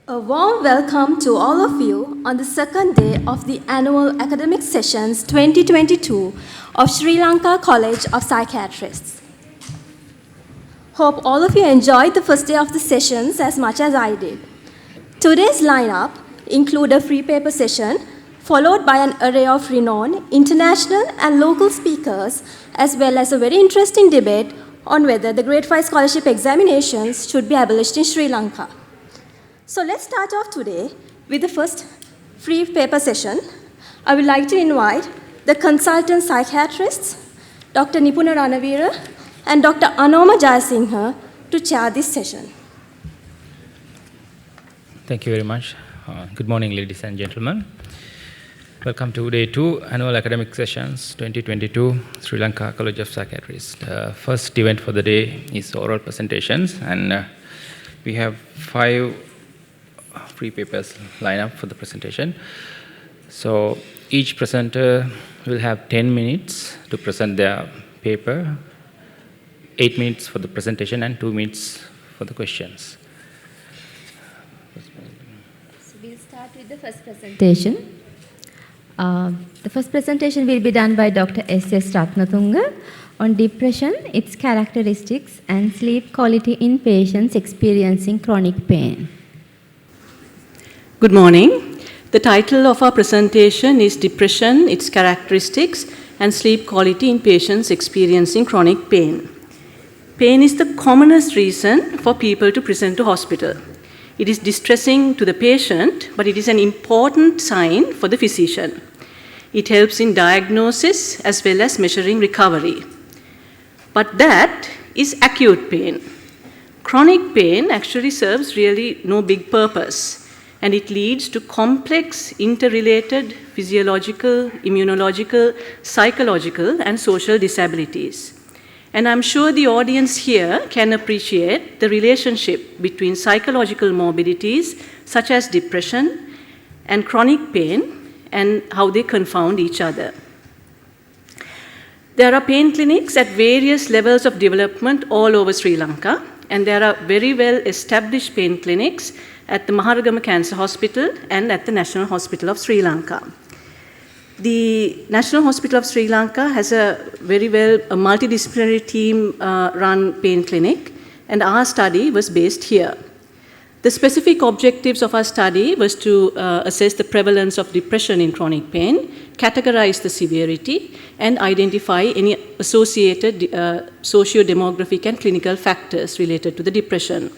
A warm welcome to all of you on the second day of the annual academic sessions 2022 of Sri Lanka College of Psychiatrists. Hope all of you enjoyed the first day of the sessions as much as I did. Today's lineup include a free paper session followed by an array of renowned international and local speakers, as well as a very interesting debate on whether the Grade 5 scholarship examinations should be abolished in Sri Lanka. So let's start off today with the first free paper session. I would like to invite the consultant psychiatrists, Dr. Nipuna Ranavira and Dr. Anoma Jayasinghe, to chair this session. Thank you very much. Good morning, ladies and gentlemen. Welcome to Day 2, Annual Academic Sessions 2022, Sri Lanka College of Psychiatrists. The first event for the day is oral presentations, and we have 5 free papers lined up for the presentation. So each presenter will have 10 minutes to present their paper, 8 minutes for the presentation, and 2 minutes for the questions. So we'll start with the first presentation. The first presentation will be done by Dr. S.S. Ratnatunga on depression, its characteristics, and sleep quality in patients experiencing chronic pain. Good morning. The title of our presentation is Depression, its Characteristics, and Sleep Quality in Patients Experiencing Chronic Pain. Pain is the commonest reason for people to present to hospital. It is distressing to the patient, but it is an important sign for the physician. It helps in diagnosis as well as measuring recovery. But that is acute pain. Chronic pain actually serves really no big purpose, and it leads to complex, interrelated physiological, immunological, psychological, and social disabilities. And I'm sure the audience here can appreciate the relationship between psychological morbidities, such as depression, and chronic pain, and how they confound each other. There are pain clinics at various levels of development all over Sri Lanka, and there are very well-established pain clinics at the Maharagama Cancer Hospital and at the National Hospital of Sri Lanka. The National Hospital of Sri Lanka has a multidisciplinary team-run pain clinic, and our study was based here. The specific objectives of our study was to assess the prevalence of depression in chronic pain, categorize the severity, and identify any associated socio-demographic and clinical factors related to the depression.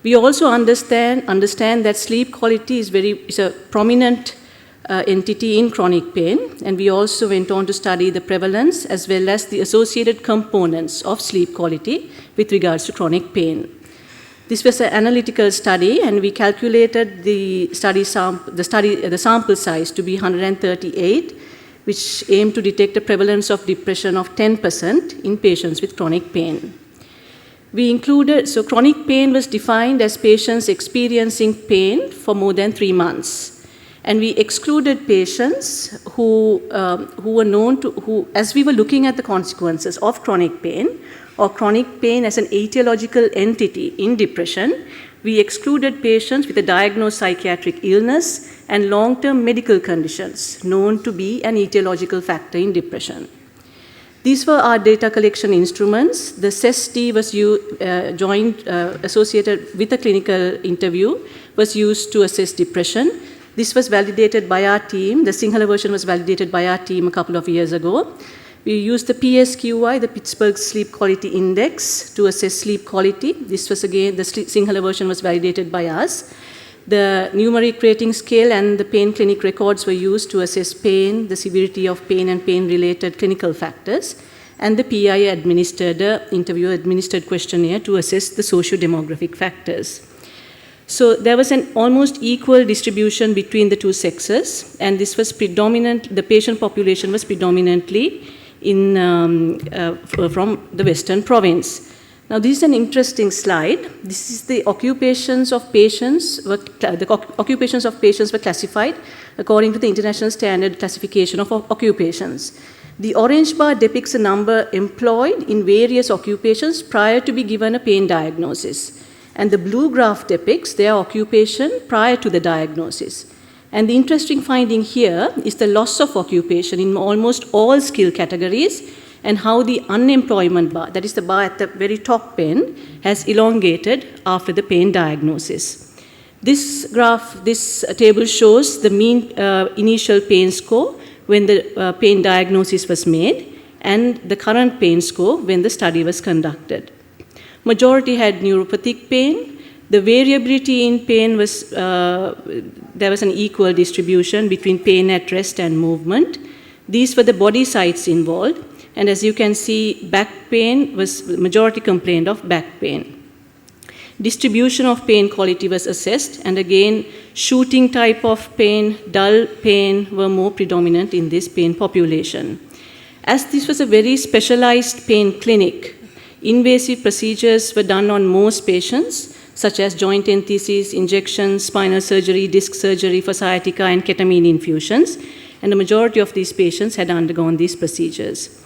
We also understand that sleep quality is a prominent entity in chronic pain, and we also went on to study the prevalence as well as the associated components of sleep quality with regards to chronic pain. This was an analytical study, and we calculated the sample size to be 138, which aimed to detect a prevalence of depression of 10% in patients with chronic pain. So chronic pain was defined as patients experiencing pain for more than 3 months. And we excluded patients who were known to, as we were looking at the consequences of chronic pain, or chronic pain as an etiological entity in depression, we excluded patients with a diagnosed psychiatric illness and long-term medical conditions known to be an etiological factor in depression. These were our data collection instruments. The CEST was associated with a clinical interview, was used to assess depression. This was validated by our team. The Sinhala version was validated by our team a couple of years ago. We used the PSQI, the Pittsburgh Sleep Quality Index, to assess sleep quality. This was again, the Sinhala version was validated by us. The numeric rating scale and the pain clinic records were used to assess pain, the severity of pain and pain-related clinical factors. And the PI interviewer-administered questionnaire to assess the socio-demographic factors. So there was an almost equal distribution between the two sexes, and this was the patient population was predominantly from the Western province. Now, this is an interesting slide. This is the occupations of patients. The occupations of patients were classified according to the International Standard Classification of Occupations. The orange bar depicts a number employed in various occupations prior to be given a pain diagnosis. And the blue graph depicts their occupation prior to the diagnosis. And the interesting finding here is the loss of occupation in almost all skill categories, and how the unemployment bar, that is the bar at the very top end, has elongated after the pain diagnosis. This graph, this table shows the mean initial pain score when the pain diagnosis was made, and the current pain score when the study was conducted. Majority had neuropathic pain. The variability in pain was, there was an equal distribution between pain at rest and movement. These were the body sites involved, and as you can see, back pain was, majority complained of back pain. Distribution of pain quality was assessed, and again, shooting type of pain, dull pain were more predominant in this pain population. As this was a very specialized pain clinic, invasive procedures were done on most patients, such as joint entheses, injections, spinal surgery, disc surgery for sciatica, and ketamine infusions, and the majority of these patients had undergone these procedures.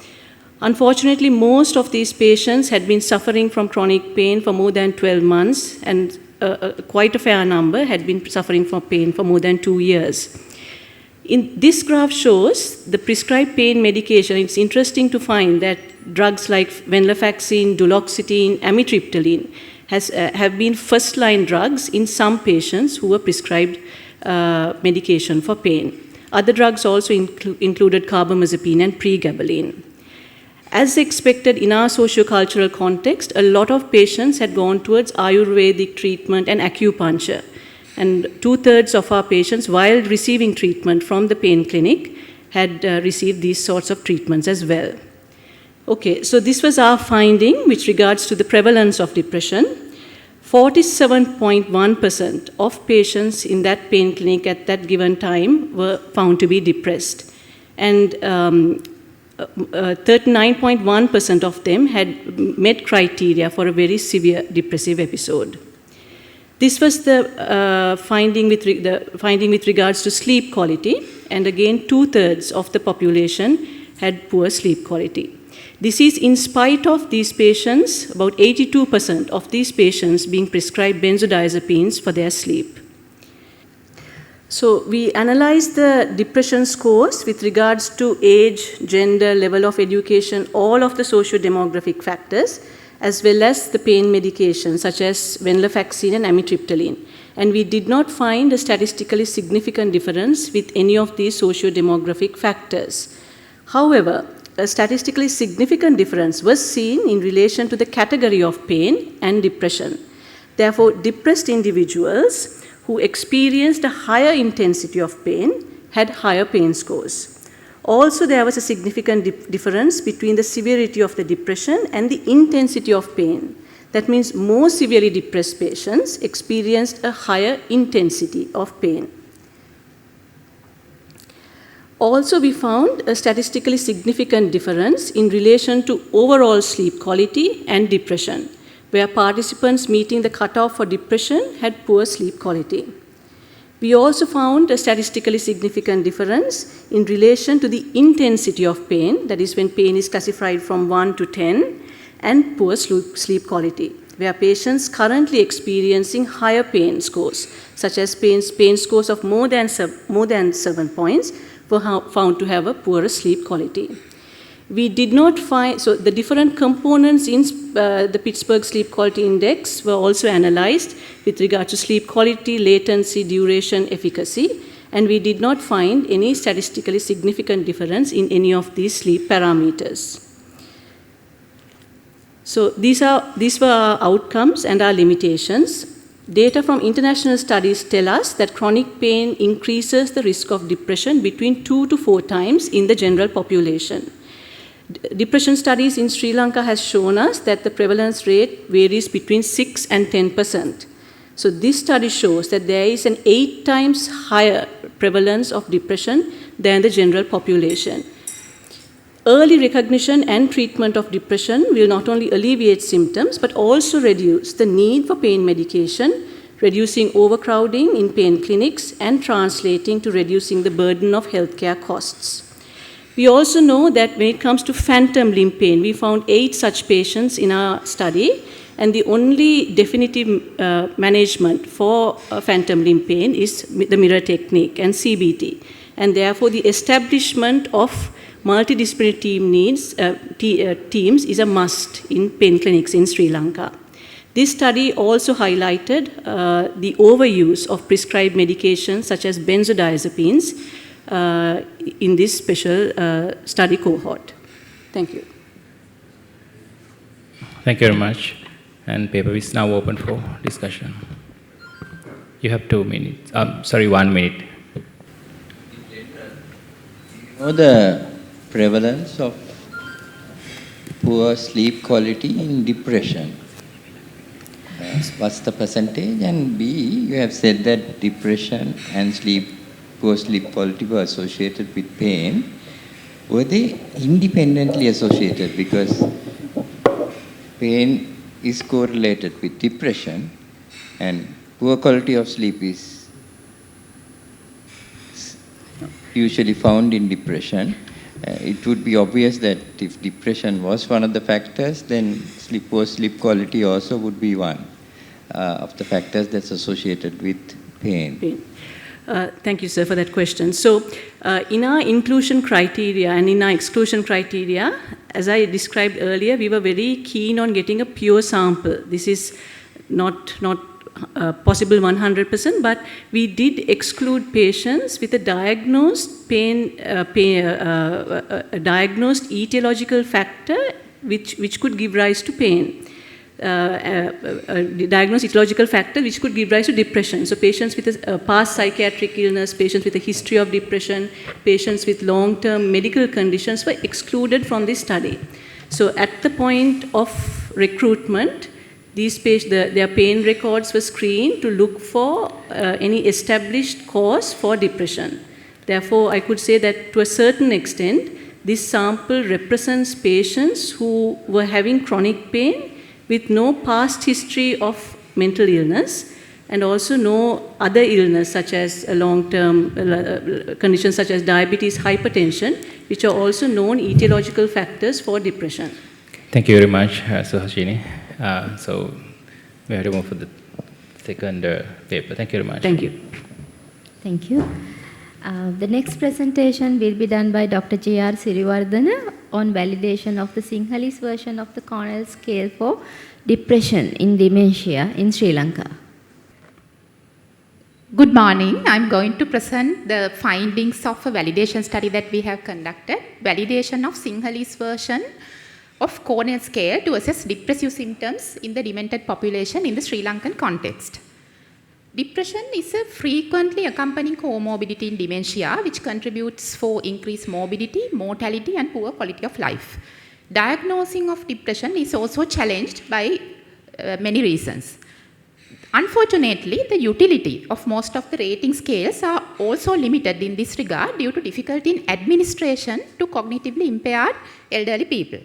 Unfortunately, most of these patients had been suffering from chronic pain for more than 12 months, and quite a fair number had been suffering from pain for more than 2 years. In this graph shows the prescribed pain medication. It's interesting to find that drugs like venlafaxine, duloxetine, amitriptyline have been first-line drugs in some patients who were prescribed medication for pain. Other drugs also included carbamazepine and pregabalin. As expected in our sociocultural context, a lot of patients had gone towards Ayurvedic treatment and acupuncture. And 2/3 of our patients, while receiving treatment from the pain clinic, had received these sorts of treatments as well. Okay, so this was our finding with regards to the prevalence of depression. 47.1% of patients in that pain clinic at that given time were found to be depressed. And 39.1% of them had met criteria for a very severe depressive episode. This was the finding with regards to sleep quality, and again, 2/3 of the population had poor sleep quality. This is in spite of these patients, about 82% of these patients being prescribed benzodiazepines for their sleep. So we analyzed the depression scores with regards to age, gender, level of education, all of the socio-demographic factors, as well as the pain medications such as venlafaxine and amitriptyline. And we did not find a statistically significant difference with any of these socio-demographic factors. However, a statistically significant difference was seen in relation to the category of pain and depression. Therefore, depressed individuals who experienced a higher intensity of pain had higher pain scores. Also, there was a significant difference between the severity of the depression and the intensity of pain. That means more severely depressed patients experienced a higher intensity of pain. Also, we found a statistically significant difference in relation to overall sleep quality and depression, where participants meeting the cutoff for depression had poor sleep quality. We also found a statistically significant difference in relation to the intensity of pain, that is when pain is classified from 1 to 10, and poor sleep quality, where patients currently experiencing higher pain scores, such as pain scores of more than 7 points, were found to have a poorer sleep quality. We did not find, so the different components in the Pittsburgh Sleep Quality Index were also analyzed with regard to sleep quality, latency, duration, efficacy, and we did not find any statistically significant difference in any of these sleep parameters. So these were our outcomes and our limitations. Data from international studies tell us that chronic pain increases the risk of depression between 2 to 4 times in the general population. Depression studies in Sri Lanka has shown us that the prevalence rate varies between 6 and 10%. So this study shows that there is an 8 times higher prevalence of depression than the general population. Early recognition and treatment of depression will not only alleviate symptoms, but also reduce the need for pain medication, reducing overcrowding in pain clinics, and translating to reducing the burden of healthcare costs. We also know that when it comes to phantom limb pain, we found 8 such patients in our study, and the only definitive management for phantom limb pain is the mirror technique and CBT. And therefore, the establishment of multidisciplinary teams is a must in pain clinics in Sri Lanka. This study also highlighted the overuse of prescribed medications such as benzodiazepines in this special study cohort. Thank you. Thank you very much. And paper is now open for discussion. You have 2 minutes. 1 minute. You know the prevalence of poor sleep quality in depression. What's the percentage? And B, you have said that depression and poor sleep quality were associated with pain. Were they independently associated? Because pain is correlated with depression and poor quality of sleep is usually found in depression. It would be obvious that if depression was one of the factors, then poor sleep quality also would be one of the factors that's associated with pain. Thank you, sir, for that question. So, in our inclusion criteria and in our exclusion criteria, as I described earlier, we were very keen on getting a pure sample. This is not possible 100%, but we did exclude patients with a diagnosed diagnosed etiological factor which could give rise to pain. Diagnosed etiological factor which could give rise to depression. So patients with a past psychiatric illness, patients with a history of depression, patients with long-term medical conditions were excluded from this study. So at the point of recruitment, their pain records were screened to look for any established cause for depression. Therefore, I could say that to a certain extent, this sample represents patients who were having chronic pain with no past history of mental illness and also no other illness such as long-term conditions such as diabetes, hypertension, which are also known etiological factors for depression. Thank you very much, Suhasini. So we have to move for the second paper. Thank you very much. Thank you. Thank you. The next presentation will be done by Dr. J.R. Sirivardhana on validation of the Sinhalese version of the Cornell scale for depression in dementia in Sri Lanka. Good morning. I'm going to present the findings of a validation study that we have conducted, validation of Sinhalese version of Cornell scale to assess depressive symptoms in the demented population in the Sri Lankan context. Depression is a frequently accompanying comorbidity in dementia which contributes for increased morbidity, mortality and poor quality of life. Diagnosing of depression is also challenged by many reasons. Unfortunately, the utility of most of the rating scales are also limited in this regard due to difficulty in administration to cognitively impaired elderly people.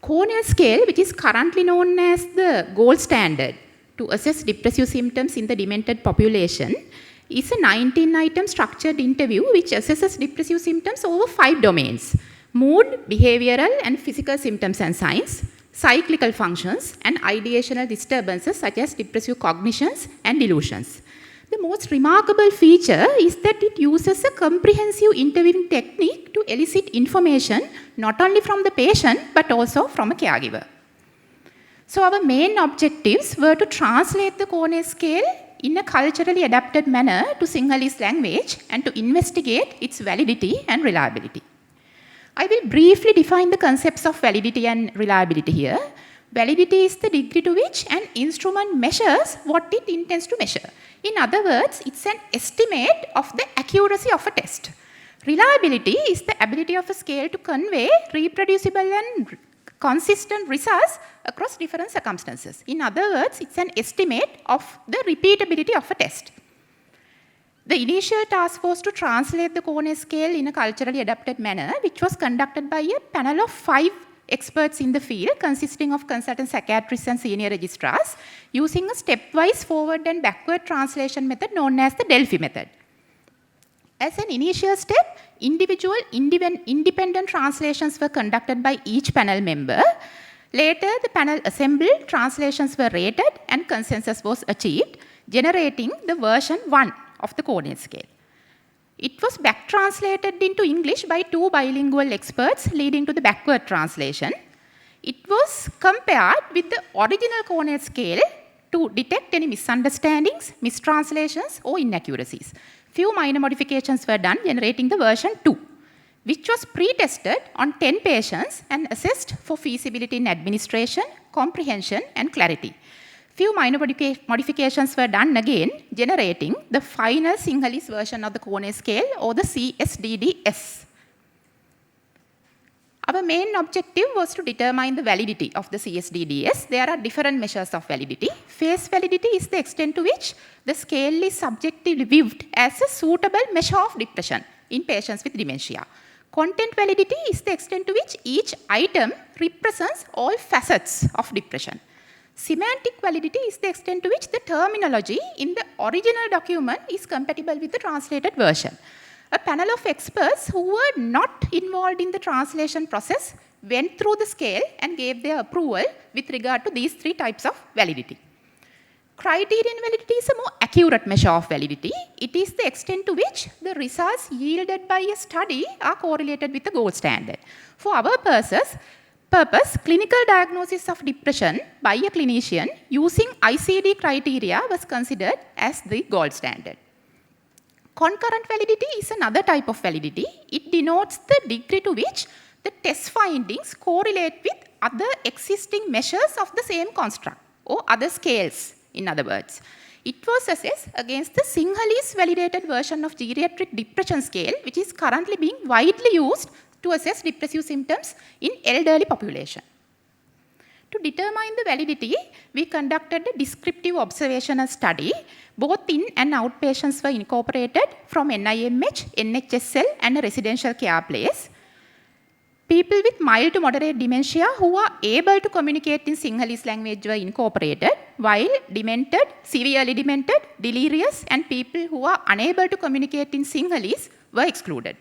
Cornell scale, which is currently known as the gold standard to assess depressive symptoms in the demented population, is a 19-item structured interview which assesses depressive symptoms over 5 domains: mood, behavioral and physical symptoms and signs, cyclical functions, and ideational disturbances such as depressive cognitions and delusions. The most remarkable feature is that it uses a comprehensive interviewing technique to elicit information not only from the patient but also from a caregiver. So our main objectives were to translate the Cornell scale in a culturally adapted manner to Sinhalese language and to investigate its validity and reliability. I will briefly define the concepts of validity and reliability here. Validity is the degree to which an instrument measures what it intends to measure. In other words, it's an estimate of the accuracy of a test. Reliability is the ability of a scale to convey reproducible and consistent results across different circumstances. In other words, it's an estimate of the repeatability of a test. The initial task was to translate the Cornell scale in a culturally adapted manner, which was conducted by a panel of 5 experts in the field consisting of consultant psychiatrists and senior registrars using a stepwise forward and backward translation method known as the Delphi method. As an initial step, individual independent translations were conducted by each panel member. Later, the panel assembled, translations were rated, and consensus was achieved, generating the version 1 of the coordinate scale. It was back translated into English by 2 bilingual experts, leading to the backward translation. It was compared with the original coordinate scale to detect any misunderstandings, mistranslations, or inaccuracies. Few minor modifications were done, generating the version 2, which was pre-tested on 10 patients and assessed for feasibility in administration, comprehension, and clarity. Few minor modifications were done again, generating the final Sinhalese version of the coordinate scale, or the CSDDS. Our main objective was to determine the validity of the CSDDS. There are different measures of validity. Face validity is the extent to which the scale is subjectively viewed as a suitable measure of depression in patients with dementia. Content validity is the extent to which each item represents all facets of depression. Semantic validity is the extent to which the terminology in the original document is compatible with the translated version. A panel of experts who were not involved in the translation process went through the scale and gave their approval with regard to these 3 types of validity. Criterion validity is a more accurate measure of validity. It is the extent to which the results yielded by a study are correlated with the gold standard. For our purpose, clinical diagnosis of depression by a clinician using ICD criteria was considered as the gold standard. Concurrent validity is another type of validity. It denotes the degree to which the test findings correlate with other existing measures of the same construct, or other scales, in other words. It was assessed against the Sinhalese validated version of geriatric depression scale, which is currently being widely used to assess depressive symptoms in elderly population. To determine the validity, we conducted a descriptive observational study. Both in and outpatients were incorporated from NIMH, NHSL, and a residential care place. People with mild to moderate dementia who are able to communicate in Sinhalese language were incorporated, while demented, severely demented, delirious, and people who are unable to communicate in Sinhalese were excluded.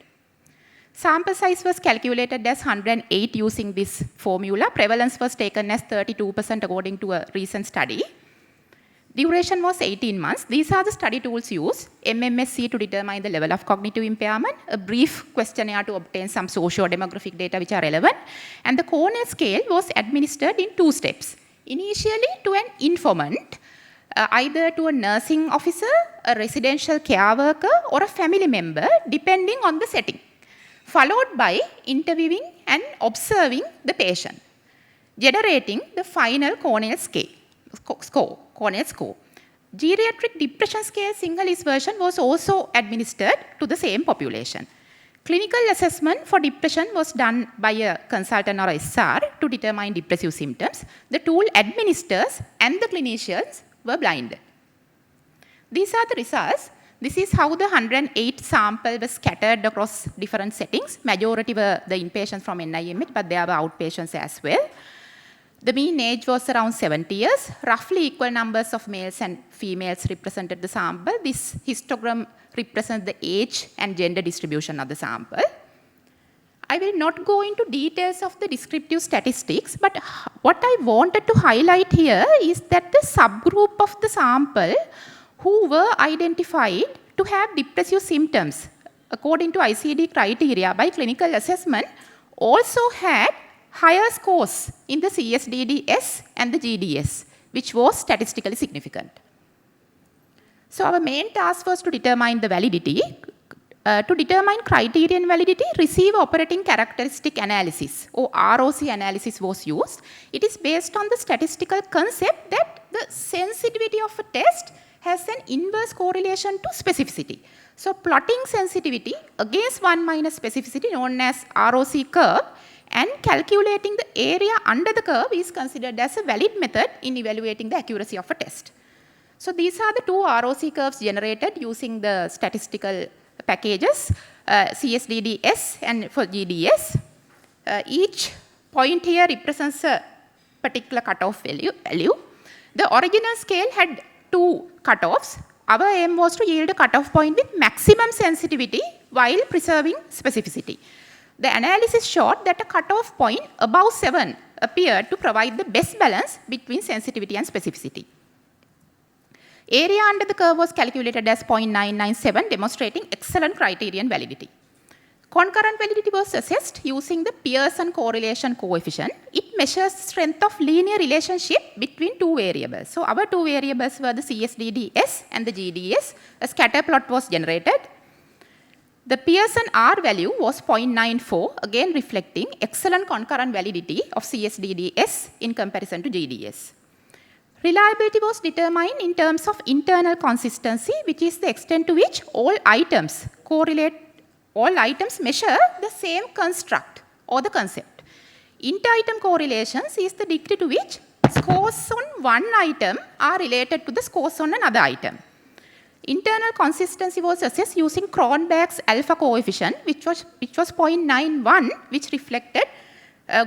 Sample size was calculated as 108 using this formula. Prevalence was taken as 32% according to a recent study. Duration was 18 months. These are the study tools used. MMSE to determine the level of cognitive impairment, a brief questionnaire to obtain some socio-demographic data which are relevant, and the coordinate scale was administered in 2 steps. Initially to an informant, either to a nursing officer, a residential care worker, or a family member, depending on the setting, followed by interviewing and observing the patient, generating the final coordinate score. Geriatric depression scale Sinhalese version was also administered to the same population. Clinical assessment for depression was done by a consultant or SR to determine depressive symptoms. The tool administrators and the clinicians were blinded. These are the results. This is how the 108 sample was scattered across different settings. Majority were the inpatients from NIMH, but there were outpatients as well. The mean age was around 70 years. Roughly equal numbers of males and females represented the sample. This histogram represents the age and gender distribution of the sample. I will not go into details of the descriptive statistics, but what I wanted to highlight here is that the subgroup of the sample who were identified to have depressive symptoms according to ICD criteria by clinical assessment also had higher scores in the CSDDS and the GDS, which was statistically significant. So our main task was to determine the validity. To determine criterion validity, receive operating characteristic analysis, or ROC analysis, was used. It is based on the statistical concept that the sensitivity of a test has an inverse correlation to specificity. So plotting sensitivity against 1 minus specificity, known as ROC curve, and calculating the area under the curve is considered as a valid method in evaluating the accuracy of a test. So these are the 2 ROC curves generated using the statistical packages, CSDDS and for GDS. Each point here represents a particular cutoff value. The original scale had 2 cutoffs. Our aim was to yield a cutoff point with maximum sensitivity while preserving specificity. The analysis showed that a cutoff point above 7 appeared to provide the best balance between sensitivity and specificity. Area under the curve was calculated as 0.997, demonstrating excellent criterion validity. Concurrent validity was assessed using the Pearson correlation coefficient. It measures strength of linear relationship between two variables. So our two variables were the CSDDS and the GDS. A scatter plot was generated. The Pearson R value was 0.94, again reflecting excellent concurrent validity of CSDDS in comparison to GDS. Reliability was determined in terms of internal consistency, which is the extent to which all items measure the same construct or the concept. Inter-item correlations is the degree to which scores on one item are related to the scores on another item. Internal consistency was assessed using Cronbach's alpha coefficient, which was 0.91, which reflected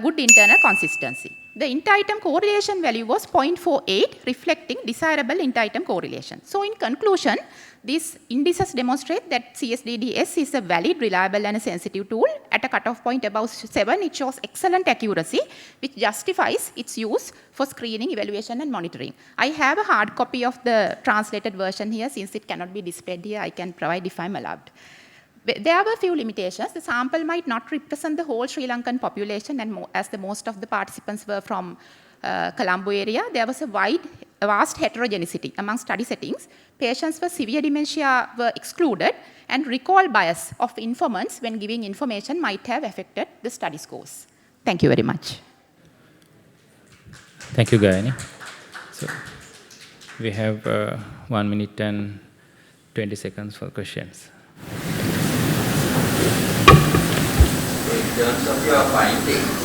good internal consistency. The inter-item correlation value was 0.48, reflecting desirable inter-item correlation. So in conclusion, these indices demonstrate that CSDDS is a valid, reliable and a sensitive tool. At a cutoff point above 7, it shows excellent accuracy, which justifies its use for screening, evaluation and monitoring. I have a hard copy of the translated version here. Since it cannot be displayed here, I can provide if I'm allowed. There were a few limitations. The sample might not represent the whole Sri Lankan population, and as most of the participants were from Colombo area, there was a vast heterogeneity among study settings. Patients with severe dementia were excluded, and recall bias of informants when giving information might have affected the study scores. Thank you very much. Thank you, Gayani. So we have 1 minute and 20 seconds for questions. In terms of your findings,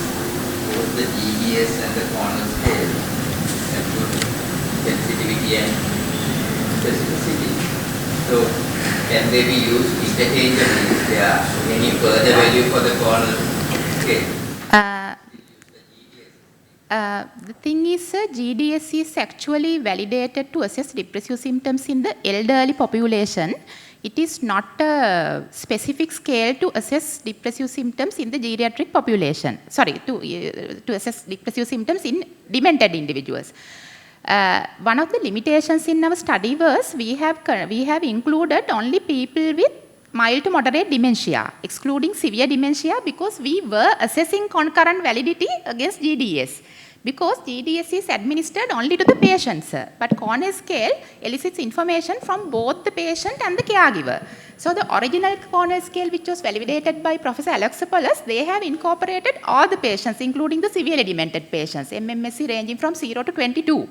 both the GDS and the corner scale have good sensitivity and specificity. So, can they be used interchangeably? Is there any further value for the corner scale? The thing is, GDS is actually validated to assess depressive symptoms in the elderly population. It is not a specific scale to assess depressive symptoms in the geriatric population. Sorry, to assess depressive symptoms in demented individuals. One of the limitations in our study was we have included only people with mild to moderate dementia, excluding severe dementia, because we were assessing concurrent validity against GDS. Because GDS is administered only to the patients, but corner scale elicits information from both the patient and the caregiver. So the original corner scale, which was validated by Professor Alexopoulos, they have incorporated all the patients, including the severely demented patients, MMSE ranging from 0 to 22.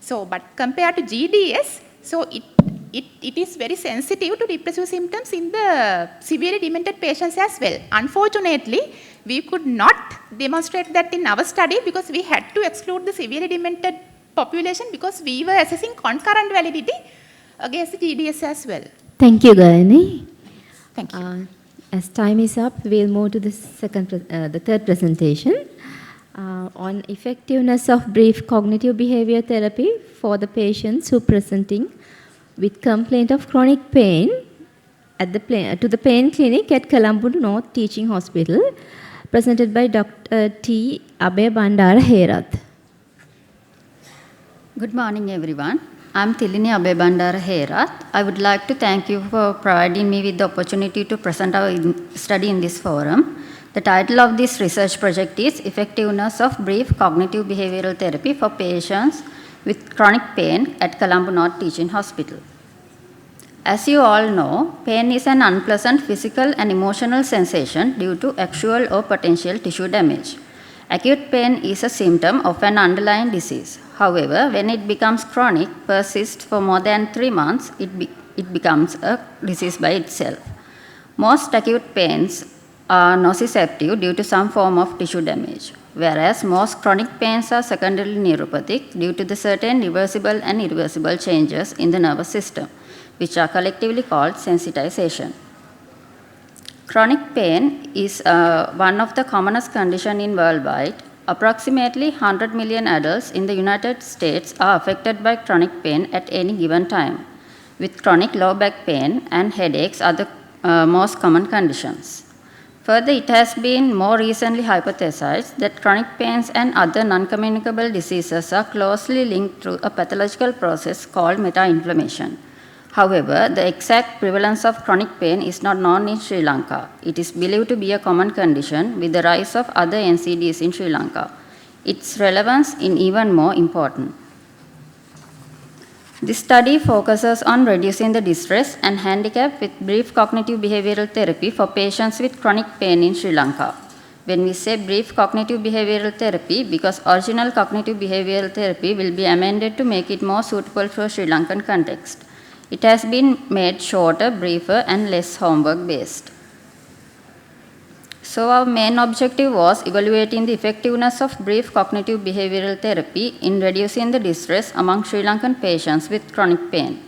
So, but compared to GDS, so it is very sensitive to depressive symptoms in the severely demented patients as well. Unfortunately, we could not demonstrate that in our study because we had to exclude the severely demented population because we were assessing concurrent validity against the GDS as well. Thank you, Gayani. Thank you. As time is up, we'll move to the third presentation on effectiveness of brief cognitive behavior therapy for the patients who are presenting with complaint of chronic pain to the pain clinic at Colombo North Teaching Hospital, presented by Dr. T. Abhay Bandara Herath. Good morning, everyone. I'm Tilini Abhay Bandara Herath. I would like to thank you for providing me with the opportunity to present our study in this forum. The title of this research project is Effectiveness of Brief Cognitive Behavioral Therapy for Patients with Chronic Pain at Colombo North Teaching Hospital. As you all know, pain is an unpleasant physical and emotional sensation due to actual or potential tissue damage. Acute pain is a symptom of an underlying disease. However, when it becomes chronic, persists for more than 3 months, it becomes a disease by itself. Most acute pains are nociceptive due to some form of tissue damage, whereas most chronic pains are secondarily neuropathic due to the certain reversible and irreversible changes in the nervous system, which are collectively called sensitization. Chronic pain is one of the commonest conditions in worldwide. Approximately 100 million adults in the United States are affected by chronic pain at any given time, with chronic low back pain and headaches are the most common conditions. Further, it has been more recently hypothesized that chronic pains and other non-communicable diseases are closely linked to a pathological process called meta-inflammation. However, the exact prevalence of chronic pain is not known in Sri Lanka. It is believed to be a common condition with the rise of other NCDs in Sri Lanka. Its relevance is even more important. This study focuses on reducing the distress and handicap with brief cognitive behavioral therapy for patients with chronic pain in Sri Lanka. When we say brief cognitive behavioral therapy, because original cognitive behavioral therapy will be amended to make it more suitable for Sri Lankan context. It has been made shorter, briefer, and less homework based. So our main objective was evaluating the effectiveness of brief cognitive behavioral therapy in reducing the distress among Sri Lankan patients with chronic pain.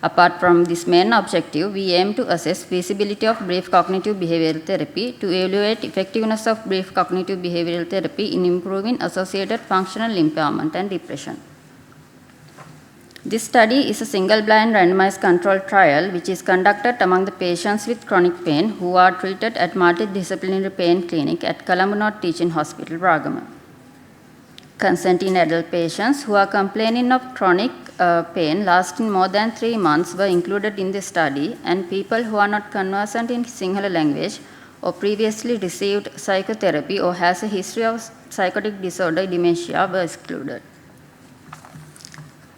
Apart from this main objective, we aim to assess feasibility of brief cognitive behavioral therapy to evaluate effectiveness of brief cognitive behavioral therapy in improving associated functional impairment and depression. This study is a single-blind randomized controlled trial which is conducted among the patients with chronic pain who are treated at multidisciplinary pain clinic at Colombo North Teaching Hospital, Ragama. Consenting adult patients who are complaining of chronic pain lasting more than 3 months were included in the study, and people who are not conversant in Sinhala language or previously received psychotherapy or has a history of psychotic disorder dementia were excluded.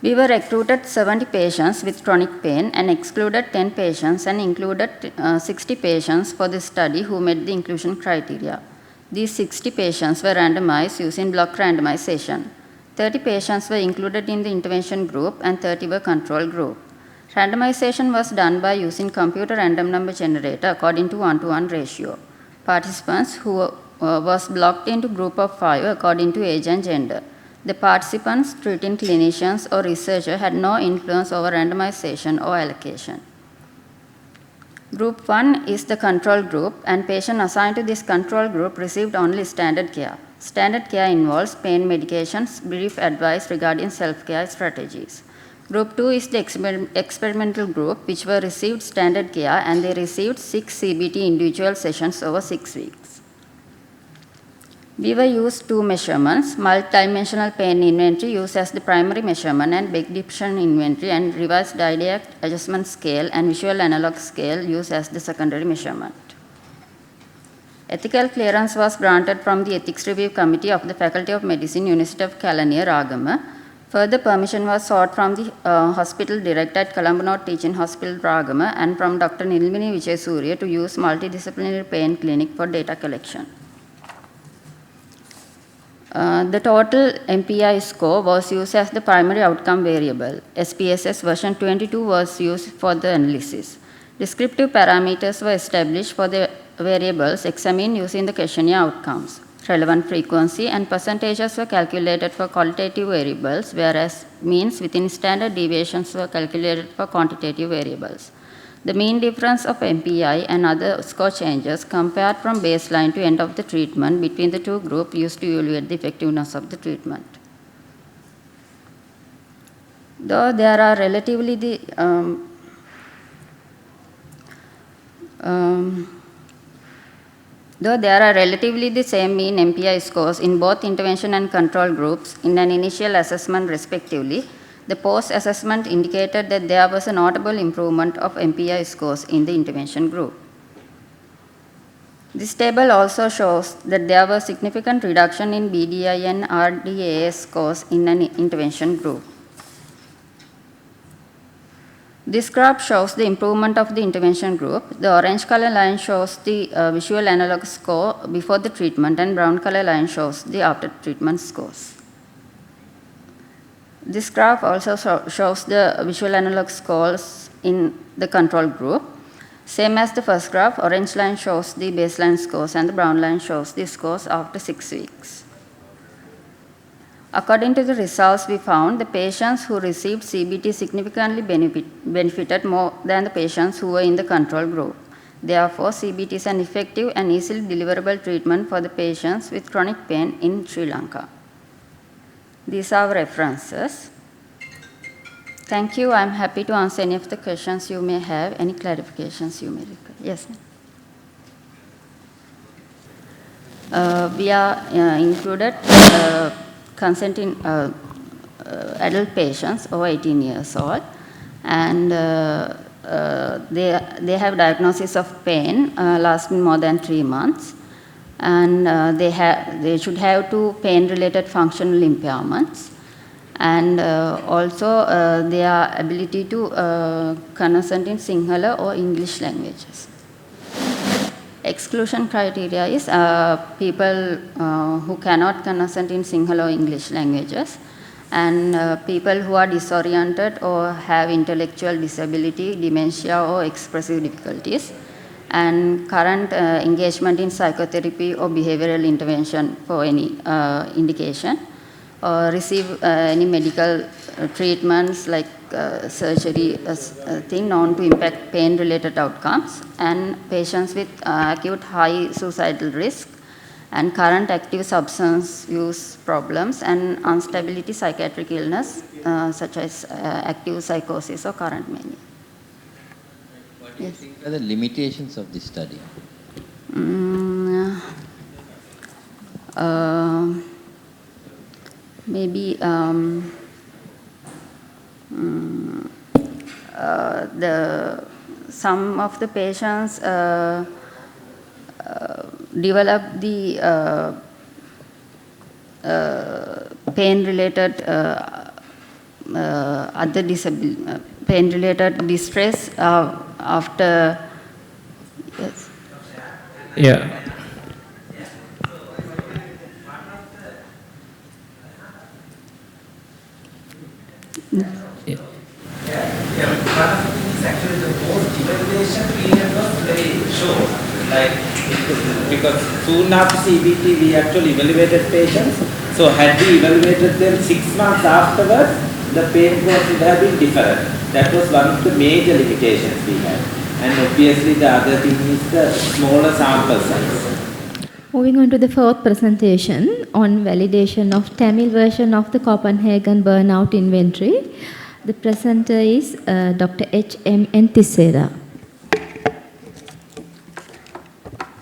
We were recruited 70 patients with chronic pain and excluded 10 patients and included 60 patients for the study who met the inclusion criteria. These 60 patients were randomized using block randomization. 30 patients were included in the intervention group and 30 were control group. Randomization was done by using computer random number generator according to 1:1 ratio. Participants who was blocked into group of 5 according to age and gender. The participants, treating clinicians or researchers had no influence over randomization or allocation. Group 1 is the control group, and patients assigned to this control group received only standard care. Standard care involves pain medications, brief advice regarding self-care strategies. Group 2 is the experimental group, which were received standard care, and they received 6 CBT individual sessions over 6 weeks. We were used 2 measurements, multidimensional pain inventory used as the primary measurement and Beck depression inventory, and revised Didiac adjustment scale and visual analog scale used as the secondary measurement. Ethical clearance was granted from the Ethics Review Committee of the Faculty of Medicine, University of Kelaniya, Ragama. Further permission was sought from the hospital director at Colombo North Teaching Hospital, Ragama, and from Dr. Nilmini Vijaysurya to use multidisciplinary pain clinic for data collection. The total MPI score was used as the primary outcome variable. SPSS version 22 was used for the analysis. Descriptive parameters were established for the variables examined using the questionnaire outcomes. Relevant frequency and percentages were calculated for qualitative variables, whereas means within standard deviations were calculated for quantitative variables. The mean difference of MPI and other score changes compared from baseline to end of the treatment between the 2 groups used to evaluate the effectiveness of the treatment. Though there are relatively the same mean MPI scores in both intervention and control groups in an initial assessment respectively, the post-assessment indicated that there was a notable improvement of MPI scores in the intervention group. This table also shows that there was significant reduction in BDI and RDAS scores in an intervention group. This graph shows the improvement of the intervention group. The orange color line shows the visual analog score before the treatment, and brown color line shows the after treatment scores. This graph also shows the visual analog scores in the control group. Same as the first graph, orange line shows the baseline scores and the brown line shows the scores after 6 weeks. According to the results, we found the patients who received CBT significantly benefited more than the patients who were in the control group. Therefore, CBT is an effective and easily deliverable treatment for the patients with chronic pain in Sri Lanka. These are references. Thank you. I'm happy to answer any of the questions you may have, any clarifications you may require. Yes. We are included consenting adult patients over 18 years old, and they have diagnosis of pain lasting more than 3 months, and they should have 2 pain-related functional impairments, and also their ability to conversate in Sinhala or English languages. Exclusion criteria is people who cannot conversate in Sinhala or English languages, and people who are disoriented or have intellectual disability, dementia or expressive difficulties, and current engagement in psychotherapy or behavioral intervention for any indication, or receive any medical treatments like surgery thing known to impact pain-related outcomes, and patients with acute high suicidal risk, and current active substance use problems, and instability psychiatric illness such as active psychosis or current mania. What do you think are the limitations of this study? Maybe some of the patients develop the pain-related other pain-related distress after. Yes. Yeah. One of the things actually the post-evaluation period was very short. Like, because soon after CBT we actually evaluated patients. So had we evaluated them 6 months afterwards, the pain course would have been different. That was one of the major limitations we had. And obviously the other thing is the smaller sample size. Moving on to the fourth presentation on validation of Tamil version of the Copenhagen Burnout Inventory. The presenter is Dr. H.M.N. Tissera.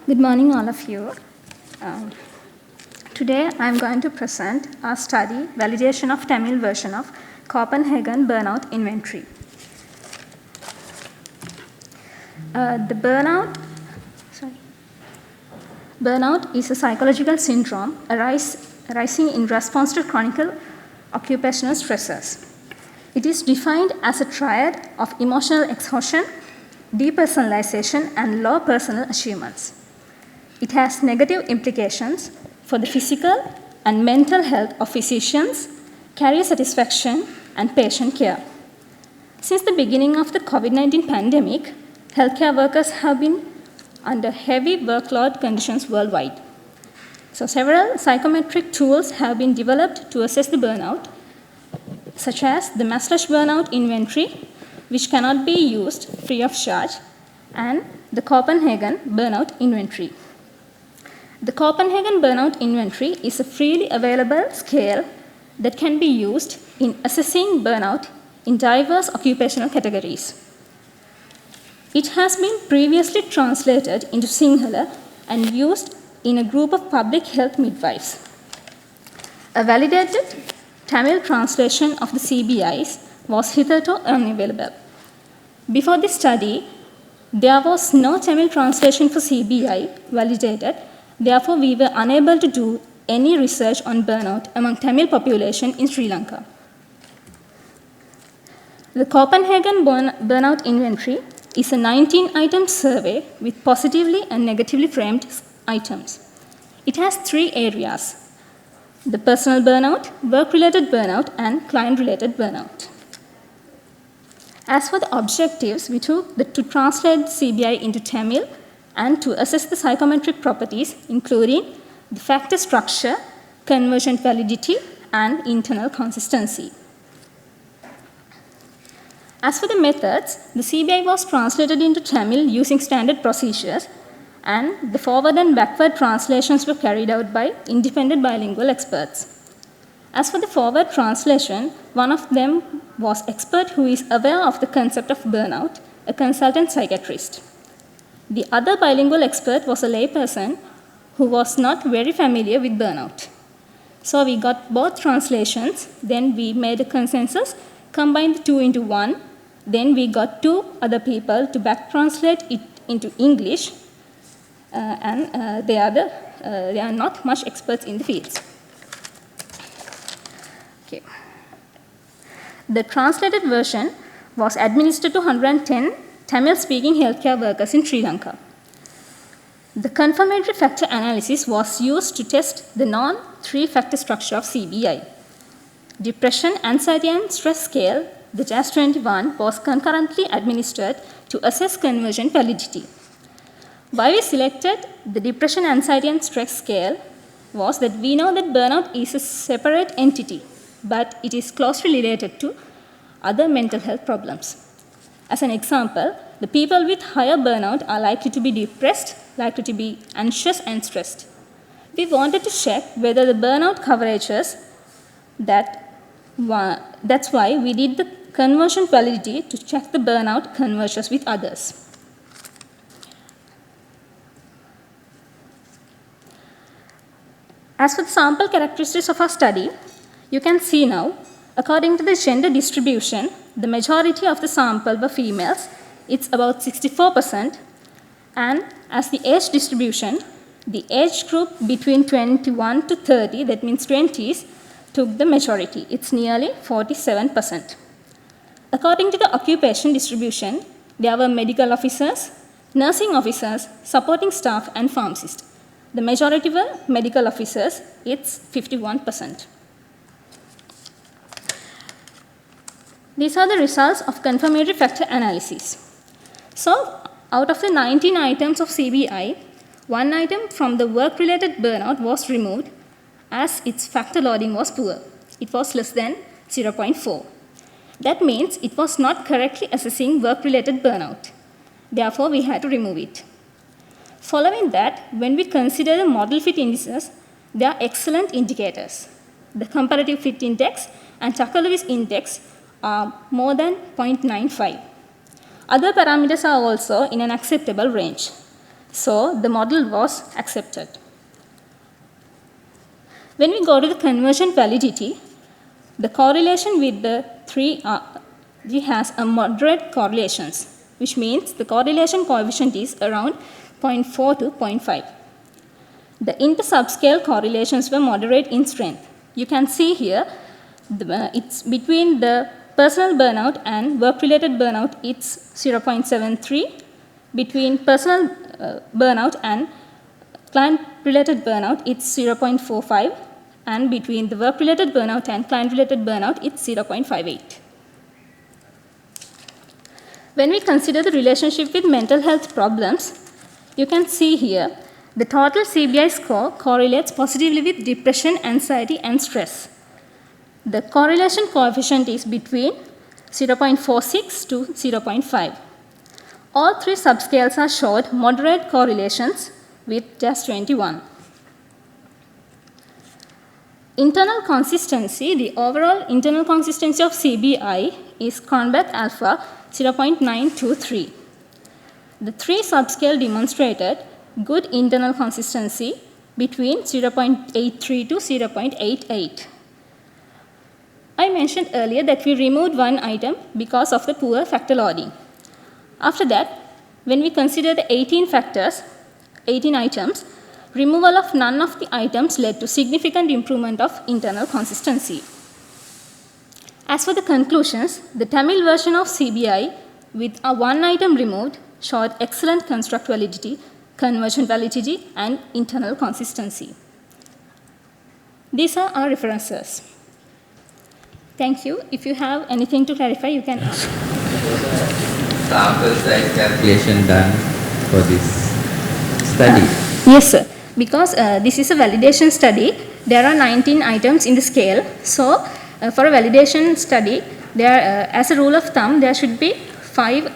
Good morning, all of you. Today, I'm going to present our study, Validation of Tamil version of Copenhagen Burnout Inventory. Burnout is a psychological syndrome arising in response to chronic occupational stressors. It is defined as a triad of emotional exhaustion, depersonalization, and low personal achievements. It has negative implications for the physical and mental health of physicians, career satisfaction, and patient care. Since the beginning of the COVID-19 pandemic, healthcare workers have been under heavy workload conditions worldwide. So several psychometric tools have been developed to assess the burnout, such as the Maslach Burnout Inventory, which cannot be used free of charge, and the Copenhagen Burnout Inventory. The Copenhagen Burnout Inventory is a freely available scale that can be used in assessing burnout in diverse occupational categories. It has been previously translated into Sinhala and used in a group of public health midwives. A validated Tamil translation of the CBIs was hitherto unavailable. Before this study, there was no Tamil translation for CBI validated. Therefore, we were unable to do any research on burnout among Tamil population in Sri Lanka. The Copenhagen Burnout Inventory is a 19-item survey with positively and negatively framed items. It has 3 areas: the personal burnout, work-related burnout, and client-related burnout. As for the objectives, we took to translate CBI into Tamil and to assess the psychometric properties, including the factor structure, conversion validity, and internal consistency. As for the methods, the CBI was translated into Tamil using standard procedures, and the forward and backward translations were carried out by independent bilingual experts. As for the forward translation, one of them was expert who is aware of the concept of burnout, a consultant psychiatrist. The other bilingual expert was a layperson who was not very familiar with burnout. So we got both translations, then we made a consensus, combined the two into one, then we got two other people to back translate it into English, and they are not much experts in the fields. Okay. The translated version was administered to 110 Tamil-speaking healthcare workers in Sri Lanka. The confirmatory factor analysis was used to test the non-3-factor structure of CBI. Depression, anxiety, and stress scale, the JAS-21, was concurrently administered to assess conversion validity. Why we selected the depression, anxiety, and stress scale was that we know that burnout is a separate entity, but it is closely related to other mental health problems. As an example, the people with higher burnout are likely to be depressed, likely to be anxious and stressed. We wanted to check whether the burnout coverages, that's why we did the conversion validity to check the burnout conversions with others. As for the sample characteristics of our study, you can see now, according to the gender distribution, the majority of the sample were females, it's about 64%, and as the age distribution, the age group between 21 to 30, that means 20s, took the majority, it's nearly 47%. According to the occupation distribution, there were medical officers, nursing officers, supporting staff, and pharmacists. The majority were medical officers, it's 51%. These are the results of confirmatory factor analysis. So, out of the 19 items of CBI, one item from the work-related burnout was removed as its factor loading was poor. It was less than 0.4. That means it was not correctly assessing work-related burnout. Therefore, we had to remove it. Following that, when we consider the model fit indices, they are excellent indicators. The comparative fit index and Tucker-Lewis index are more than 0.95. Other parameters are also in an acceptable range. So the model was accepted. When we go to the conversion validity, the correlation with the 3 has a moderate correlations, which means the correlation coefficient is around 0.4 to 0.5. The inter-subscale correlations were moderate in strength. You can see here, it's between the personal burnout and work-related burnout, it's 0.73. Between personal burnout and client-related burnout, it's 0.45. And between the work-related burnout and client-related burnout, it's 0.58. When we consider the relationship with mental health problems, you can see here, the total CBI score correlates positively with depression, anxiety, and stress. The correlation coefficient is between 0.46 to 0.5. All three subscales are showed moderate correlations with JAS-21. Internal consistency, the overall internal consistency of CBI is Cronbach alpha 0.923. The three subscale demonstrated good internal consistency between 0.83 to 0.88. I mentioned earlier that we removed one item because of the poor factor loading. After that, when we consider the 18 items, removal of none of the items led to significant improvement of internal consistency. As for the conclusions, the Tamil version of CBI with a one item removed showed excellent construct validity, conversion validity, and internal consistency. These are our references. Thank you. If you have anything to clarify, you can ask. Sample size calculation done for this study? Yes, sir. Because this is a validation study, there are 19 items in the scale. So, for a validation study, as a rule of thumb, there should be 5.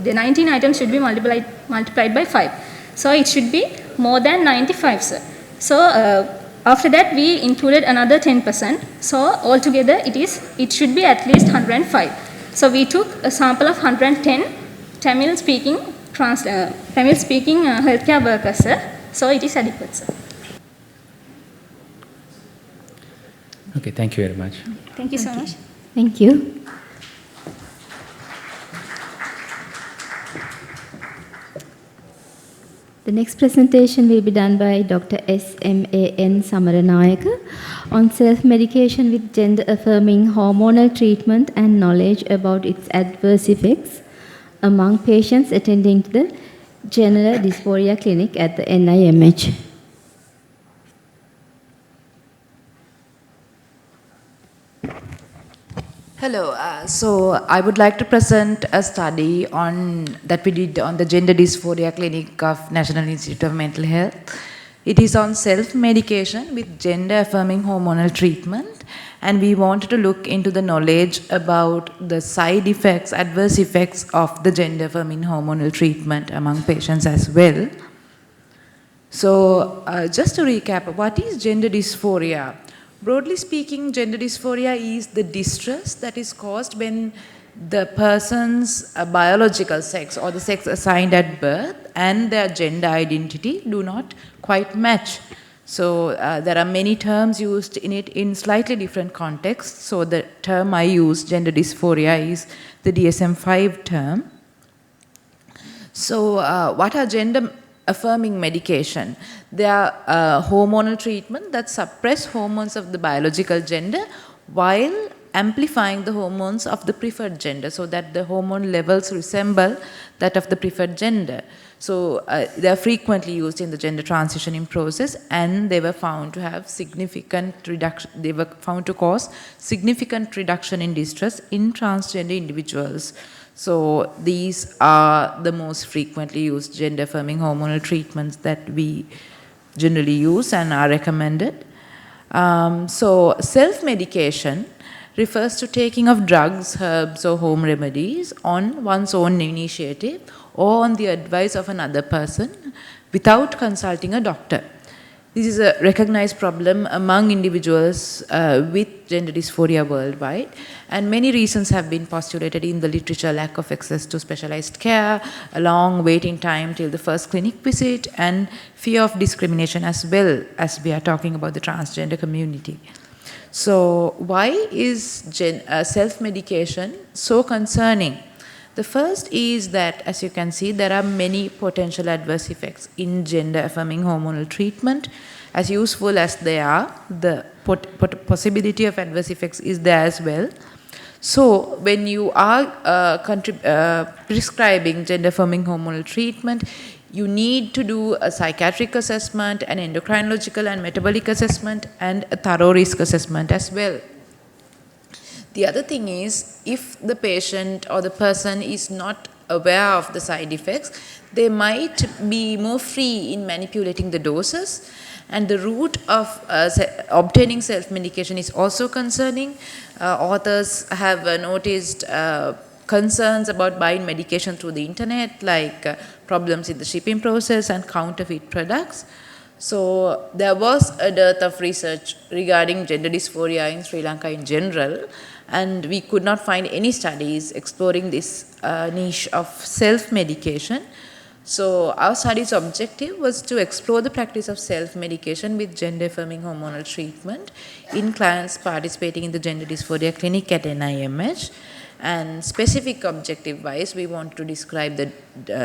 The 19 items should be multiplied by 5. So, it should be more than 95, sir. So, after that, we included another 10%. So, altogether, it should be at least 105. So, we took a sample of 110 Tamil-speaking healthcare workers, sir, So it is adequate, sir. Okay, thank you very much. Thank you so much. Thank you. The next presentation will be done by Dr. S.M.A.N. Samaranayaka on self-medication with gender-affirming hormonal treatment and knowledge about its adverse effects among patients attending to the General Dysphoria Clinic at the NIMH. Hello. So I would like to present a study that we did on the Gender Dysphoria Clinic of National Institute of Mental Health. It is on self-medication with gender-affirming hormonal treatment, and we wanted to look into the knowledge about the side effects, adverse effects of the gender-affirming hormonal treatment among patients as well. So just to recap, what is gender dysphoria? Broadly speaking, gender dysphoria is the distress that is caused when the person's biological sex or the sex assigned at birth and their gender identity do not quite match. So there are many terms used in it in slightly different contexts. So the term I use, gender dysphoria, is the DSM-5 term. So what are gender affirming medication? They are hormonal treatment that suppress hormones of the biological gender while amplifying the hormones of the preferred gender so that the hormone levels resemble that of the preferred gender. So they are frequently used in the gender transitioning process, and they were found to have significant reduction. They were found to cause significant reduction in distress in transgender individuals. So these are the most frequently used gender-affirming hormonal treatments that we generally use and are recommended. So self-medication refers to taking of drugs, herbs, or home remedies on one's own initiative or on the advice of another person without consulting a doctor. This is a recognized problem among individuals with gender dysphoria worldwide, and many reasons have been postulated in the literature: lack of access to specialized care, a long waiting time till the first clinic visit, and fear of discrimination, as well as we are talking about the transgender community. So why is self-medication so concerning? The first is that, as you can see, there are many potential adverse effects in gender-affirming hormonal treatment. As useful as they are, the possibility of adverse effects is there as well. So when you are prescribing gender-affirming hormonal treatment, you need to do a psychiatric assessment, an endocrinological and metabolic assessment, and a thorough risk assessment as well. The other thing is, if the patient or the person is not aware of the side effects, they might be more free in manipulating the doses, and the route of obtaining self-medication is also concerning. Authors have noticed concerns about buying medication through the internet, like problems in the shipping process and counterfeit products. So there was a dearth of research regarding gender dysphoria in Sri Lanka in general, and we could not find any studies exploring this niche of self-medication. So our study's objective was to explore the practice of self-medication with gender-affirming hormonal treatment in clients participating in the Gender Dysphoria Clinic at NIMH. And specific objective-wise, we want to describe the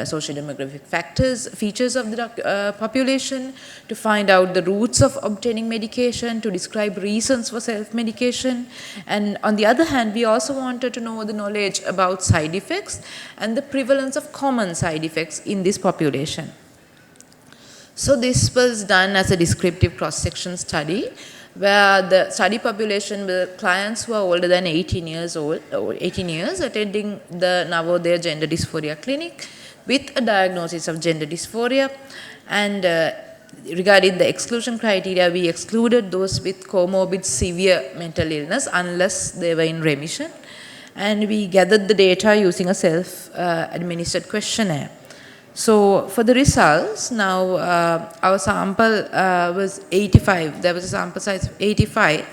socio-demographic features of the population, to find out the routes of obtaining medication, to describe reasons for self-medication. And on the other hand, we also wanted to know the knowledge about side effects and the prevalence of common side effects in this population. So this was done as a descriptive cross-section study, where the study population were clients who are older than 18 years old, or 18 years, attending the Navodaya Gender Dysphoria Clinic with a diagnosis of gender dysphoria. And regarding the exclusion criteria, we excluded those with comorbid severe mental illness unless they were in remission. And we gathered the data using a self-administered questionnaire. So for the results, now our sample was 85. There was a sample size of 85.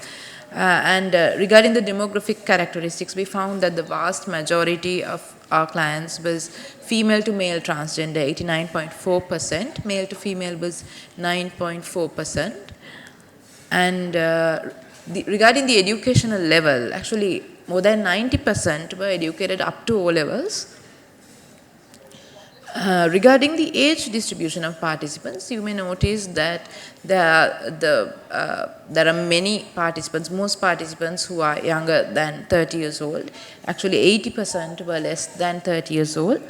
Regarding the demographic characteristics, we found that the vast majority of our clients was female to male transgender, 89.4%, male to female was 9.4%. And regarding the educational level, actually more than 90% were educated up to O levels. Regarding the age distribution of participants, you may notice that there are many participants, most participants who are younger than 30 years old. Actually 80% were less than 30 years old.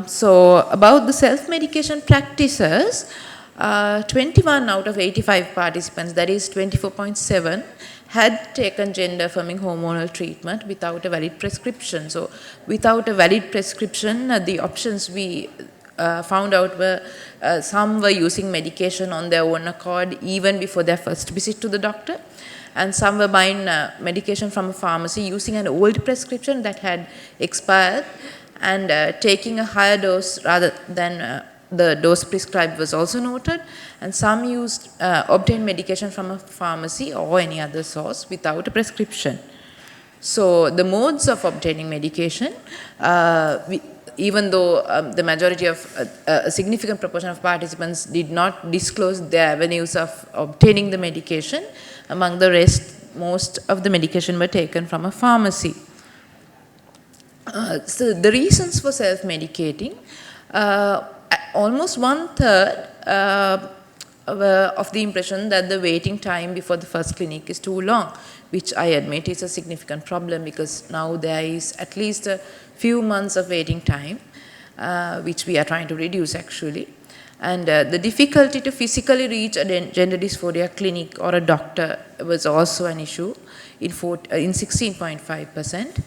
So about the self-medication practices, 21 out of 85 participants, that is 24.7%, had taken gender-affirming hormonal treatment without a valid prescription. So without a valid prescription, the options we found out were some were using medication on their own accord even before their first visit to the doctor, and some were buying medication from a pharmacy using an old prescription that had expired and taking a higher dose rather than the dose prescribed was also noted, and some used obtained medication from a pharmacy or any other source without a prescription. So the modes of obtaining medication, even though the majority of a significant proportion of participants did not disclose their avenues of obtaining the medication, among the rest, most of the medication were taken from a pharmacy. So the reasons for self-medicating, almost 1/3 of the impression that the waiting time before the first clinic is too long, which I admit is a significant problem because now there is at least a few months of waiting time, which we are trying to reduce actually. And the difficulty to physically reach a gender dysphoria clinic or a doctor was also an issue in 16.5%.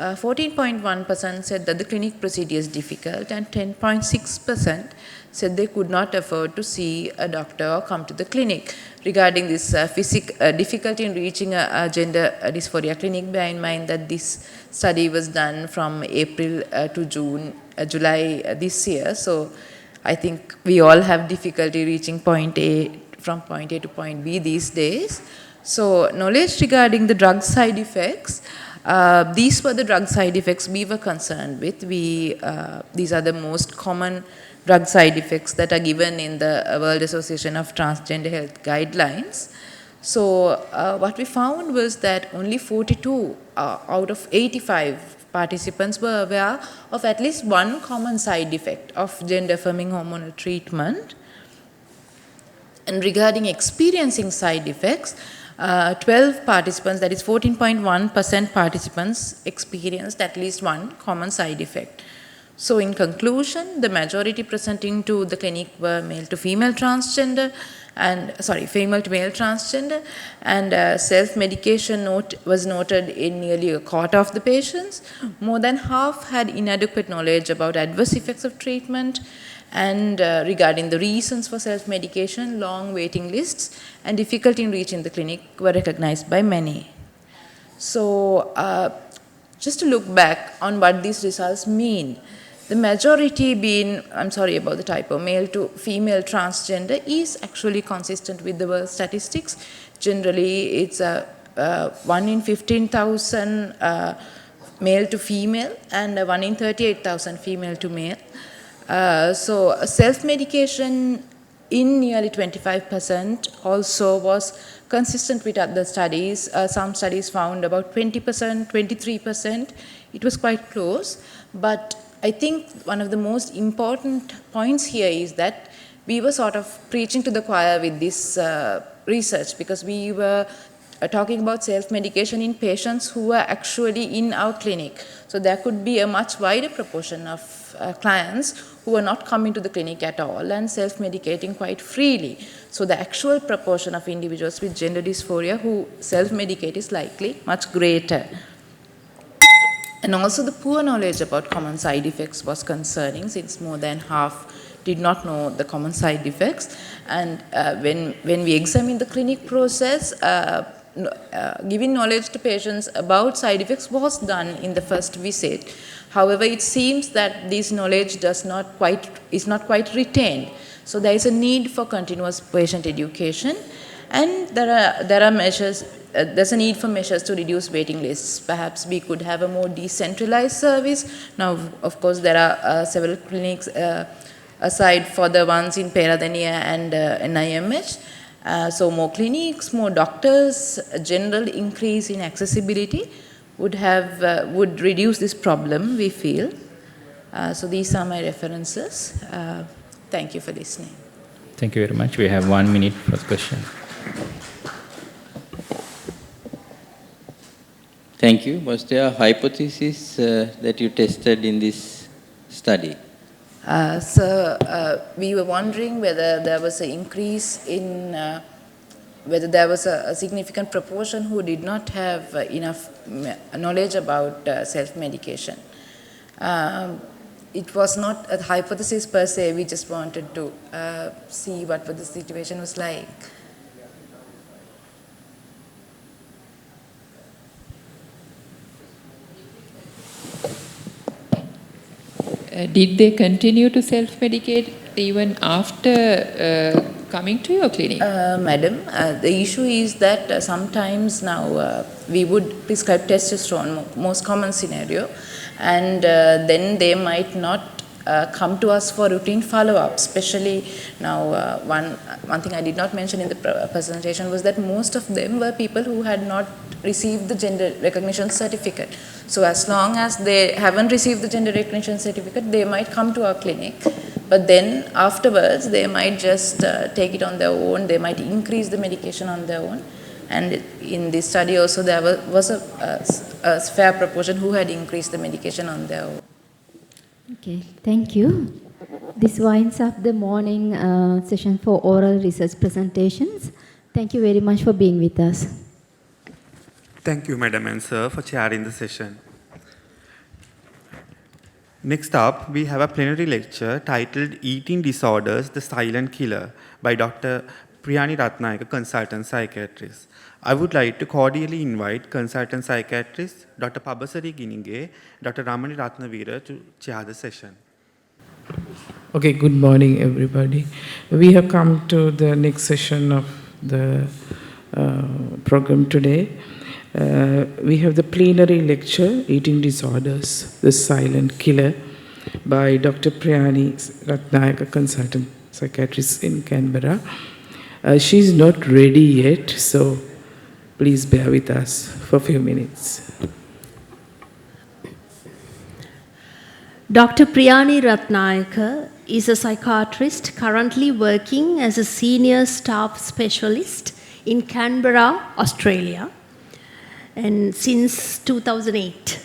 14.1% said that the clinic procedure is difficult, and 10.6% said they could not afford to see a doctor or come to the clinic. Regarding this difficulty in reaching a gender dysphoria clinic, bear in mind that this study was done from April to July this year. So I think we all have difficulty reaching point A from point A to point B these days. So knowledge regarding the drug side effects, these were the drug side effects we were concerned with. These are the most common drug side effects that are given in the World Association of Transgender Health Guidelines. So what we found was that only 42 out of 85 participants were aware of at least one common side effect of gender-affirming hormonal treatment. And regarding experiencing side effects, 12 participants, that is 14.1% participants, experienced at least one common side effect. So in conclusion, the majority presenting to the clinic were male to female transgender, female to male transgender, and self-medication was noted in nearly a quarter of the patients. More than half had inadequate knowledge about adverse effects of treatment, and regarding the reasons for self-medication, long waiting lists and difficulty in reaching the clinic were recognized by many. So just to look back on what these results mean, the majority being, I'm sorry about the typo, male to female transgender is actually consistent with the world statistics. Generally, it's 1 in 15,000 male to female and 1 in 38,000 female to male. So self-medication in nearly 25% also was consistent with other studies. Some studies found about 20%, 23%. It was quite close. But I think one of the most important points here is that we were sort of preaching to the choir with this research, because we were talking about self-medication in patients who were actually in our clinic. So there could be a much wider proportion of clients who are not coming to the clinic at all and self-medicating quite freely. So the actual proportion of individuals with gender dysphoria who self-medicate is likely much greater. And also the poor knowledge about common side effects was concerning, since more than half did not know the common side effects. And when we examine the clinic process, giving knowledge to patients about side effects was done in the first visit. However, it seems that this knowledge is not quite retained. So there is a need for continuous patient education, and there are measures there's a need for measures to reduce waiting lists. Perhaps we could have a more decentralized service. Now, of course, there are several clinics aside for the ones in Peradeniya and NIMH. So more clinics, more doctors, a general increase in accessibility would reduce this problem, we feel. So these are my references. Thank you for listening. Thank you very much. We have 1 minute for question. Thank you. Was there a hypothesis that you tested in this study? We were wondering whether there was an increase in, whether there was a significant proportion who did not have enough knowledge about self-medication. It was not a hypothesis per se, we just wanted to see what the situation was like. Did they continue to self-medicate even after coming to your clinic? Madam, the issue is that sometimes now we would prescribe testosterone, most common scenario, and then they might not come to us for routine follow-up. Especially now, one thing I did not mention in the presentation was that most of them were people who had not received the gender recognition certificate. So as long as they haven't received the gender recognition certificate, they might come to our clinic. But then afterwards, they might just take it on their own. They might increase the medication on their own. And in this study also, there was a fair proportion who had increased the medication on their own. Okay, thank you. This winds up the morning session for oral research presentations. Thank you very much for being with us. Thank you, Madam and Sir, for chairing the session. Next up, we have a plenary lecture titled Eating Disorders, the Silent Killer by Dr. Priyani Ratnayaka, Consultant Psychiatrist. I would like to cordially invite Consultant Psychiatrist Dr. Pabasari Gininge, Dr. Ramani Ratnavira to chair the session. Okay, good morning, everybody. We have come to the next session of the program today. We have the plenary lecture, Eating Disorders, the Silent Killer, by Dr. Priyani Ratnayaka, Consultant Psychiatrist in Canberra. She's not ready yet, so please bear with us for a few minutes. Dr. Priyani Ratnayaka is a psychiatrist currently working as a senior staff specialist in Canberra, Australia, and since 2008.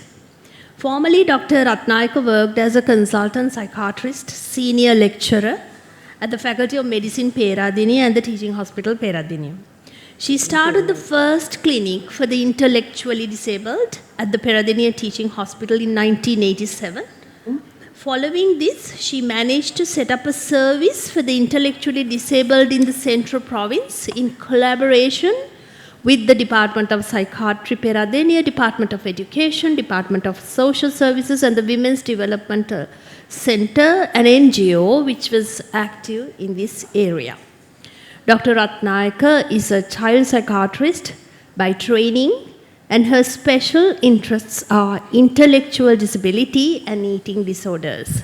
Formerly, Dr. Ratnayaka worked as a consultant psychiatrist, senior lecturer at the Faculty of Medicine, Peradeniya, and the Teaching Hospital, Peradeniya. She started the first clinic for the intellectually disabled at the Peradeniya Teaching Hospital in 1987. Following this, she managed to set up a service for the intellectually disabled in the Central Province in collaboration with the Department of Psychiatry, Peradeniya, Department of Education, Department of Social Services, and the Women's Development Center, an NGO which was active in this area. Dr. Ratnayaka is a child psychiatrist by training, and her special interests are intellectual disability and eating disorders.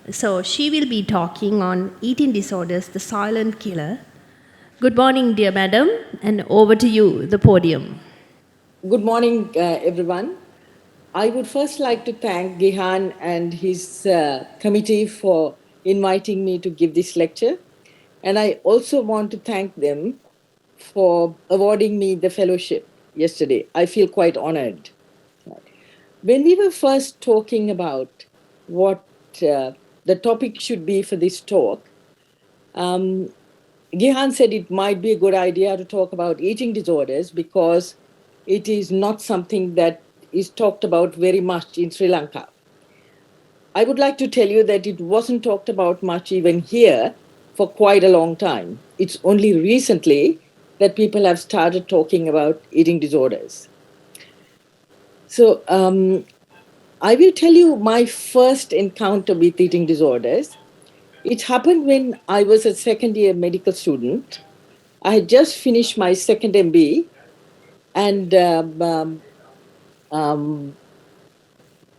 So she will be talking on eating disorders, the silent killer. Good morning, dear madam, and over to you, the podium. Good morning, everyone. I would first like to thank Gihan and his committee for inviting me to give this lecture. And I also want to thank them for awarding me the fellowship yesterday. I feel quite honored. When we were first talking about what the topic should be for this talk, Gihan said it might be a good idea to talk about eating disorders because it is not something that is talked about very much in Sri Lanka. I would like to tell you that it wasn't talked about much even here for quite a long time. It's only recently that people have started talking about eating disorders. So I will tell you my first encounter with eating disorders. It happened when I was a second-year medical student. I had just finished my second MB, and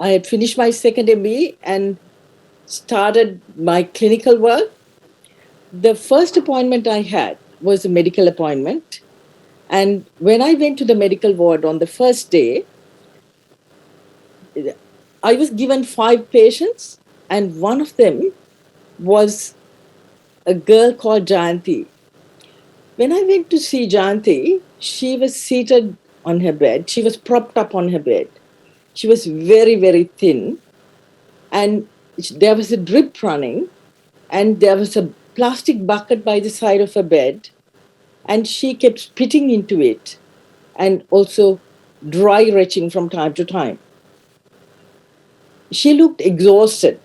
I had finished my second MB and started my clinical work. The first appointment I had was a medical appointment. And when I went to the medical ward on the first day, I was given 5 patients, and one of them was a girl called Jayanti. When I went to see Jayanti, she was seated on her bed. She was propped up on her bed. She was very, very thin. And there was a drip running, and there was a plastic bucket by the side of her bed. And she kept spitting into it and also dry retching from time to time. She looked exhausted.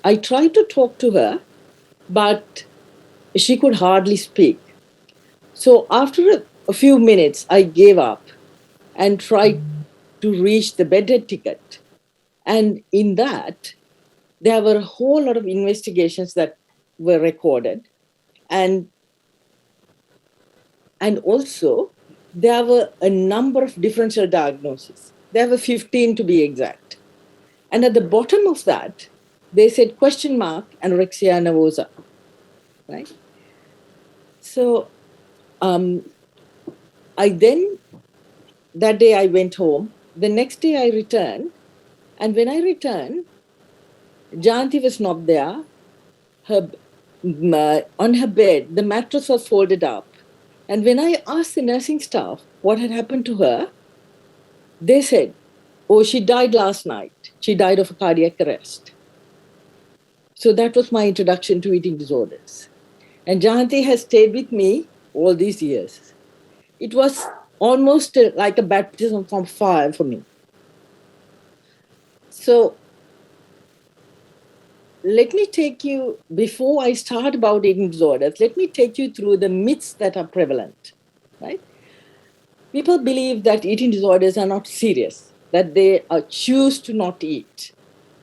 I tried to talk to her, but she could hardly speak. So after a few minutes, I gave up and tried to reach the bedhead ticket. And in that, there were a whole lot of investigations that were recorded. And also, there were a number of differential diagnoses. There were 15 to be exact. And at the bottom of that, they said question mark anorexia nervosa, right? So I then, that day I went home. The next day I returned. And when I returned, Jayanti was not there. On her bed, the mattress was folded up. And when I asked the nursing staff what had happened to her, they said, oh, she died last night. She died of a cardiac arrest. So that was my introduction to eating disorders. And Jayanti has stayed with me all these years. It was almost like a baptism from fire for me. So let me take you, before I start about eating disorders, let me take you through the myths that are prevalent, right? People believe that eating disorders are not serious, that they choose to not eat,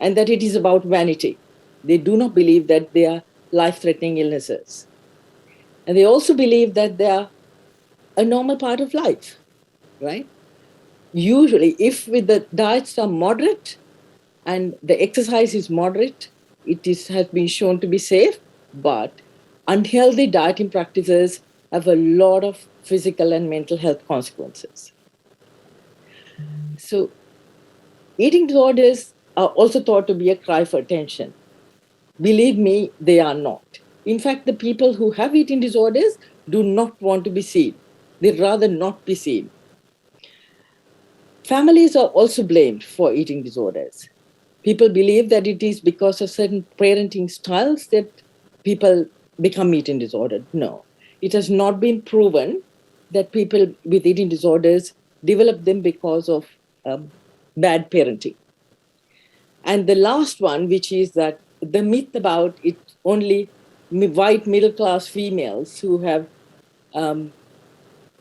and that it is about vanity. They do not believe that they are life-threatening illnesses. And they also believe that they are a normal part of life, right? Usually, if with the diets are moderate and the exercise is moderate, it has been shown to be safe, but unhealthy dieting practices have a lot of physical and mental health consequences. So eating disorders are also thought to be a cry for attention. Believe me, they are not. In fact, the people who have eating disorders do not want to be seen. They'd rather not be seen. Families are also blamed for eating disorders. People believe that it is because of certain parenting styles that people become eating disordered. No, it has not been proven that people with eating disorders develop them because of bad parenting. And the last one, which is that the myth about it only white middle-class females who have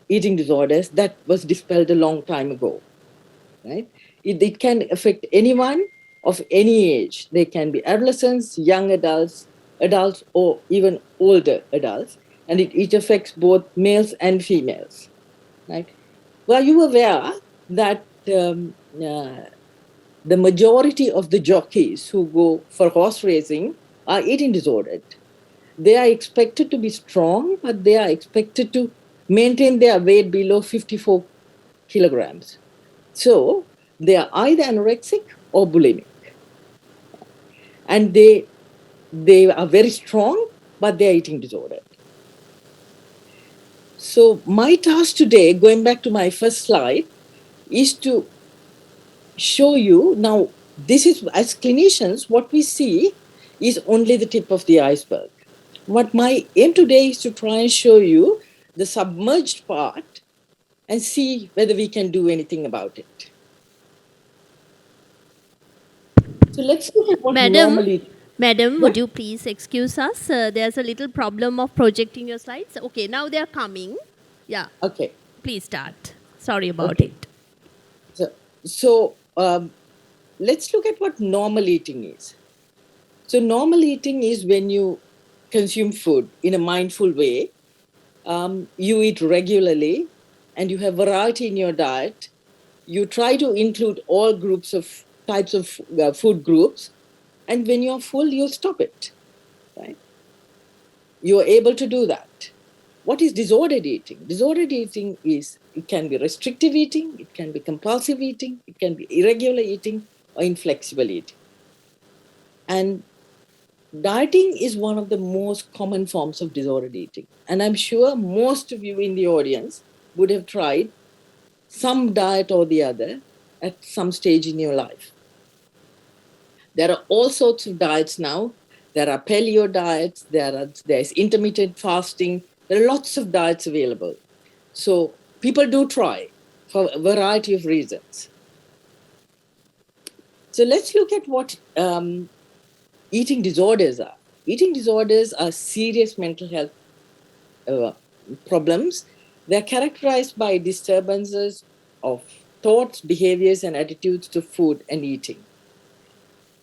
eating disorders, that was dispelled a long time ago, right? It can affect anyone of any age. They can be adolescents, young adults, or even older adults. And it affects both males and females, right? Well, are you aware that the majority of the jockeys who go for horse racing are eating disordered? They are expected to be strong, but they are expected to maintain their weight below 54 kilograms. So they are either anorexic or bulimic. And they are very strong, but they are eating disordered. So my task today, going back to my first slide, is to show you, now this is, as clinicians, what we see is only the tip of the iceberg. What my aim today is to try and show you the submerged part and see whether we can do anything about it. So let's look at what normally... Madam, would you please excuse us? There's a little problem of projecting your slides. Okay, now they are coming. Yeah. Okay. Please start. Sorry about it. So let's look at what normal eating is. So normal eating is when you consume food in a mindful way you eat regularly, and you have variety in your diet, you try to include all types of food groups, and when you're full, you stop it, right? You're able to do that. What is disordered eating? Disordered eating it can be restrictive eating, it can be compulsive eating, it can be irregular eating, or inflexible eating. And dieting is one of the most common forms of disordered eating. And I'm sure most of you in the audience would have tried some diet or the other at some stage in your life. There are all sorts of diets now. There are paleo diets, there's intermittent fasting, there are lots of diets available. So people do try for a variety of reasons. So let's look at what eating disorders are. Eating disorders are serious mental health problems. They're characterized by disturbances of thoughts, behaviors, and attitudes to food and eating.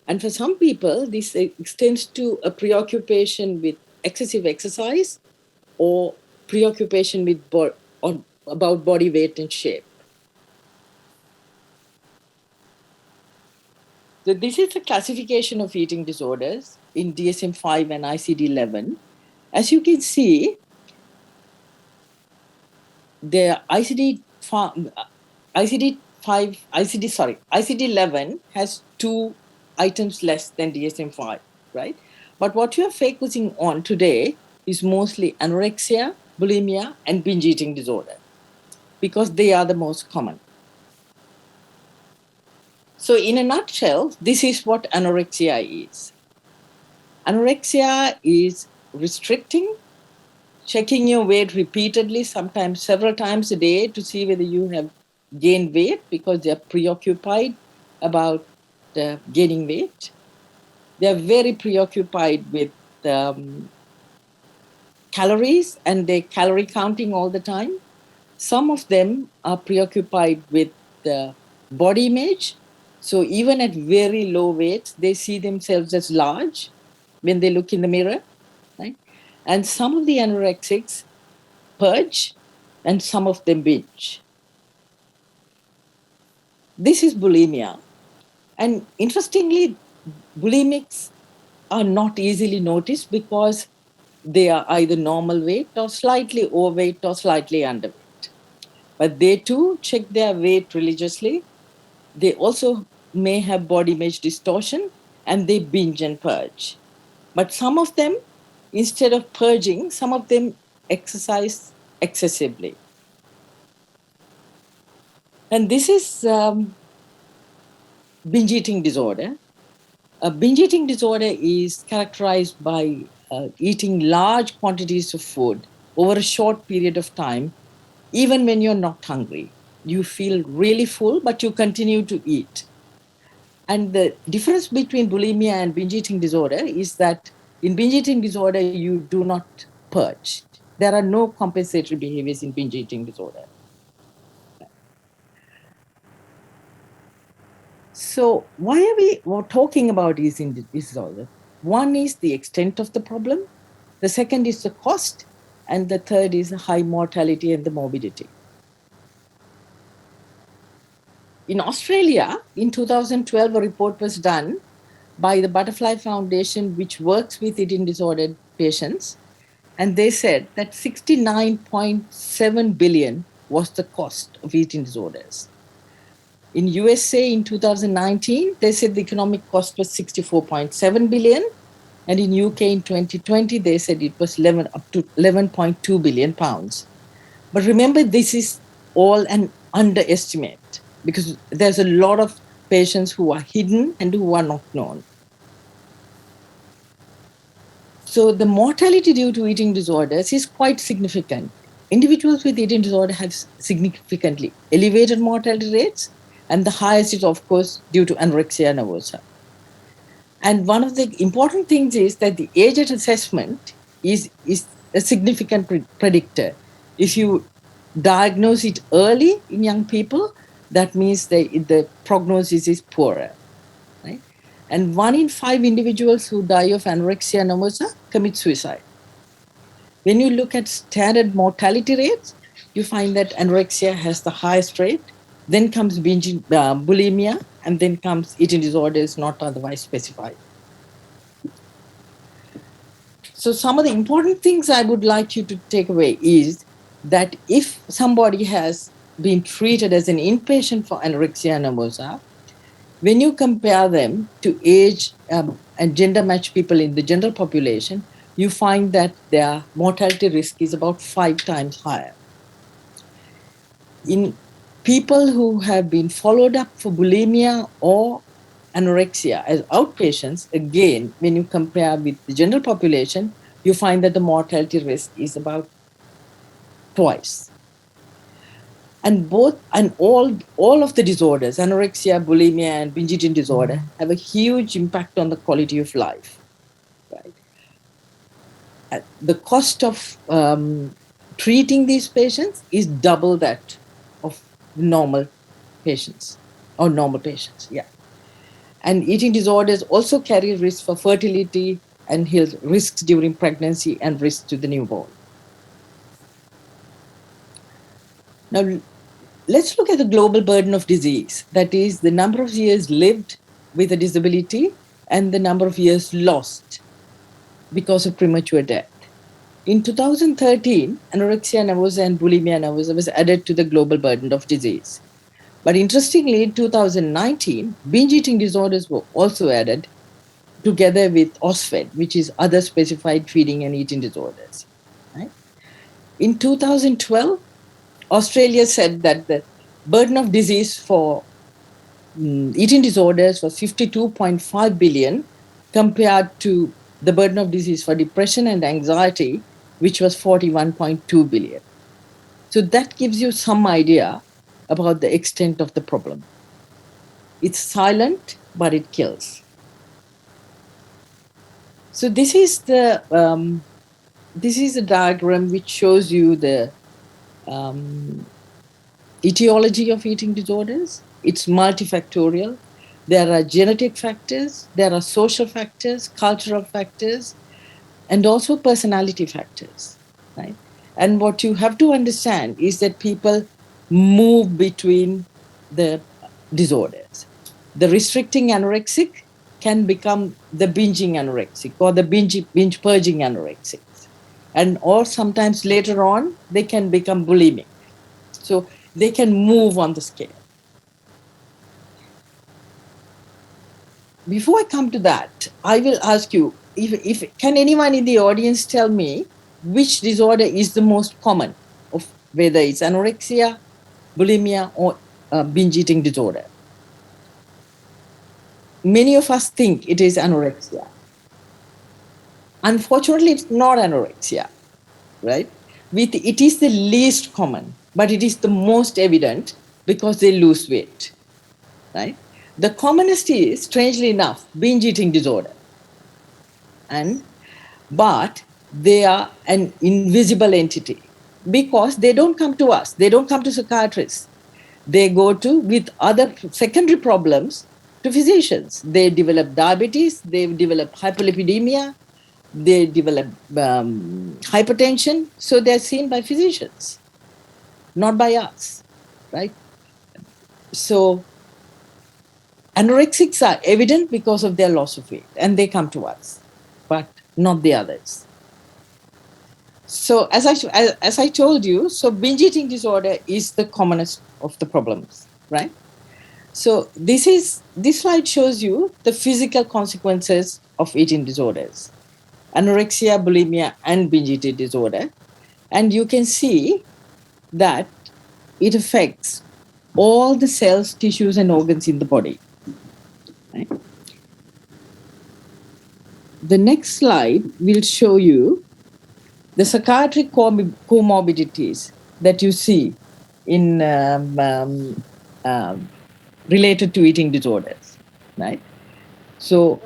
And for some people, this extends to a preoccupation with excessive exercise or preoccupation with about body weight and shape. So this is a classification of eating disorders in DSM-5 and ICD-11. As you can see, the ICD-11 has 2 items less than DSM-5, right? But what you're focusing on today is mostly anorexia, bulimia, and binge eating disorder, because they are the most common. So in a nutshell, this is what anorexia is. Anorexia is restricting, checking your weight repeatedly, sometimes several times a day, to see whether you have gained weight, because they're preoccupied about gaining weight. They're very preoccupied with calories, and they're calorie counting all the time. Some of them are preoccupied with body image. So even at very low weight, they see themselves as large when they look in the mirror, right? And some of the anorexics purge, and some of them binge. This is bulimia. And interestingly, bulimics are not easily noticed because they are either normal weight or slightly overweight or slightly underweight. But they too check their weight religiously. They also may have body image distortion, and they binge and purge. But some of them, instead of purging, some of them exercise excessively. And this is binge eating disorder. A binge eating disorder is characterized by eating large quantities of food over a short period of time, even when you're not hungry. You feel really full, but you continue to eat. And the difference between bulimia and binge eating disorder is that in binge eating disorder, you do not purge. There are no compensatory behaviors in binge eating disorder. So why are we talking about eating disorder? One is the extent of the problem, the second is the cost, and the third is the high mortality and the morbidity. In Australia, in 2012, a report was done by the Butterfly Foundation, which works with eating disordered patients, and they said that 69.7 billion was the cost of eating disorders. In USA in 2019, they said the economic cost was 64.7 billion, and in UK in 2020, they said it was up to 11.2 billion pounds. But remember, this is all an underestimate, because there's a lot of patients who are hidden and who are not known. So the mortality due to eating disorders is quite significant. Individuals with eating disorder have significantly elevated mortality rates, and the highest is, of course, due to anorexia nervosa. And one of the important things is that the age at assessment is a significant predictor. If you diagnose it early in young people, that means the prognosis is poorer, right? And 1 in 5 individuals who die of anorexia nervosa commit suicide. When you look at standard mortality rates, you find that anorexia has the highest rate, then comes binge, bulimia, and then comes eating disorders not otherwise specified. So some of the important things I would like you to take away is that if somebody has been treated as an inpatient for anorexia nervosa, when you compare them to age and gender matched people in the general population, you find that their mortality risk is about 5 times higher. In people who have been followed up for bulimia or anorexia as outpatients, again, when you compare with the general population, you find that the mortality risk is about twice. And all of the disorders, anorexia, bulimia, and binge eating disorder, have a huge impact on the quality of life. Right? The cost of treating these patients is double that of normal patients, or normal patients, yeah. And eating disorders also carry risks for fertility and health risks during pregnancy and risks to the newborn. Now, let's look at the global burden of disease. That is the number of years lived with a disability and the number of years lost because of premature death. In 2013, anorexia nervosa and bulimia nervosa was added to the global burden of disease. But interestingly, in 2019, binge eating disorders were also added together with OSFED, which is other specified feeding and eating disorders. Right? In 2012, Australia said that the burden of disease for eating disorders was 52.5 billion compared to the burden of disease for depression and anxiety, which was 41.2 billion. So that gives you some idea about the extent of the problem. It's silent, but it kills. So this is a diagram which shows you the etiology of eating disorders. It's multifactorial. There are genetic factors, there are social factors, cultural factors, and also personality factors, right? And what you have to understand is that people move between the disorders. The restricting anorexic can become the binging anorexic or the binge purging anorexic. And or sometimes later on, they can become bulimic. So they can move on the scale. Before I come to that, I will ask you, if can anyone in the audience tell me which disorder is the most common, of whether it's anorexia, bulimia, or binge eating disorder? Many of us think it is anorexia. Unfortunately, it's not anorexia, right? It is the least common, but it is the most evident because they lose weight, right? The commonest is, strangely enough, binge eating disorder. But they are an invisible entity because they don't come to us. They don't come to psychiatrists. They go with other secondary problems to physicians. They develop diabetes, they develop hyperlipidemia, they develop hypertension. So they're seen by physicians, not by us, right? So anorexics are evident because of their loss of weight, and they come to us, but not the others. So as I told you, so binge eating disorder is the commonest of the problems, right? So this slide shows you the physical consequences of eating disorders, anorexia, bulimia, and binge eating disorder. And you can see that it affects all the cells, tissues, and organs in the body. Right? The next slide will show you the psychiatric comorbidities that you see in related to eating disorders, right? So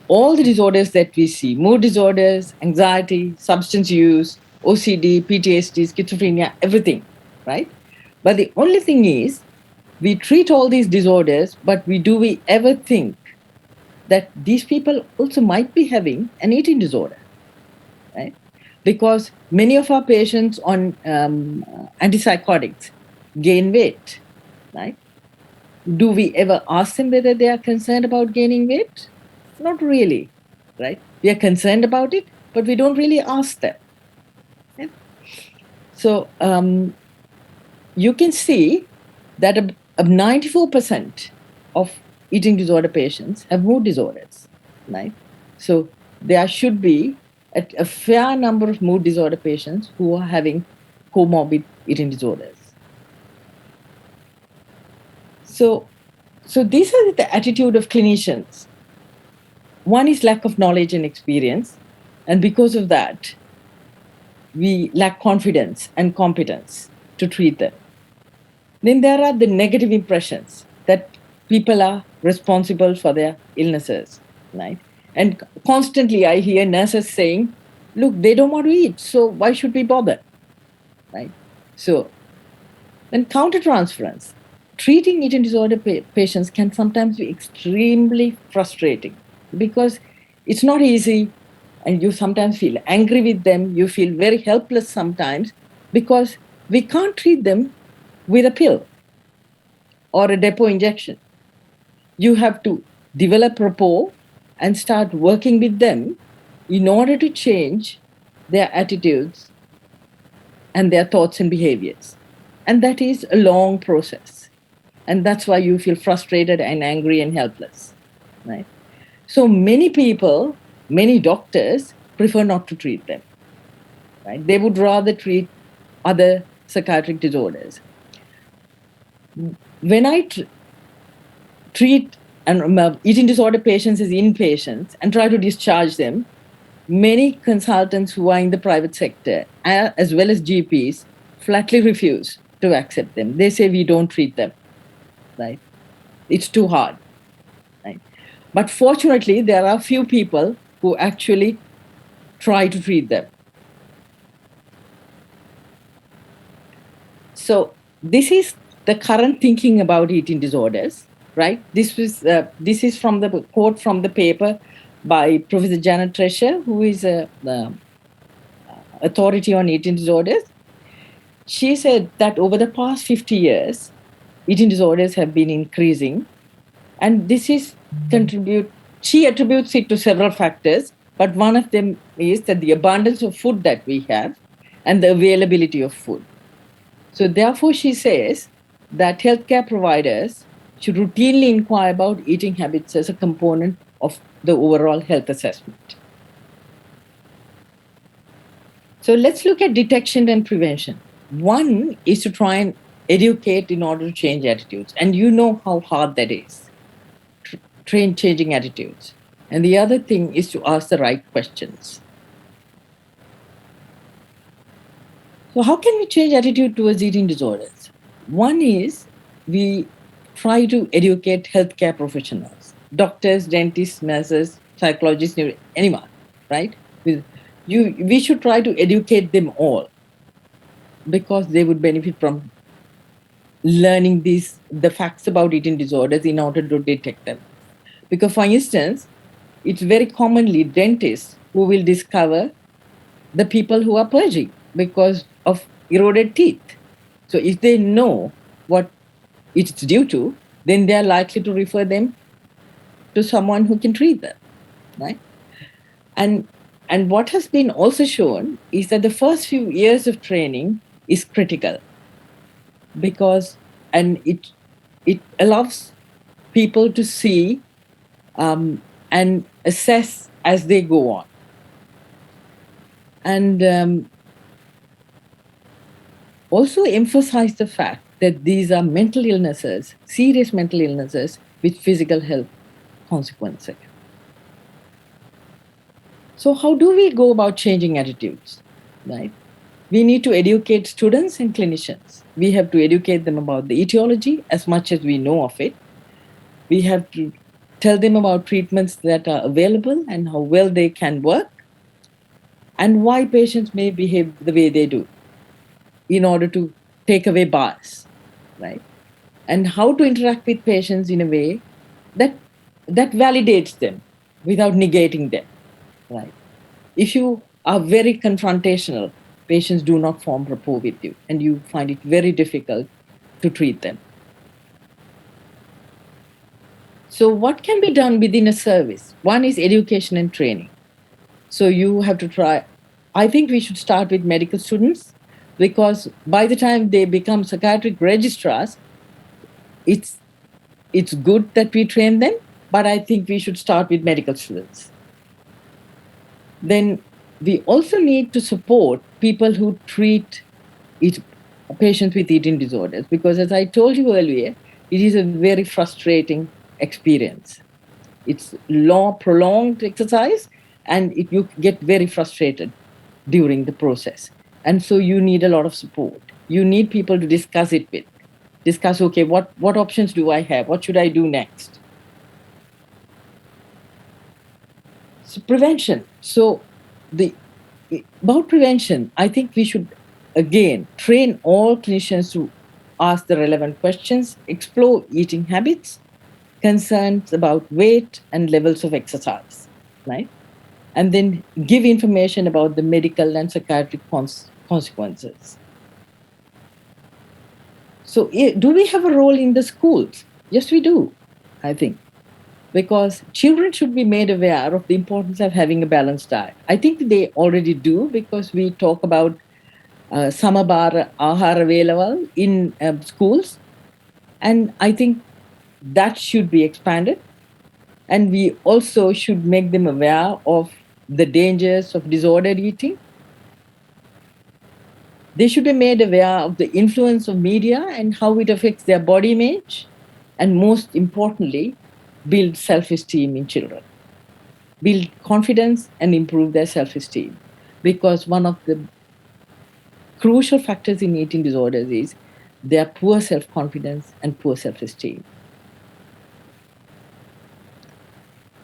all the disorders that we see, mood disorders, anxiety, substance use, OCD, PTSD, schizophrenia, everything, right? But the only thing is, we treat all these disorders, but do we ever think that these people also might be having an eating disorder, right? because many of our patients on antipsychotics gain weight, right? Do we ever ask them whether they are concerned about gaining weight? Not really, right? We are concerned about it, but we don't really ask them. Yeah? So you can see that 94% of eating disorder patients have mood disorders, right? So there should be a fair number of mood disorder patients who are having comorbid eating disorders. So these are the attitude of clinicians. One is lack of knowledge and experience, and because of that, we lack confidence and competence to treat them. Then there are the negative impressions that people are responsible for their illnesses, right? And constantly I hear nurses saying, look, they don't want to eat, so why should we bother, right? So then countertransference. Treating eating disorder patients can sometimes be extremely frustrating because it's not easy, and you sometimes feel angry with them. You feel very helpless sometimes because we can't treat them with a pill or a depot injection. You have to develop rapport and start working with them in order to change their attitudes and their thoughts and behaviors. And that is a long process. And that's why you feel frustrated and angry and helpless, right? So many people, many doctors prefer not to treat them, right? They would rather treat other psychiatric disorders. When I treat eating disorder patients as inpatients and try to discharge them, many consultants who are in the private sector, as well as GPs, flatly refuse to accept them. They say we don't treat them, right? It's too hard, right? But fortunately, there are few people who actually try to treat them. So this is the current thinking about eating disorders, right? This is from the quote from the paper by Professor Janet Trescher, who is a authority on eating disorders. She said that over the past 50 years, eating disorders have been increasing, and she attributes it to several factors, but one of them is that the abundance of food that we have and the availability of food. So therefore, she says that healthcare providers should routinely inquire about eating habits as a component of the overall health assessment. So let's look at detection and prevention. One is to try and educate in order to change attitudes. And you know how hard that is, train changing attitudes. And the other thing is to ask the right questions. So how can we change attitude towards eating disorders? One is we try to educate healthcare professionals, doctors, dentists, nurses, psychologists, anyone, right? We should try to educate them all because they would benefit from learning the facts about eating disorders in order to detect them. Because, for instance, it's very commonly dentists who will discover the people who are purging because of eroded teeth. So if they know what it's due to, then they are likely to refer them to someone who can treat them, right? And what has been also shown is that the first few years of training is critical because it allows people to see and assess as they go on. And also emphasize the fact that these are mental illnesses, serious mental illnesses with physical health consequences. So how do we go about changing attitudes, right? We need to educate students and clinicians. We have to educate them about the etiology as much as we know of it. We have to tell them about treatments that are available and how well they can work and why patients may behave the way they do in order to take away bias, right? And how to interact with patients in a way that validates them without negating them, right? If you are very confrontational. Patients do not form rapport with you, and you find it very difficult to treat them. So what can be done within a service? One is education and training. So you have to try. I think we should start with medical students, because by the time they become psychiatric registrars, it's good that we train them, but I think we should start with medical students. Then we also need to support people who treat patients with eating disorders, because as I told you earlier, it is a very frustrating experience. It's long, prolonged exercise, and you get very frustrated during the process. And so you need a lot of support. You need people to discuss it with. Discuss, okay, what options do I have? What should I do next? So prevention. So about prevention, I think we should, again, train all clinicians to ask the relevant questions, explore eating habits, concerns about weight and levels of exercise, right? And then give information about the medical and psychiatric consequences. So do we have a role in the schools? Yes, we do, I think, because children should be made aware of the importance of having a balanced diet. I think they already do, because we talk about samabara ahara available in schools, and I think that should be expanded. And we also should make them aware of the dangers of disordered eating. They should be made aware of the influence of media and how it affects their body image, and most importantly, build self-esteem in children. Build confidence and improve their self-esteem, because one of the crucial factors in eating disorders is their poor self-confidence and poor self-esteem.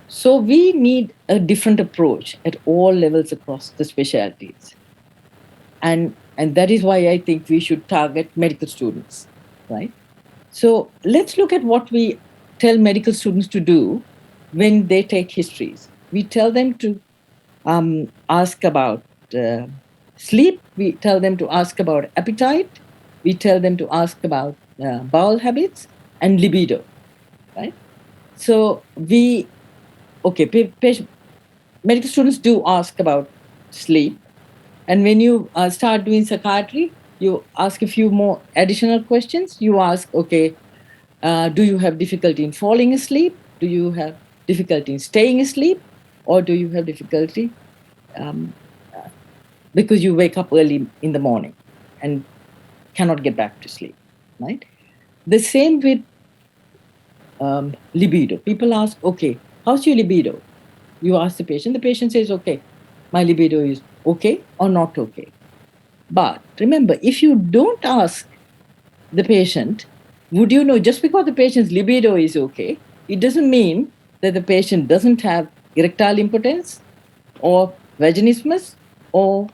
So we need a different approach at all levels across the specialties. And that is why I think we should target medical students, right? So let's look at what we tell medical students to do when they take histories. We tell them to ask about sleep. We tell them to ask about appetite. We tell them to ask about bowel habits and libido, right? So medical students do ask about sleep. And when you start doing psychiatry, you ask a few more additional questions. You ask, okay, do you have difficulty in falling asleep? Do you have difficulty in staying asleep? Or do you have difficulty because you wake up early in the morning and cannot get back to sleep, right? The same with libido. People ask, okay, how's your libido? You ask the patient says, okay, my libido is okay or not okay. But remember, if you don't ask the patient, would you know, just because the patient's libido is okay, it doesn't mean that the patient doesn't have erectile impotence or vaginismus or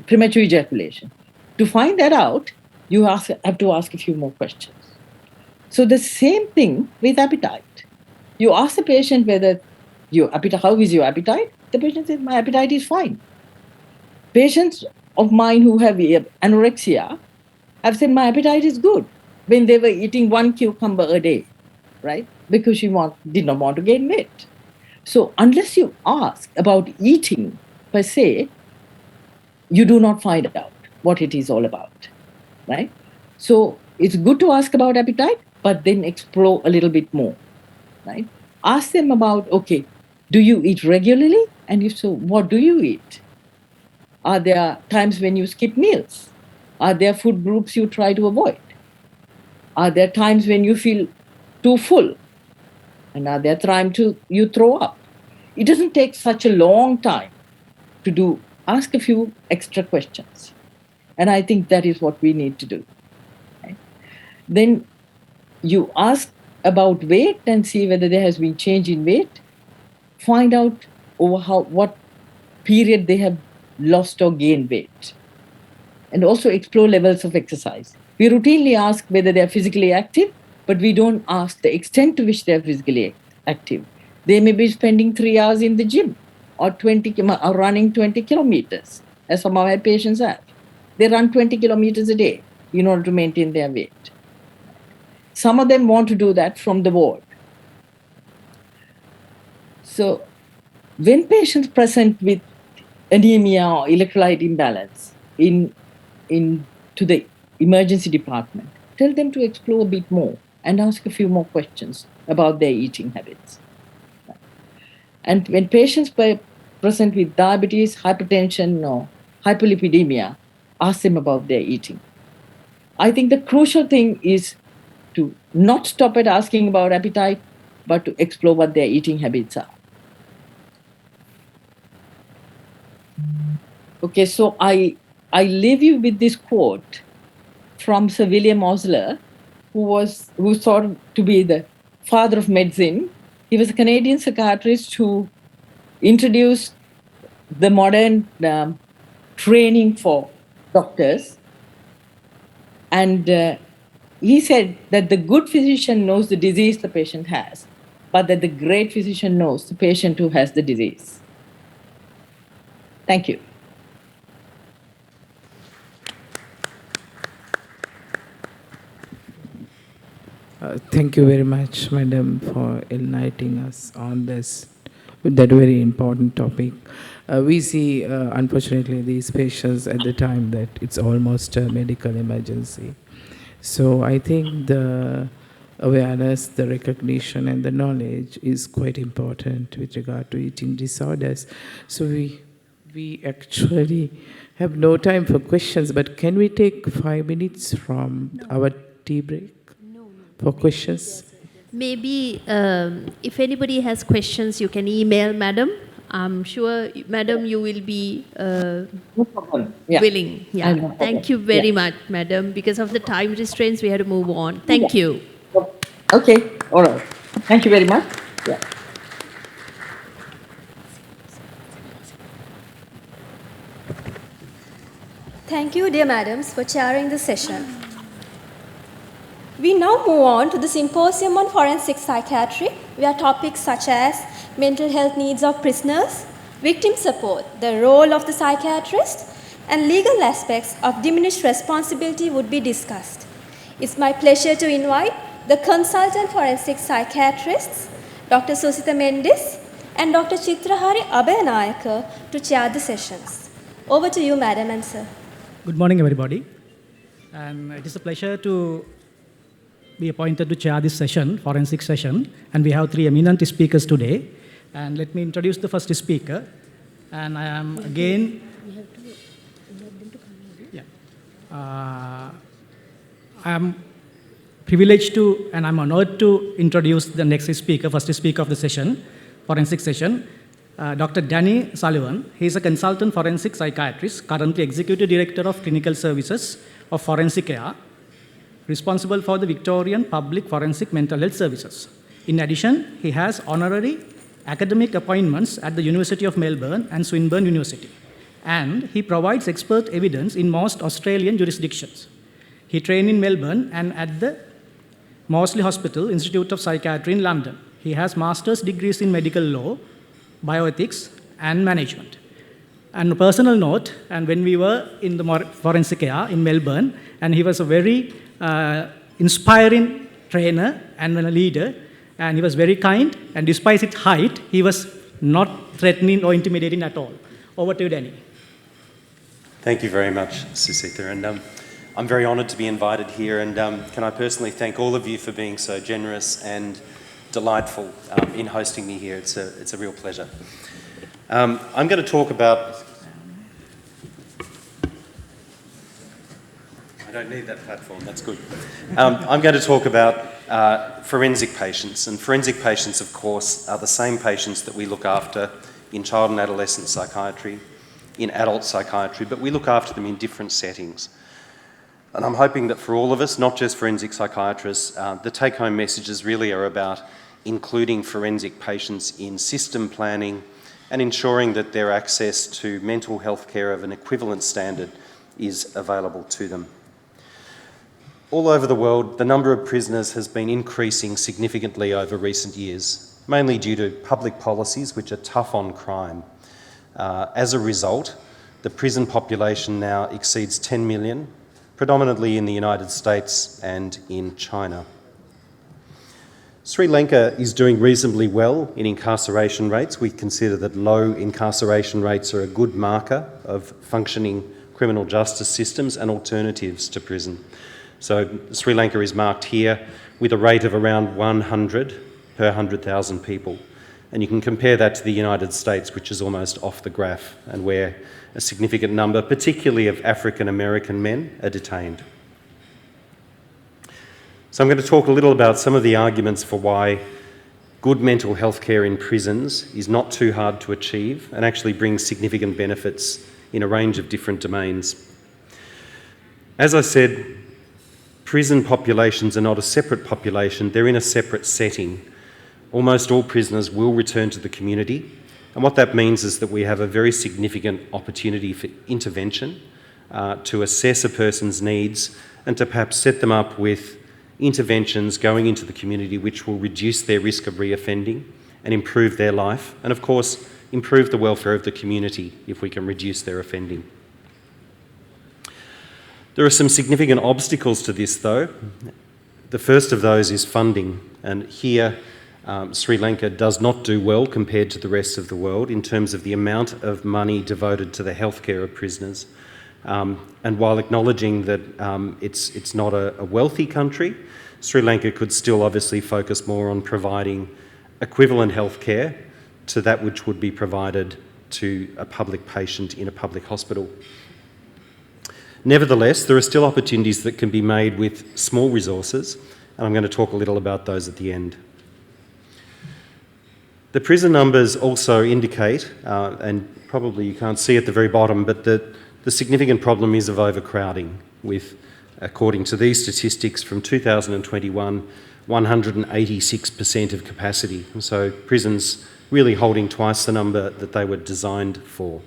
premature ejaculation. To find that out, you have to ask a few more questions. So the same thing with appetite. You ask the patient whether how is your appetite? The patient says, my appetite is fine. Patients of mine who have anorexia have said, my appetite is good, when they were eating 1 cucumber a day, right? Because she did not want to gain weight. So unless you ask about eating per se, you do not find out what it is all about, right? So it's good to ask about appetite, but then explore a little bit more, right? Ask them about, okay, do you eat regularly? And if so, what do you eat? Are there times when you skip meals? Are there food groups you try to avoid? Are there times when you feel too full? And are there times you throw up? It doesn't take such a long time to ask a few extra questions. And I think that is what we need to do. Right? Then you ask about weight and see whether there has been change in weight. Find out over what period they have lost or gained weight. And also explore levels of exercise. We routinely ask whether they are physically active, but we don't ask the extent to which they are physically active. They may be spending 3 hours in the gym, or running 20 kilometers, as some of my patients have. They run 20 kilometers a day in order to maintain their weight. Some of them want to do that from the ward. So when patients present with anemia or electrolyte imbalance to the emergency department, tell them to explore a bit more and ask a few more questions about their eating habits. And when patients present with diabetes, hypertension, or hyperlipidemia, ask them about their eating. I think the crucial thing is to not stop at asking about appetite, but to explore what their eating habits are. Okay, so I leave you with this quote from Sir William Osler, who thought to be the father of medicine. He was a Canadian psychiatrist who introduced the modern training for doctors. And he said that the good physician knows the disease the patient has, but that the great physician knows the patient who has the disease. Thank you. Thank you very much, Madam, for enlightening us on this, that very important topic. We see, unfortunately, these patients at the time that it's almost a medical emergency. So I think the awareness, the recognition, and the knowledge is quite important with regard to eating disorders. So we actually have no time for questions, but can we take 5 minutes from our tea break for questions? Maybe if anybody has questions, you can email Madam. I'm sure, Madam, you will be willing. Yeah. Thank you very much, Madam. Because of the time restraints, we had to move on. Thank you. Okay, all right. Thank you very much. Yeah. Thank you, dear madams, for chairing the session. We now move on to the Symposium on Forensic Psychiatry, where topics such as mental health needs of prisoners, victim support, the role of the psychiatrist, and legal aspects of diminished responsibility would be discussed. It's my pleasure to invite the consultant forensic psychiatrists, Dr. Susitha Mendis and Dr. Chitrahari Abhayanayaka, to chair the sessions. Over to you, Madam and Sir. Good morning, everybody. And it is a pleasure to be appointed to chair this session, forensic session, and we have 3 eminent speakers today. And let me introduce the first speaker. And I am again, I am privileged to, and I'm honored to introduce the next speaker, first speaker of the session, forensic session, Dr. Danny Sullivan. He is a consultant forensic psychiatrist, currently Executive Director of Clinical Services of Forensic Care, responsible for the Victorian Public Forensic Mental Health Services. In addition, he has honorary academic appointments at the University of Melbourne and Swinburne University, and he provides expert evidence in most Australian jurisdictions. He trained in Melbourne and at the Moseley Hospital Institute of Psychiatry in London. He has master's degrees in medical law, bioethics, and management. And a personal note, and when we were in the forensic care in Melbourne, and he was a very inspiring trainer and a leader, and he was very kind, and despite his height, he was not threatening or intimidating at all. Over to you, Danny. Thank you very much, Susitha, and I'm very honoured to be invited here, and can I personally thank all of you for being so generous and delightful in hosting me here. It's a real pleasure. I'm going to talk about... I don't need that platform, that's good. I'm going to talk about forensic patients, and forensic patients, of course, are the same patients that we look after in child and adolescent psychiatry, in adult psychiatry, but we look after them in different settings. And I'm hoping that for all of us, not just forensic psychiatrists, the take-home messages really are about including forensic patients in system planning and ensuring that their access to mental health care of an equivalent standard is available to them. All over the world, the number of prisoners has been increasing significantly over recent years, mainly due to public policies which are tough on crime. As a result, the prison population now exceeds 10 million, predominantly in the United States and in China. Sri Lanka is doing reasonably well in incarceration rates. We consider that low incarceration rates are a good marker of functioning criminal justice systems and alternatives to prison. So Sri Lanka is marked here with a rate of around 100 per 100,000 people. And you can compare that to the United States, which is almost off the graph, and where a significant number, particularly of African American men, are detained. So I'm going to talk a little about some of the arguments for why good mental health care in prisons is not too hard to achieve and actually brings significant benefits in a range of different domains. As I said, prison populations are not a separate population, they're in a separate setting. Almost all prisoners will return to the community, and what that means is that we have a very significant opportunity for intervention to assess a person's needs and to perhaps set them up with interventions going into the community which will reduce their risk of reoffending and improve their life, and of course improve the welfare of the community if we can reduce their offending. There are some significant obstacles to this though. The first of those is funding, and here Sri Lanka does not do well compared to the rest of the world in terms of the amount of money devoted to the healthcare of prisoners. And while acknowledging that it's not a wealthy country, Sri Lanka could still obviously focus more on providing equivalent healthcare to that which would be provided to a public patient in a public hospital. Nevertheless, there are still opportunities that can be made with small resources, and I'm going to talk a little about those at the end. The prison numbers also indicate, and probably you can't see at the very bottom, but the significant problem is of overcrowding with, according to these statistics from 2021, 186% of capacity. So prisons really holding twice the number that they were designed for.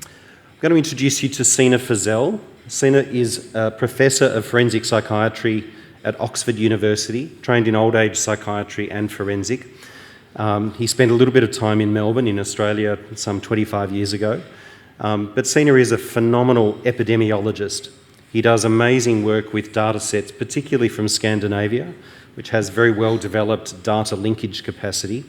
I'm going to introduce you to Sina Fazell. Sina is a professor of forensic psychiatry at Oxford University, trained in old age psychiatry and forensic. He spent a little bit of time in Melbourne in Australia some 25 years ago. But Sina is a phenomenal epidemiologist. He does amazing work with data sets, particularly from Scandinavia, which has very well developed data linkage capacity.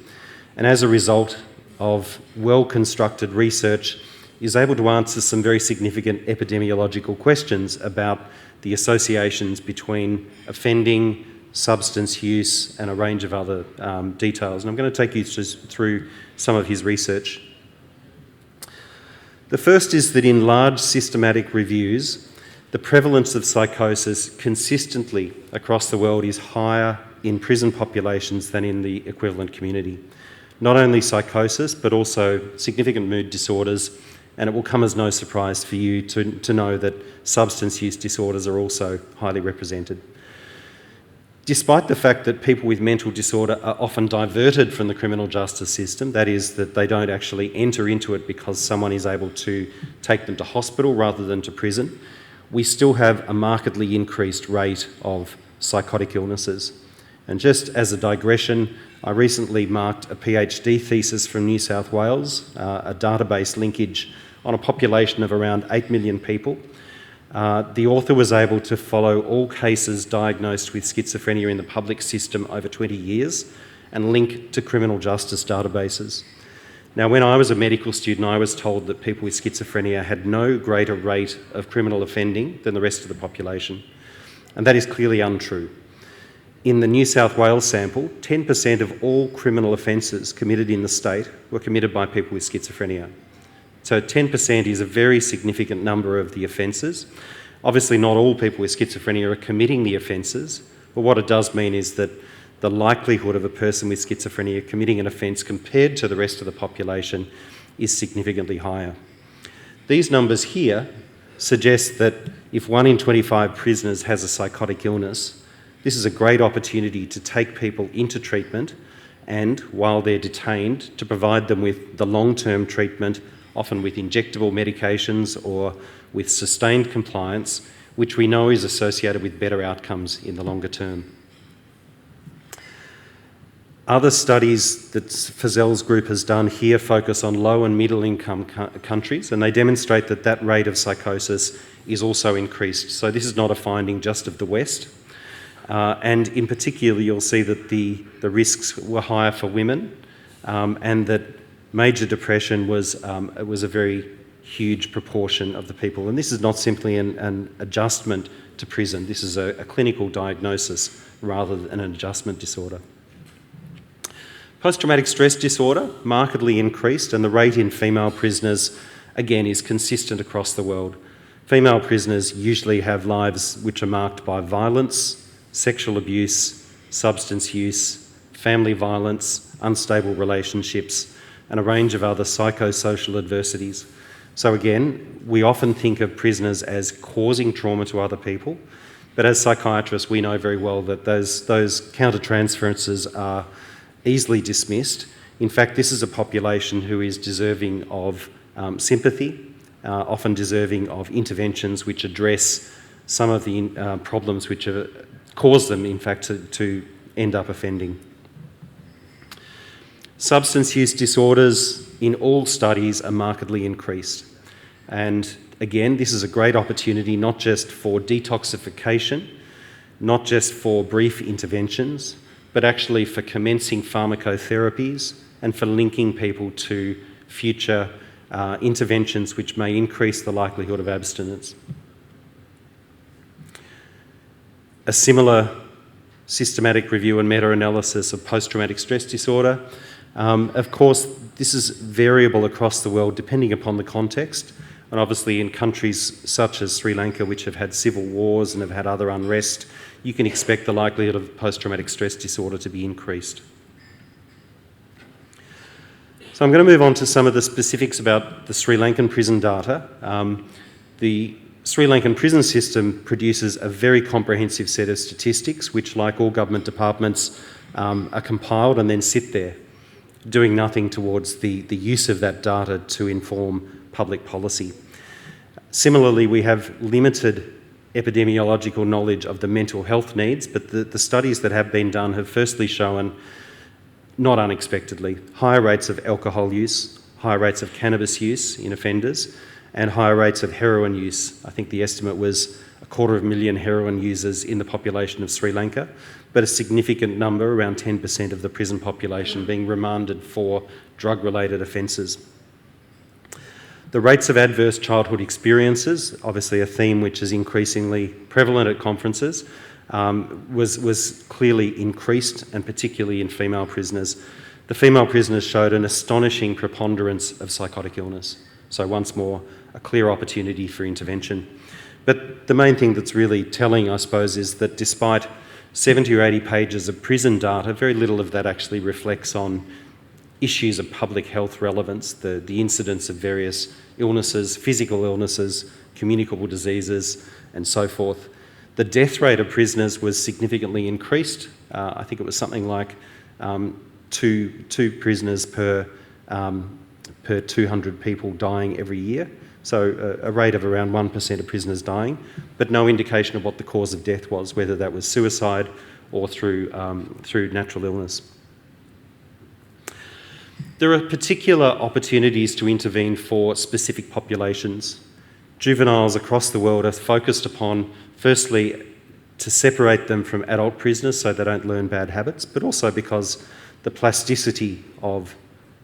And as a result of well-constructed research, is able to answer some very significant epidemiological questions about the associations between offending, substance use, and a range of other details. And I'm going to take you through some of his research. The first is that in large systematic reviews, the prevalence of psychosis consistently across the world is higher in prison populations than in the equivalent community. Not only psychosis, but also significant mood disorders, and it will come as no surprise for you to know that substance use disorders are also highly represented. Despite the fact that people with mental disorder are often diverted from the criminal justice system, that is, that they don't actually enter into it because someone is able to take them to hospital rather than to prison, we still have a markedly increased rate of psychotic illnesses. And just as a digression, I recently marked a PhD thesis from New South Wales, a database linkage on a population of around 8 million people. The author was able to follow all cases diagnosed with schizophrenia in the public system over 20 years and link to criminal justice databases. Now, when I was a medical student, I was told that people with schizophrenia had no greater rate of criminal offending than the rest of the population, and that is clearly untrue. In the New South Wales sample, 10% of all criminal offences committed in the state were committed by people with schizophrenia. So 10% is a very significant number of the offences. Obviously not all people with schizophrenia are committing the offences, but what it does mean is that the likelihood of a person with schizophrenia committing an offence compared to the rest of the population is significantly higher. These numbers here suggest that if 1 in 25 prisoners has a psychotic illness, this is a great opportunity to take people into treatment and, while they're detained, to provide them with the long-term treatment, often with injectable medications or with sustained compliance, which we know is associated with better outcomes in the longer term. Other studies that Fazel's group has done here focus on low and middle income countries, and they demonstrate that that rate of psychosis is also increased. So this is not a finding just of the West. And in particular, you'll see that the risks were higher for women, and that major depression was a very huge proportion of the people. And this is not simply an adjustment to prison. This is a clinical diagnosis rather than an adjustment disorder. Post-traumatic stress disorder markedly increased, and the rate in female prisoners, again, is consistent across the world. Female prisoners usually have lives which are marked by violence, sexual abuse, substance use, family violence, unstable relationships, and a range of other psychosocial adversities. So again, we often think of prisoners as causing trauma to other people, but as psychiatrists, we know very well that those countertransferences are easily dismissed. In fact, this is a population who is deserving of sympathy, often deserving of interventions which address some of the problems which have caused them, in fact, to end up offending. Substance use disorders in all studies are markedly increased. And again, this is a great opportunity not just for detoxification, not just for brief interventions, but actually for commencing pharmacotherapies and for linking people to future interventions which may increase the likelihood of abstinence. A similar systematic review and meta-analysis of post-traumatic stress disorder. Of course, this is variable across the world depending upon the context, and obviously in countries such as Sri Lanka, which have had civil wars and have had other unrest, you can expect the likelihood of post-traumatic stress disorder to be increased. So I'm going to move on to some of the specifics about the Sri Lankan prison data. The Sri Lankan prison system produces a very comprehensive set of statistics, which, like all government departments, are compiled and then sit there, doing nothing towards the use of that data to inform public policy. Similarly, we have limited epidemiological knowledge of the mental health needs, but the studies that have been done have firstly shown, not unexpectedly, higher rates of alcohol use, higher rates of cannabis use in offenders, and higher rates of heroin use. I think the estimate was 250,000 heroin users in the population of Sri Lanka, but a significant number, around 10% of the prison population, being remanded for drug-related offences. The rates of adverse childhood experiences, obviously a theme which is increasingly prevalent at conferences, was clearly increased, and particularly in female prisoners. The female prisoners showed an astonishing preponderance of psychotic illness. So once more, a clear opportunity for intervention. But the main thing that's really telling, I suppose, is that despite 70 or 80 pages of prison data, very little of that actually reflects on issues of public health relevance, the incidence of various illnesses, physical illnesses, communicable diseases, and so forth. The death rate of prisoners was significantly increased. I think it was something like two prisoners per 200 people dying every year. So a rate of around 1% of prisoners dying, but no indication of what the cause of death was, whether that was suicide or through natural illness. There are particular opportunities to intervene for specific populations. Juveniles across the world are focused upon, firstly, to separate them from adult prisoners so they don't learn bad habits, but also because the plasticity of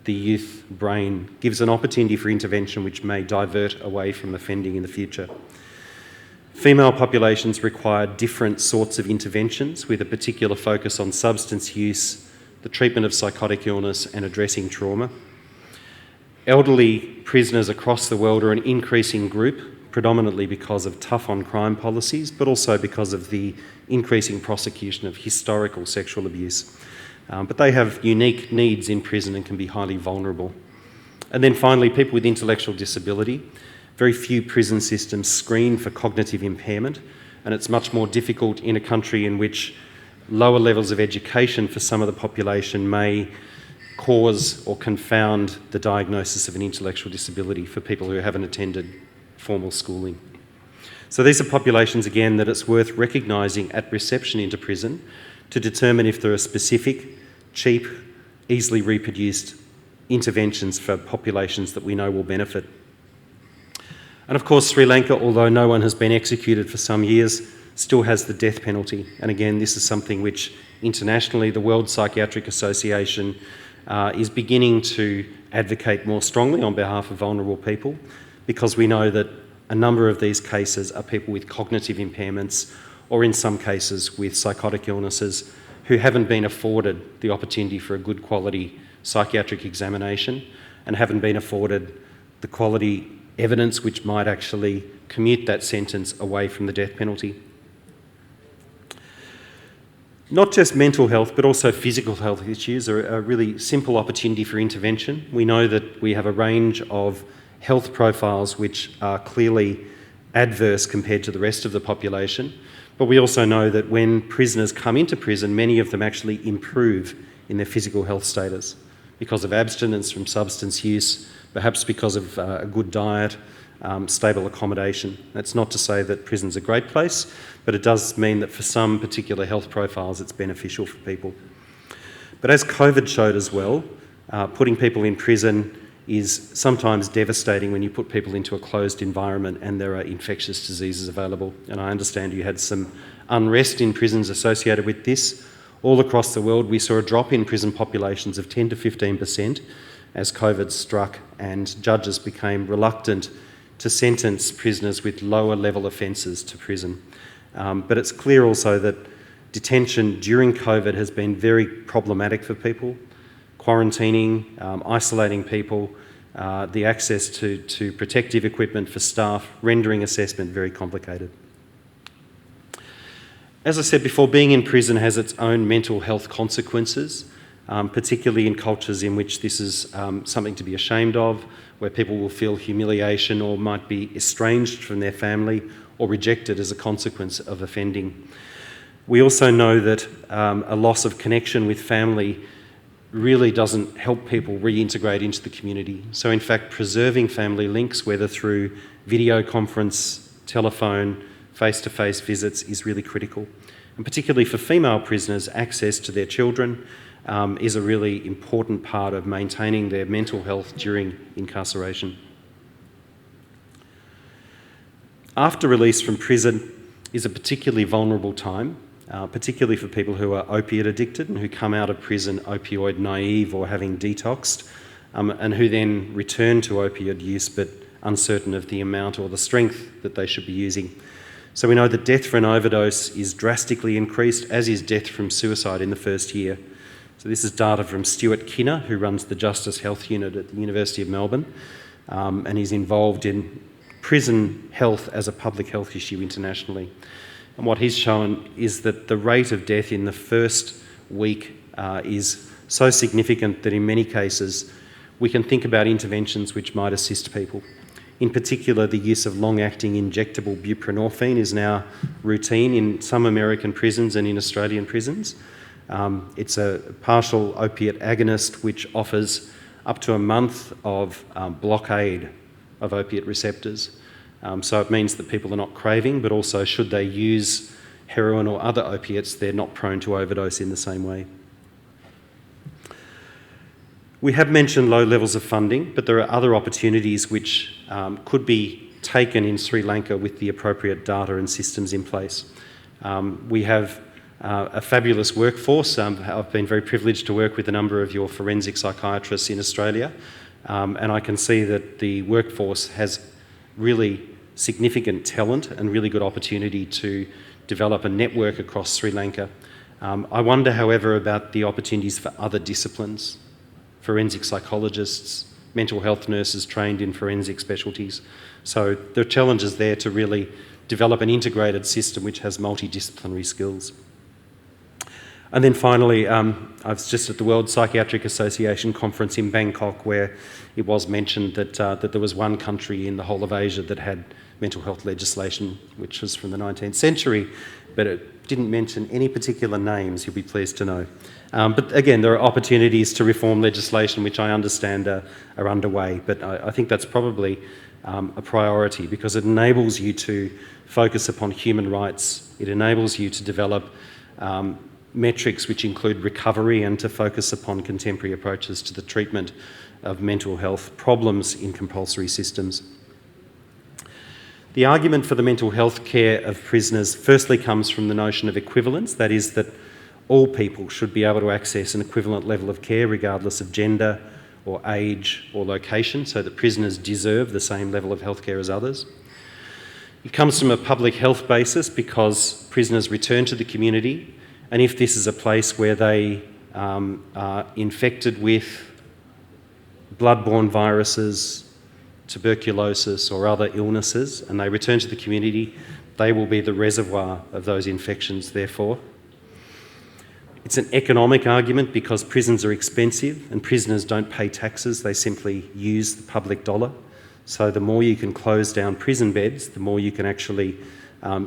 the youth brain gives an opportunity for intervention which may divert away from offending in the future. Female populations require different sorts of interventions with a particular focus on substance use, the treatment of psychotic illness, and addressing trauma. Elderly prisoners across the world are an increasing group, predominantly because of tough on crime policies, but also because of the increasing prosecution of historical sexual abuse. But they have unique needs in prison and can be highly vulnerable. And then finally, people with intellectual disability. Very few prison systems screen for cognitive impairment, and it's much more difficult in a country in which lower levels of education for some of the population may cause or confound the diagnosis of an intellectual disability for people who haven't attended formal schooling. So these are populations, again, that it's worth recognising at reception into prison to determine if there are specific cheap, easily reproduced interventions for populations that we know will benefit. And of course, Sri Lanka, although no one has been executed for some years, still has the death penalty. And again, this is something which internationally the World Psychiatric Association is beginning to advocate more strongly on behalf of vulnerable people, because we know that a number of these cases are people with cognitive impairments, or in some cases with psychotic illnesses, who haven't been afforded the opportunity for a good quality psychiatric examination and haven't been afforded the quality evidence which might actually commute that sentence away from the death penalty. Not just mental health, but also physical health issues are a really simple opportunity for intervention. We know that we have a range of health profiles which are clearly adverse compared to the rest of the population, but we also know that when prisoners come into prison, many of them actually improve in their physical health status because of abstinence from substance use, perhaps because of a good diet, stable accommodation. That's not to say that prison's a great place, but it does mean that for some particular health profiles it's beneficial for people. But as COVID showed as well, putting people in prison is sometimes devastating when you put people into a closed environment and there are infectious diseases available. And I understand you had some unrest in prisons associated with this. All across the world we saw a drop in prison populations of 10 to 15% as COVID struck, and judges became reluctant to sentence prisoners with lower level offences to prison. But it's clear also that detention during COVID has been very problematic for people. Quarantining, isolating people, the access to protective equipment for staff, rendering assessment very complicated. As I said before, being in prison has its own mental health consequences, particularly in cultures in which this is something to be ashamed of, where people will feel humiliation or might be estranged from their family or rejected as a consequence of offending. We also know that a loss of connection with family really doesn't help people reintegrate into the community. So in fact, preserving family links, whether through video conference, telephone, face-to-face visits, is really critical. And particularly for female prisoners, access to their children is a really important part of maintaining their mental health during incarceration. After release from prison is a particularly vulnerable time, particularly for people who are opiate addicted and who come out of prison opioid naive or having detoxed, and who then return to opioid use but uncertain of the amount or the strength that they should be using. So we know that death from an overdose is drastically increased, as is death from suicide in the first year. So this is data from Stuart Kinner, who runs the Justice Health Unit at the University of Melbourne, and is involved in prison health as a public health issue internationally. And what he's shown is that the rate of death in the first week is so significant that in many cases we can think about interventions which might assist people. In particular, the use of long-acting injectable buprenorphine is now routine in some American prisons and in Australian prisons. It's a partial opiate agonist which offers up to a month of blockade of opiate receptors. So it means that people are not craving, but also should they use heroin or other opiates, they're not prone to overdose in the same way. We have mentioned low levels of funding, but there are other opportunities which could be taken in Sri Lanka with the appropriate data and systems in place. We have a fabulous workforce. I've been very privileged to work with a number of your forensic psychiatrists in Australia, and I can see that the workforce has really significant talent and really good opportunity to develop a network across Sri Lanka. I wonder, however, about the opportunities for other disciplines, forensic psychologists, mental health nurses trained in forensic specialties. So there are challenges there to really develop an integrated system which has multidisciplinary skills. And then finally, I was just at the World Psychiatric Association conference in Bangkok, where it was mentioned that there was one country in the whole of Asia that had mental health legislation, which was from the 19th century, but it didn't mention any particular names, you'll be pleased to know. But again, there are opportunities to reform legislation which I understand are underway, but I think that's probably a priority because it enables you to focus upon human rights. It enables you to develop metrics which include recovery and to focus upon contemporary approaches to the treatment of mental health problems in compulsory systems. The argument for the mental health care of prisoners firstly comes from the notion of equivalence, that is, that all people should be able to access an equivalent level of care regardless of gender or age or location, so that prisoners deserve the same level of health care as others. It comes from a public health basis because prisoners return to the community, and if this is a place where they are infected with bloodborne viruses, tuberculosis or other illnesses, and they return to the community, they will be the reservoir of those infections, therefore. It's an economic argument because prisons are expensive and prisoners don't pay taxes, they simply use the public dollar. So the more you can close down prison beds, the more you can actually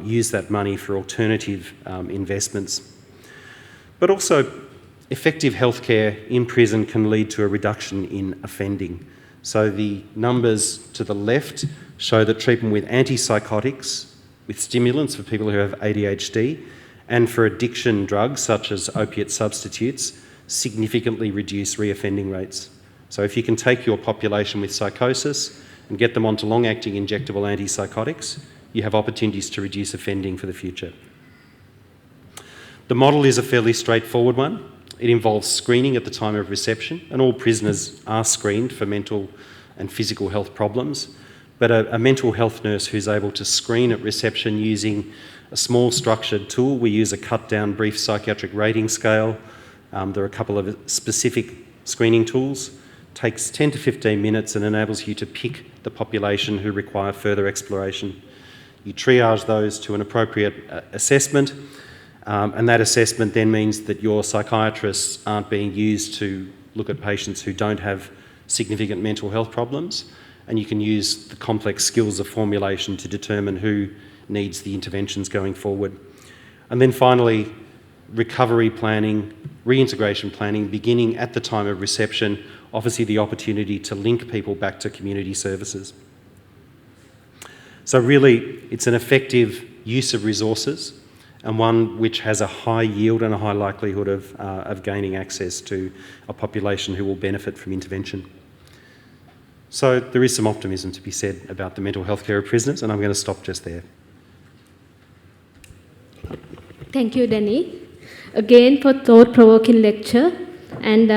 use that money for alternative investments. But also, effective healthcare in prison can lead to a reduction in offending. So the numbers to the left show that treatment with antipsychotics, with stimulants for people who have ADHD, and for addiction drugs such as opiate substitutes, significantly reduce reoffending rates. So if you can take your population with psychosis and get them onto long-acting injectable antipsychotics, you have opportunities to reduce offending for the future. The model is a fairly straightforward one. It involves screening at the time of reception, and all prisoners are screened for mental and physical health problems. But a mental health nurse who's able to screen at reception using a small structured tool, we use a cut-down brief psychiatric rating scale. There are a couple of specific screening tools. Takes 10 to 15 minutes and enables you to pick the population who require further exploration. You triage those to an appropriate assessment, and that assessment then means that your psychiatrists aren't being used to look at patients who don't have significant mental health problems, and you can use the complex skills of formulation to determine who needs the interventions going forward. And then finally, recovery planning, reintegration planning, beginning at the time of reception, offers you the opportunity to link people back to community services. So really, it's an effective use of resources, and one which has a high yield and a high likelihood of gaining access to a population who will benefit from intervention. So there is some optimism to be said about the mental health care of prisoners, and I'm going to stop just there. Thank you, Danny, again for thought-provoking lecture and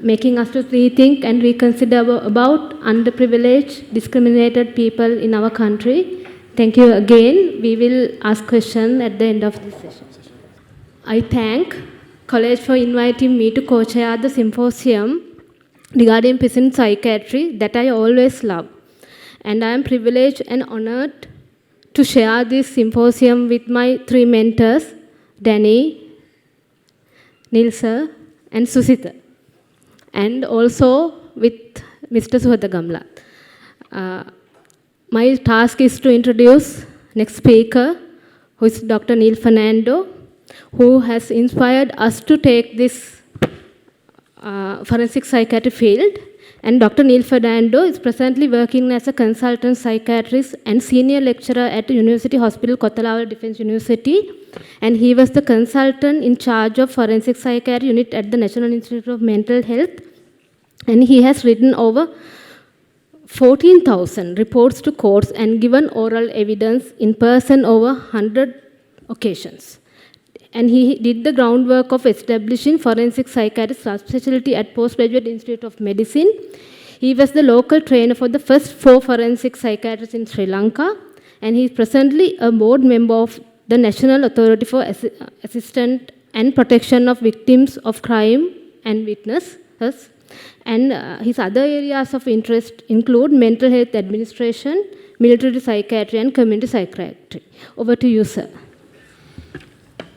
making us to rethink and reconsider about underprivileged, discriminated people in our country. Thank you again. We will ask questions at the end of this session. I thank college for inviting me to co-chair the symposium regarding prison psychiatry that I always love. And I am privileged and honored to share this symposium with my three mentors, Danny, Nilsa, and Susita, and also with Mr. Suhata Gamla. My task is to introduce next speaker, who is Dr. Neil Fernando, who has inspired us to take this forensic psychiatry field. And Dr. Neil Fernando is presently working as a consultant psychiatrist and senior lecturer at University Hospital Kothalawa Defence University. And he was the consultant in charge of forensic psychiatry unit at the National Institute of Mental Health. And he has written over 14,000 reports to courts and given oral evidence in person over 100 occasions. And he did the groundwork of establishing forensic psychiatry subspecialty at Postgraduate Institute of Medicine. He was the local trainer for the first 4 forensic psychiatrists in Sri Lanka, and he is presently a board member of the National Authority for Assistance and Protection of Victims of Crime and Witnesses. And his other areas of interest include mental health administration, military psychiatry, and community psychiatry. Over to you, sir.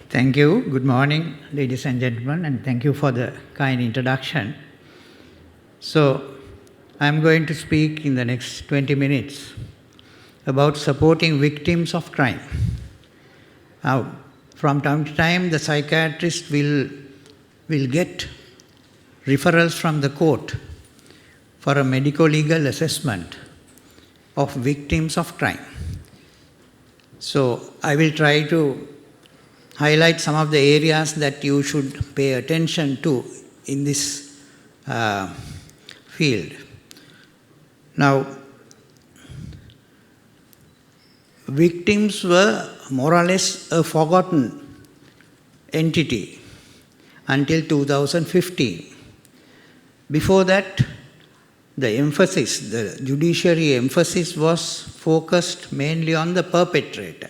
Thank you. Good morning, ladies and gentlemen, and thank you for the kind introduction. So, I'm going to speak in the next 20 minutes about supporting victims of crime. Now, from time to time, the psychiatrist will get referrals from the court for a medico-legal assessment of victims of crime. So, I will try to highlight some of the areas that you should pay attention to in this field. Now, victims were more or less a forgotten entity until 2015. Before that, the emphasis, the judiciary emphasis was focused mainly on the perpetrator.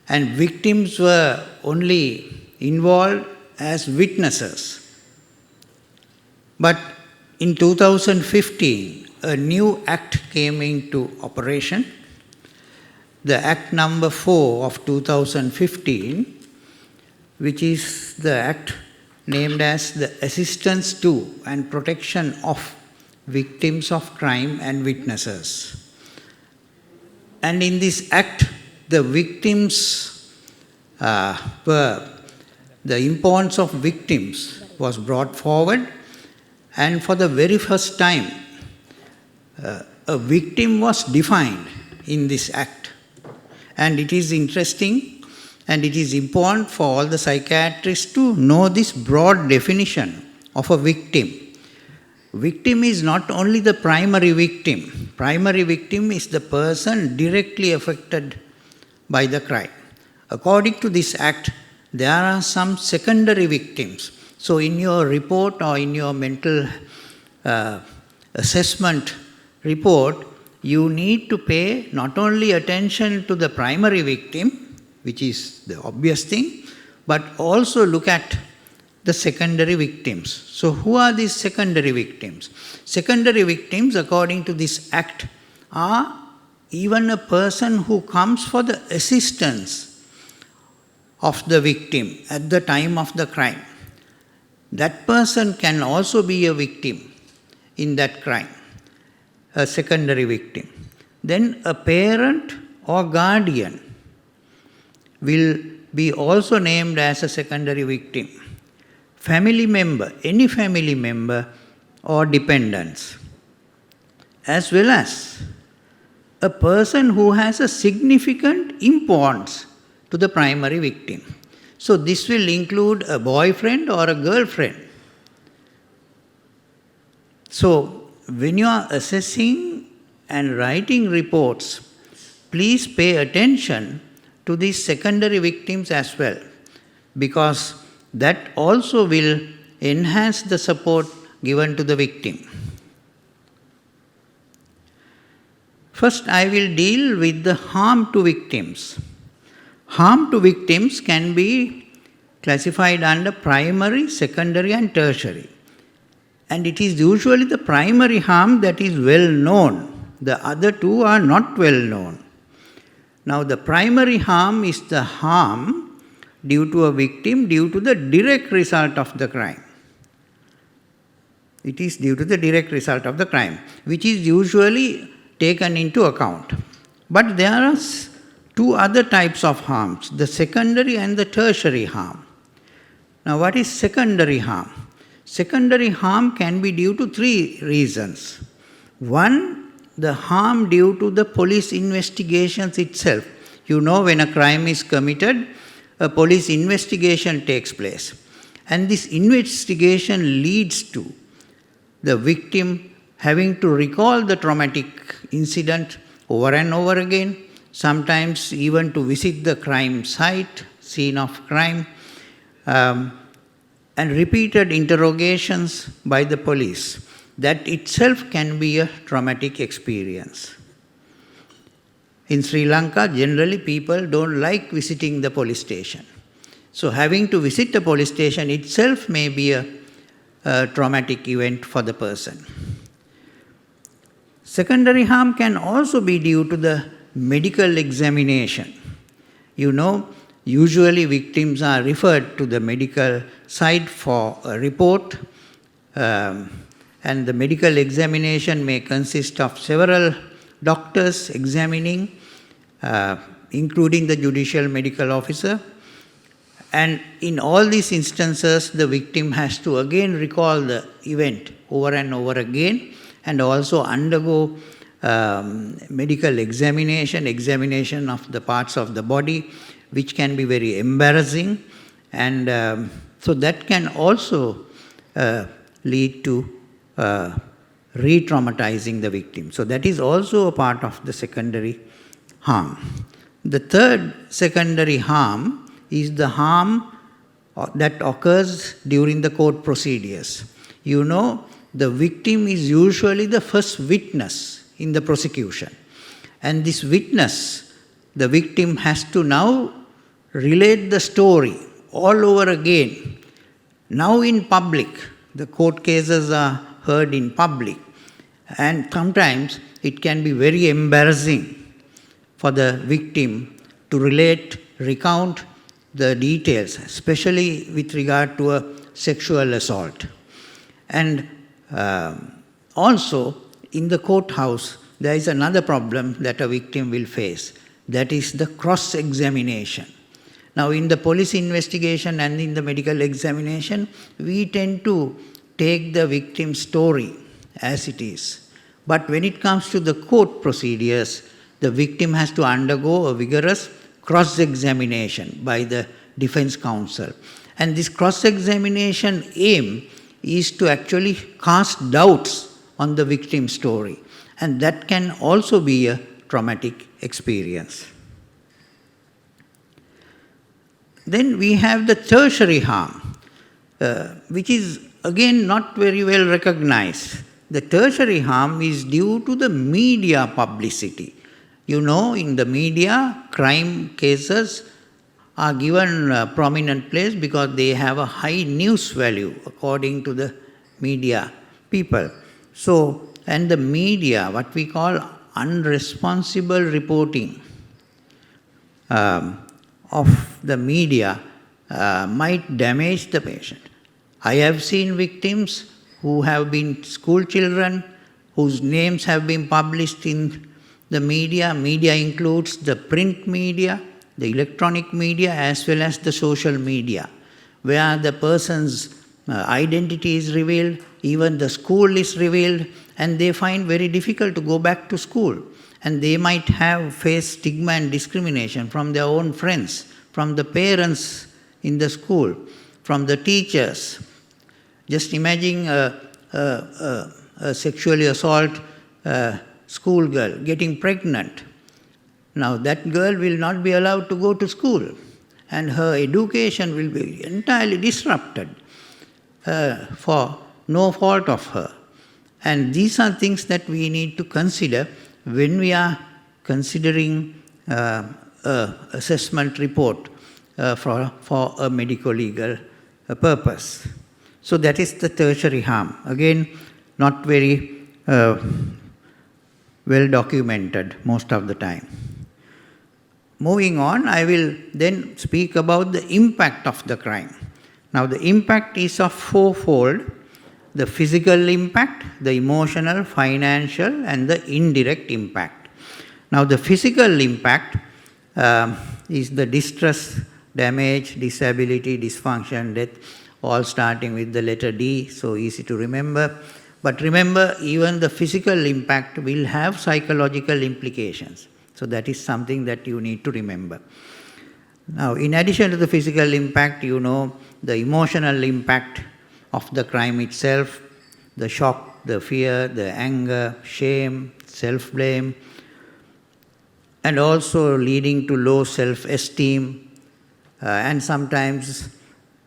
And victims were only involved as witnesses. But in 2015, a new act came into operation. The Act number 4 of 2015, which is the act named as the Assistance to and Protection of Victims of Crime and Witnesses. And in this act, the victims the importance of victims was brought forward, and for the very first time, a victim was defined in this act. And it is interesting and it is important for all the psychiatrists to know this broad definition of a victim. Victim is not only the primary victim. Primary victim is the person directly affected by the crime. According to this act, there are some secondary victims. So in your report or in your mental assessment report, you need to pay not only attention to the primary victim, which is the obvious thing, but also look at the secondary victims. So who are these secondary victims? Secondary victims, according to this act, are even a person who comes for the assistance of the victim at the time of the crime. That person can also be a victim in that crime, a secondary victim. Then a parent or guardian will be also named as a secondary victim. Family member, any family member or dependents, as well as a person who has a significant importance to the primary victim. So this will include a boyfriend or a girlfriend. So when you are assessing and writing reports, please pay attention to these secondary victims as well, because that also will enhance the support given to the victim. First, I will deal with the harm to victims. Harm to victims can be classified under primary, secondary, and tertiary. And it is usually the primary harm that is well known. The other two are not well known. Now, the primary harm is the harm due to a victim due to the direct result of the crime. It is due to the direct result of the crime, which is usually taken into account. But there are two other types of harms, the secondary and the tertiary harm. Now, what is secondary harm? Secondary harm can be due to three reasons. One, the harm due to the police investigations itself. You know, when a crime is committed, a police investigation takes place. And this investigation leads to the victim having to recall the traumatic incident over and over again, sometimes even to visit the crime site, scene of crime, and repeated interrogations by the police. That itself can be a traumatic experience. In Sri Lanka, generally people don't like visiting the police station. So having to visit the police station itself may be a traumatic event for the person. Secondary harm can also be due to the medical examination. You know, usually victims are referred to the medical side for a report, and the medical examination may consist of several doctors examining, including the judicial medical officer. And in all these instances, the victim has to again recall the event over and over again, and also undergo medical examination of the parts of the body, which can be very embarrassing, and so that can also lead to re-traumatizing the victim. So that is also a part of the secondary harm. The third secondary harm is the harm that occurs during the court procedures. You know, the victim is usually the first witness in the prosecution. And this witness, the victim has to now relate the story all over again. Now in public, the court cases are heard in public. And sometimes it can be very embarrassing for the victim to recount the details, especially with regard to a sexual assault. And also, in the courthouse, there is another problem that a victim will face. That is the cross-examination. Now, in the police investigation and in the medical examination, we tend to take the victim's story as it is. But when it comes to the court procedures, the victim has to undergo a vigorous cross-examination by the defense counsel. And this cross-examination aim is to actually cast doubts on the victim's story. And that can also be a traumatic experience. Then we have the tertiary harm, which is again not very well recognized. The tertiary harm is due to the media publicity. You know, in the media, crime cases are given a prominent place because they have a high news value according to the media people. So, and the media, what we call unresponsible reporting of the media might damage the patient. I have seen victims who have been school children, whose names have been published in the media. Media includes the print media, the electronic media, as well as the social media, where the person's identity is revealed, even the school is revealed, and they find very difficult to go back to school. And they might have faced stigma and discrimination from their own friends, from the parents in the school, from the teachers. Just imagine a sexually assault schoolgirl getting pregnant. Now that girl will not be allowed to go to school, and her education will be entirely disrupted for no fault of her. And these are things that we need to consider when we are considering assessment report for a medico-legal purpose. So that is the tertiary harm. Again, not very well documented most of the time. Moving on, I will then speak about the impact of the crime. Now the impact is of fourfold: the physical impact, the emotional, financial, and the indirect impact. Now the physical impact is the distress, damage, disability, dysfunction, death, all starting with the letter D, so easy to remember. But remember, even the physical impact will have psychological implications. So that is something that you need to remember. Now, in addition to the physical impact, you know the emotional impact of the crime itself, the shock, the fear, the anger, shame, self-blame, and also leading to low self-esteem, and sometimes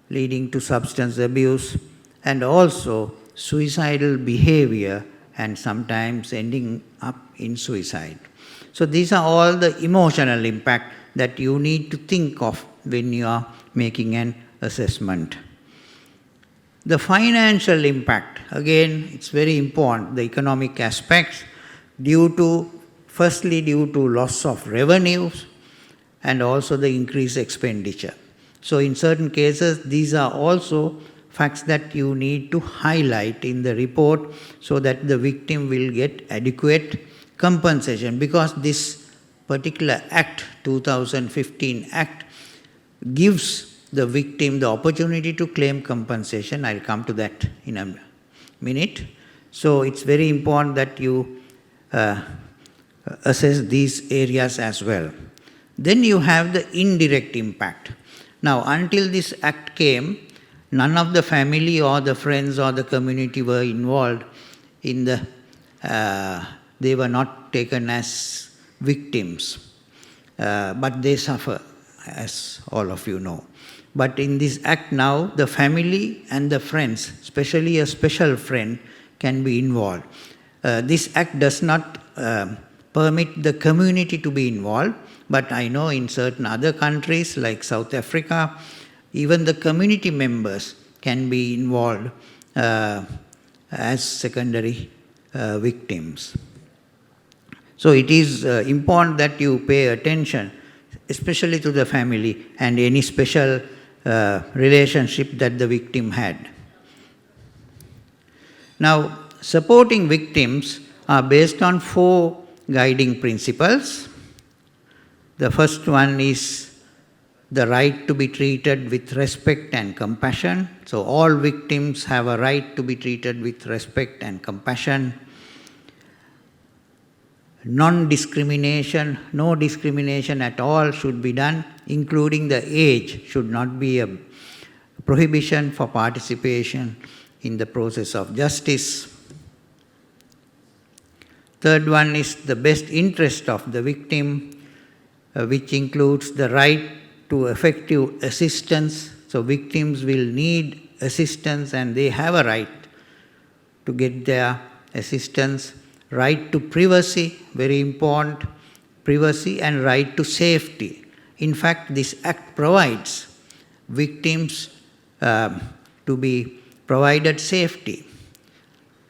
leading to substance abuse, and also suicidal behavior, and sometimes ending up in suicide. So these are all the emotional impact that you need to think of when you are making an assessment. The financial impact, again, it's very important, the economic aspects, firstly due to loss of revenues and also the increased expenditure. So in certain cases, these are also facts that you need to highlight in the report so that the victim will get adequate compensation, because this particular act, 2015 act, gives the victim the opportunity to claim compensation. I'll come to that in a minute. So it's very important that you assess these areas as well. Then you have the indirect impact. Now, until this act came, none of the family or the friends or the community were involved in the, they were not taken as victims, but they suffer, as all of you know. But in this act now, the family and the friends, especially a special friend, can be involved. This act does not permit the community to be involved, but I know in certain other countries like South Africa, even the community members can be involved as secondary victims. So it is important that you pay attention, especially to the family and any special relationship that the victim had. Now, supporting victims are based on 4 guiding principles. The first one is the right to be treated with respect and compassion. So all victims have a right to be treated with respect and compassion. Non-discrimination, no discrimination at all should be done, including the age should not be a prohibition for participation in the process of justice. Third one is the best interest of the victim, which includes the right to effective assistance. So victims will need assistance and they have a right to get their assistance. Right to privacy, very important, privacy and right to safety. In fact, this act provides victims to be provided safety.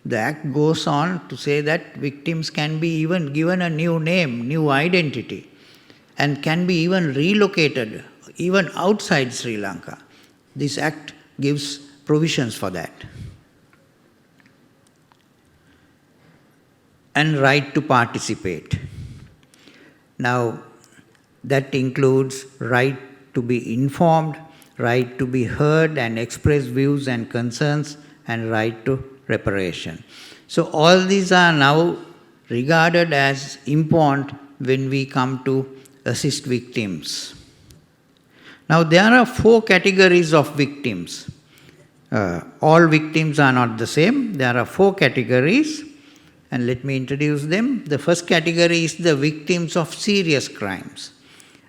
The act goes on to say that victims can be even given a new name, new identity, and can be even relocated, even outside Sri Lanka. This act gives provisions for that. And right to participate. Now, that includes right to be informed, right to be heard and express views and concerns, and right to reparation. So all these are now regarded as important when we come to assist victims. Now, there are 4 categories of victims. All victims are not the same. There are 4 categories. And let me introduce them. The first category is the victims of serious crimes,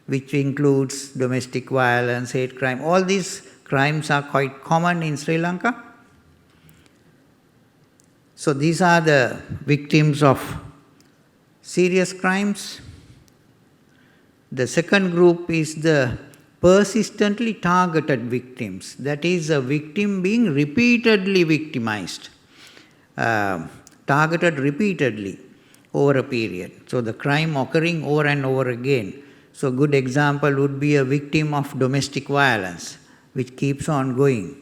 which includes domestic violence, hate crime. All these crimes are quite common in Sri Lanka. So these are the victims of serious crimes. The second group is the persistently targeted victims. That is, a victim being repeatedly victimized. Targeted repeatedly over a period. So the crime occurring over and over again. So a good example would be a victim of domestic violence, which keeps on going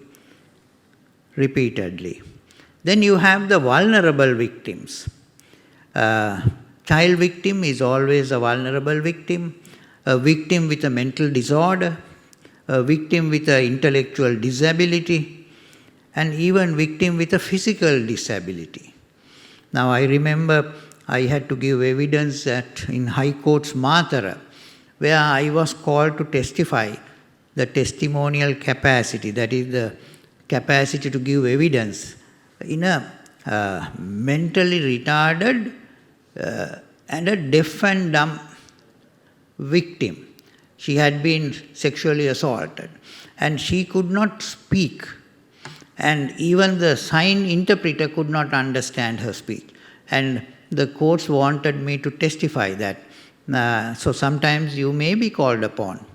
repeatedly. Then you have the vulnerable victims. Child victim is always a vulnerable victim. A victim with a mental disorder. A victim with an intellectual disability. And even victim with a physical disability. Now, I remember I had to give evidence in High Court's Matara, where I was called to testify the testimonial capacity, that is the capacity to give evidence in a mentally retarded and a deaf and dumb victim. She had been sexually assaulted and she could not speak. And even the sign interpreter could not understand her speech. And the courts wanted me to testify that. So sometimes you may be called upon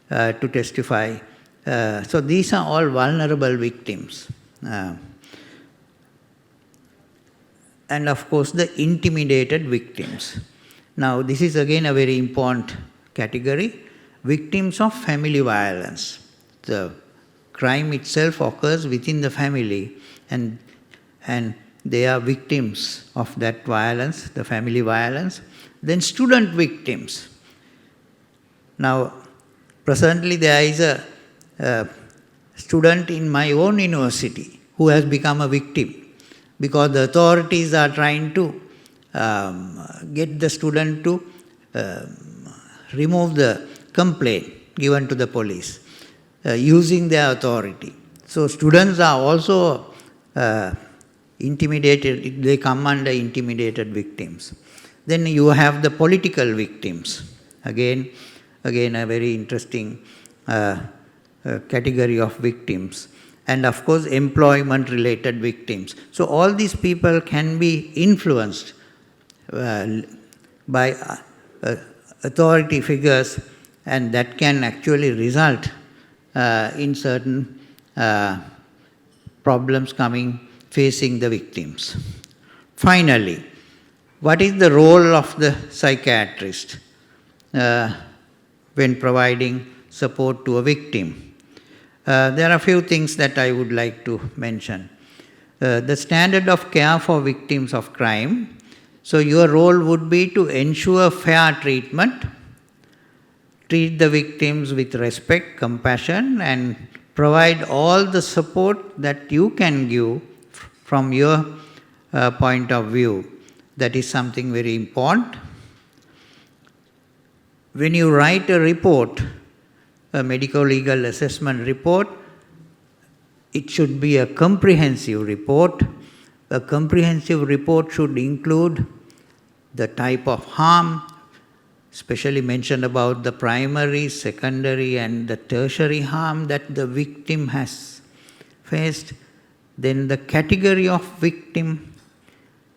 to testify. So these are all vulnerable victims. And of course the intimidated victims. Now this is again a very important category. Victims of family violence. The crime itself occurs within the family and they are victims of that violence, the family violence. Then student victims. Now, presently there is a student in my own university who has become a victim because the authorities are trying to get the student to remove the complaint given to the police using their authority. So students are also intimidated, they come under intimidated victims. Then you have the political victims. Again a very interesting category of victims. And of course, employment-related victims. So all these people can be influenced by authority figures, and that can actually result in certain problems facing the victims. Finally, what is the role of the psychiatrist when providing support to a victim? There are a few things that I would like to mention. The standard of care for victims of crime. So your role would be to ensure fair treatment, treat the victims with respect, compassion, and provide all the support that you can give from your point of view. That is something very important. When you write a report, a medical legal assessment report, it should be a comprehensive report. A comprehensive report should include the type of harm, especially mentioned about the primary, secondary, and the tertiary harm that the victim has faced. Then the category of victim,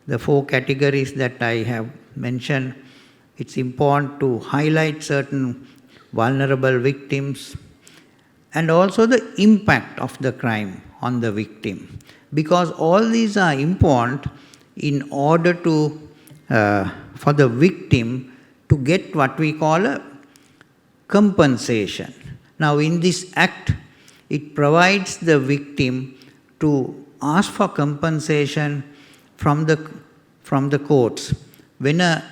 the 4 categories that I have mentioned. It's important to highlight certain vulnerable victims, and also the impact of the crime on the victim, because all these are important in order to for the victim to get what we call a compensation. Now in this act, it provides the victim to ask for compensation from the courts. When an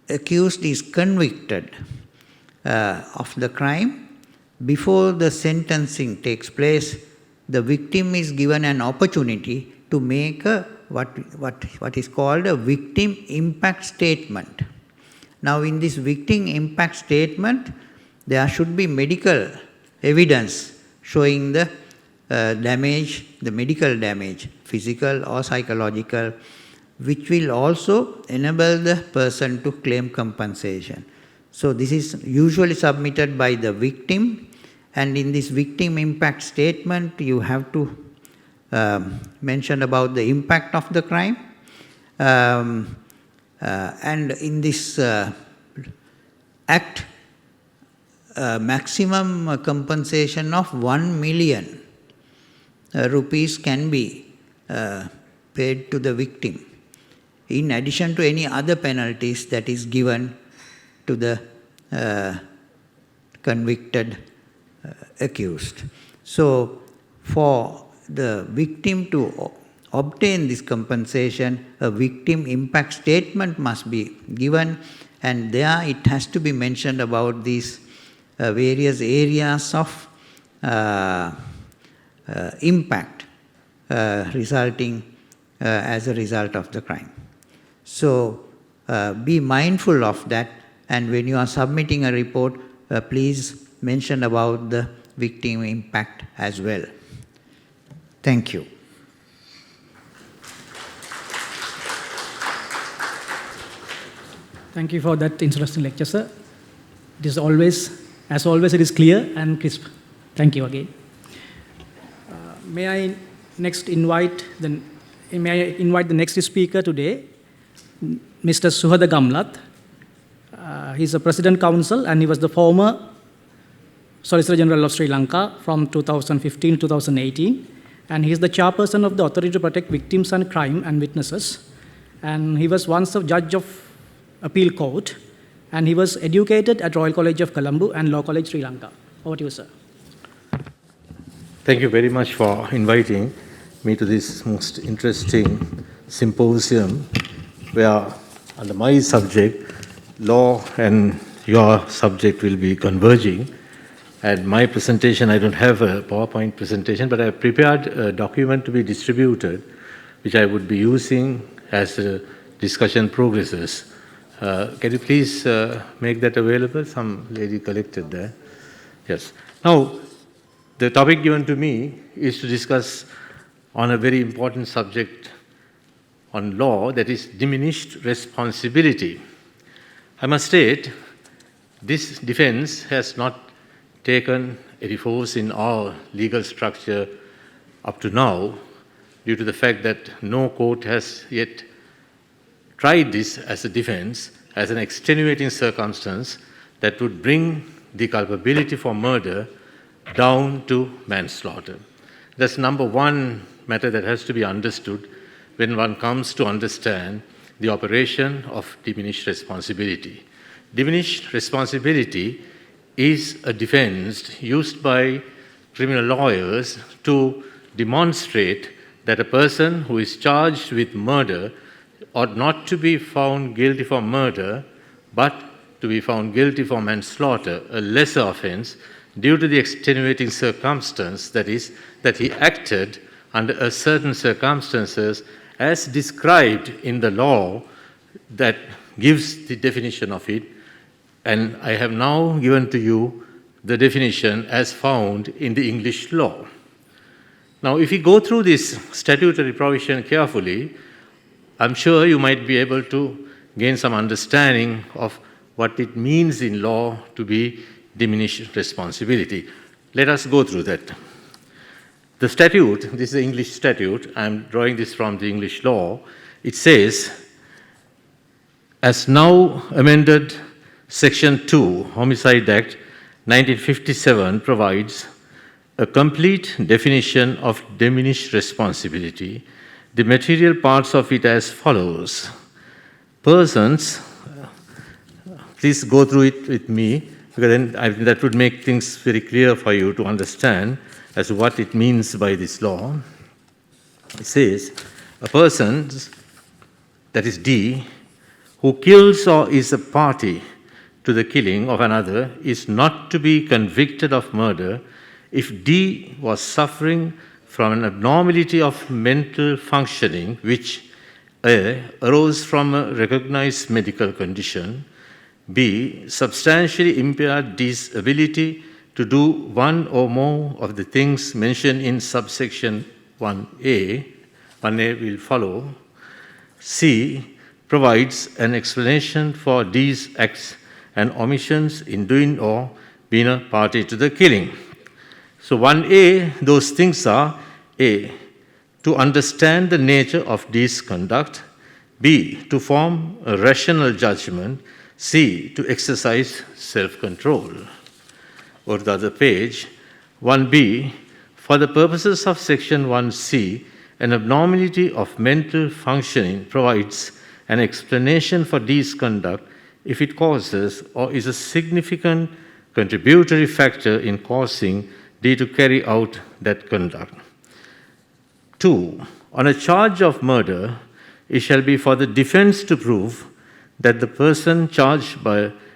accused is convicted of the crime, before the sentencing takes place, the victim is given an opportunity to make what is called a victim impact statement. Now in this victim impact statement, there should be medical evidence showing the damage, the medical damage, physical or psychological, which will also enable the person to claim compensation. So this is usually submitted by the victim, and in this victim impact statement you have to mention about the impact of the crime, and in this act maximum compensation of 1 million rupees can be paid to the victim, in addition to any other penalties that is given to the convicted accused. So for the victim to obtain this compensation, a victim impact statement must be given, and there it has to be mentioned about these various areas of impact resulting as a result of the crime. So be mindful of that, and when you are submitting a report, please mention about the victim impact as well. Thank you. Thank you for that interesting lecture, sir. It is always, as always, it is clear and crisp. Thank you again. May I invite the next speaker today, Mr. Suhada Gamlat. He's a President Counsel, and he was the former Solicitor General of Sri Lanka from 2015 to 2018. And he is the chairperson of the Authority to Protect Victims and Crime and Witnesses. And he was once a judge of appeal court, and he was educated at Royal College of Colombo and Law College, Sri Lanka. Over to you, sir. Thank you very much for inviting me to this most interesting symposium, where under my subject, law and your subject will be converging. At my presentation, I don't have a PowerPoint presentation, but I have prepared a document to be distributed, which I would be using as the discussion progresses Can you please make that available? Some lady collected there. Yes. Now, the topic given to me is to discuss on a very important subject on law, that is diminished responsibility. I must state, this defense has not taken any force in our legal structure up to now, due to the fact that no court has yet tried this as a defense, as an extenuating circumstance that would bring the culpability for murder down to manslaughter. That's number one matter that has to be understood when one comes to understand the operation of diminished responsibility. Diminished responsibility is a defense used by criminal lawyers to demonstrate that a person who is charged with murder ought not to be found guilty for murder, but to be found guilty for manslaughter, a lesser offense, due to the extenuating circumstance, that is, that he acted under a certain circumstances as described in the law that gives the definition of it. And I have now given to you the definition as found in the English law. Now, if you go through this statutory provision carefully, I'm sure you might be able to gain some understanding of what it means in law to be diminished responsibility. Let us go through that. The statute, this is the English statute, I'm drawing this from the English law. It says, as now amended, Section 2, Homicide Act 1957 provides a complete definition of diminished responsibility. The material parts of it as follows. Persons, please go through it with me, because then that would make things very clear for you to understand as to what it means by this law. It says, a person, that is D, who kills or is a party to the killing of another is not to be convicted of murder if D was suffering from an abnormality of mental functioning which A, arose from a recognized medical condition, B, substantially impaired D's ability to do one or more of the things mentioned in subsection 1A, 1A will follow, C, provides an explanation for D's acts and omissions in doing or being a party to the killing. So 1A, those things are A, to understand the nature of D's conduct, B, to form a rational judgment, C, to exercise self-control. Or the other page, 1B, for the purposes of section 1C, an abnormality of mental functioning provides an explanation for D's conduct if it causes or is a significant contributory factor in causing D to carry out that conduct. 2. On a charge of murder, it shall be for the defense to prove that the person charged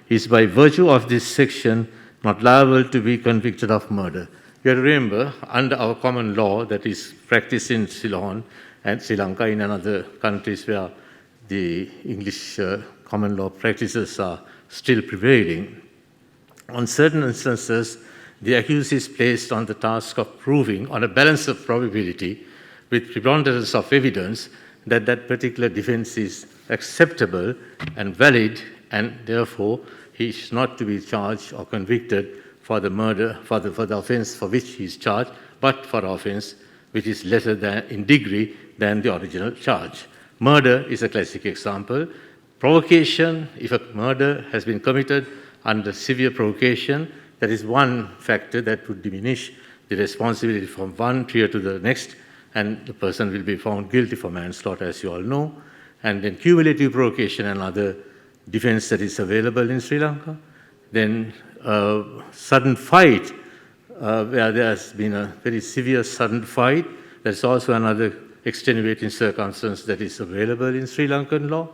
is by virtue of this section not liable to be convicted of murder. You have to remember, under our common law that is practiced in Ceylon and Sri Lanka and in other countries where the English common law practices are still prevailing, on certain instances, the accused is placed on the task of proving, on a balance of probability, with preponderance of evidence, that that particular defense is acceptable and valid, and therefore he is not to be charged or convicted for the murder, for the offense for which he is charged, but for offense which is lesser than, in degree than the original charge. Murder is a classic example. Provocation, if a murder has been committed under severe provocation, that is one factor that would diminish the responsibility from one tier to the next, and the person will be found guilty for manslaughter, as you all know. And then cumulative provocation, another defense that is available in Sri Lanka. Then sudden fight, where there has been a very severe sudden fight, that's also another extenuating circumstance that is available in Sri Lankan law.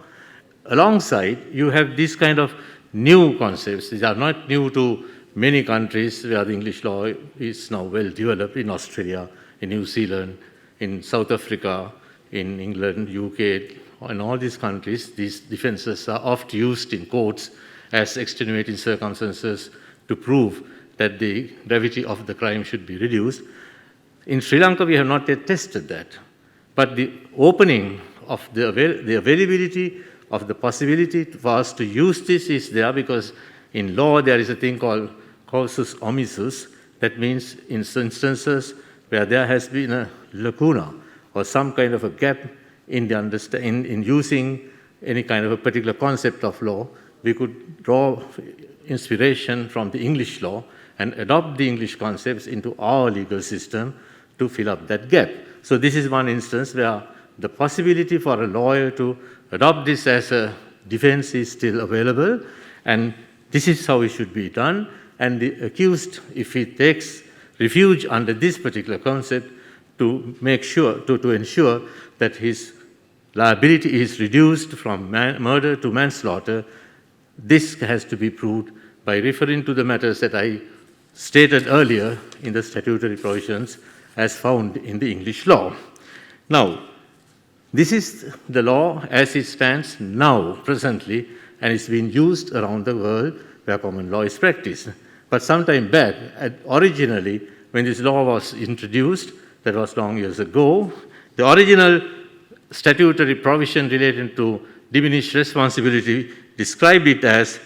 Alongside, you have this kind of new concepts. These are not new to many countries where the English law is now well developed, in Australia, in New Zealand, in South Africa, in England, UK, in all these countries, these defenses are oft used in courts as extenuating circumstances to prove that the gravity of the crime should be reduced. In Sri Lanka, we have not yet tested that. But the opening of the availability of the possibility for us to use this is there, because in law there is a thing called causus omissus. That means in instances where there has been a lacuna or some kind of a gap in using any kind of a particular concept of law, we could draw inspiration from the English law and adopt the English concepts into our legal system to fill up that gap. So this is one instance where the possibility for a lawyer to adopt this as a defense is still available, and this is how it should be done. And the accused, if he takes refuge under this particular concept, to make sure, to ensure that his liability is reduced from murder to manslaughter, this has to be proved by referring to the matters that I stated earlier in the statutory provisions as found in the English law. Now, this is the law as it stands now, presently, and it's been used around the world where common law is practiced. But some time back, originally, when this law was introduced, that was long years ago, the original statutory provision relating to diminished responsibility described it as,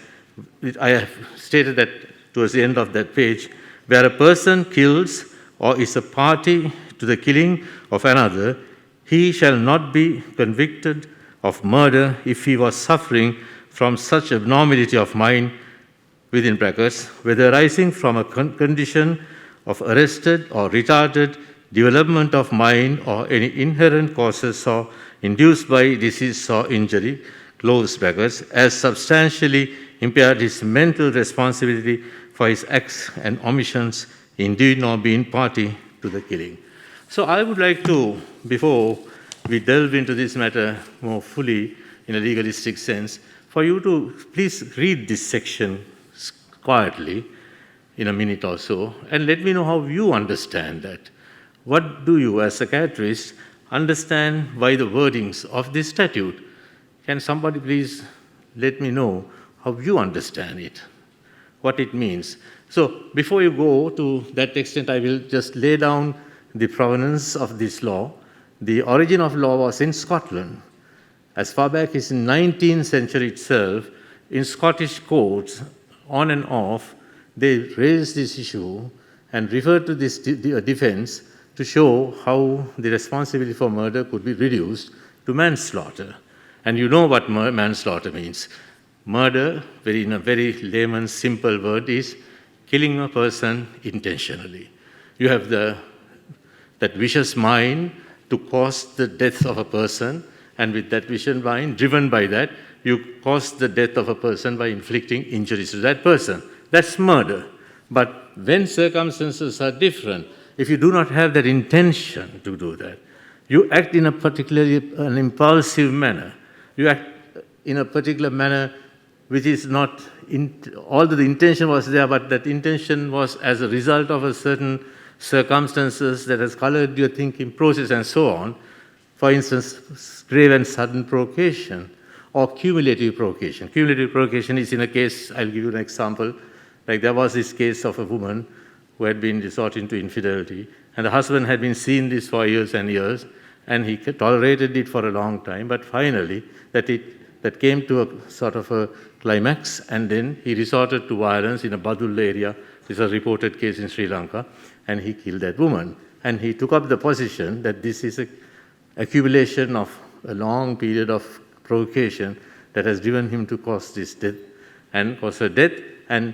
I have stated that towards the end of that page, where a person kills or is a party to the killing of another, he shall not be convicted of murder if he was suffering from such abnormality of mind, within brackets, whether arising from a condition of arrested or retarded development of mind or any inherent causes or induced by disease or injury, close brackets, as substantially impaired his mental responsibility for his acts and omissions in doing or being party to the killing. So I would like to, before we delve into this matter more fully in a legalistic sense, for you to please read this section quietly in a minute or so, and let me know how you understand that. What do you, as psychiatrists, understand by the wordings of this statute? Can somebody please let me know how you understand it, what it means? So before you go to that extent, I will just lay down the provenance of this law. The origin of law was in Scotland. As far back as in the 19th century itself, in Scottish courts, on and off, they raised this issue and referred to this defense to show how the responsibility for murder could be reduced to manslaughter. And you know what manslaughter means. Murder, in a very layman's simple word, is killing a person intentionally. You have that vicious mind to cause the death of a person, and with that vicious mind, driven by that, you cause the death of a person by inflicting injuries to that person. That's murder. But when circumstances are different, if you do not have that intention to do that, you act in a particularly an impulsive manner. You act in a particular manner which is not, although the intention was there, but that intention was as a result of a certain circumstances that has colored your thinking process and so on. For instance, grave and sudden provocation or cumulative provocation. Cumulative provocation is in a case, I'll give you an example, like there was this case of a woman who had been resorting to infidelity, and the husband had been seeing this for years and years, and he tolerated it for a long time, but finally that came to a sort of a climax, and then he resorted to violence in a Badul area. This is a reported case in Sri Lanka, and he killed that woman. And he took up the position that this is an accumulation of a long period of provocation that has driven him to cause this death and cause her death, and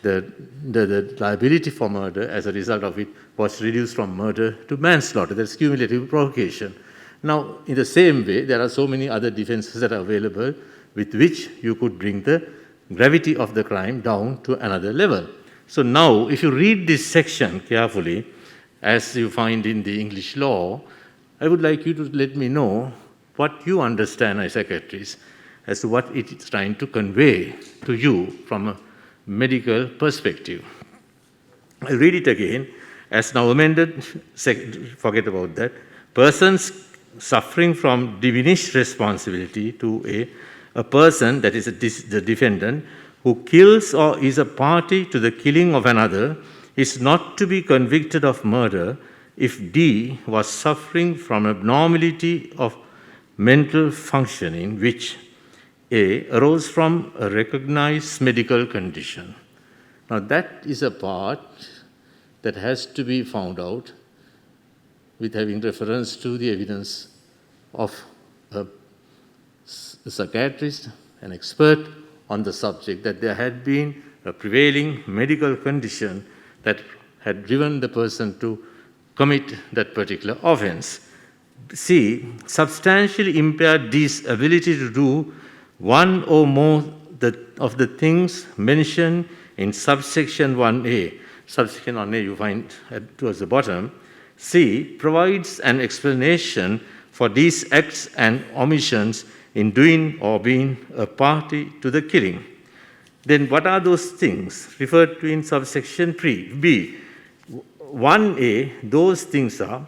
the liability for murder as a result of it was reduced from murder to manslaughter. That's cumulative provocation. Now, in the same way, there are so many other defenses that are available with which you could bring the gravity of the crime down to another level. So now, if you read this section carefully, as you find in the English law, I would like you to let me know what you understand as psychiatrists as to what it is trying to convey to you from a medical perspective. I'll read it again. As now amended, forget about that. Persons suffering from diminished responsibility to a person, that is the defendant, who kills or is a party to the killing of another, is not to be convicted of murder if D was suffering from abnormality of mental functioning which A arose from a recognized medical condition. Now that is a part that has to be found out with having reference to the evidence of a psychiatrist, an expert on the subject, that there had been a prevailing medical condition that had driven the person to commit that particular offense. C, substantially impaired D's ability to do one or more of the things mentioned in subsection 1A. Subsection 1A you find towards the bottom. C, provides an explanation for these acts and omissions in doing or being a party to the killing. Then what are those things referred to in subsection B? 1A, those things are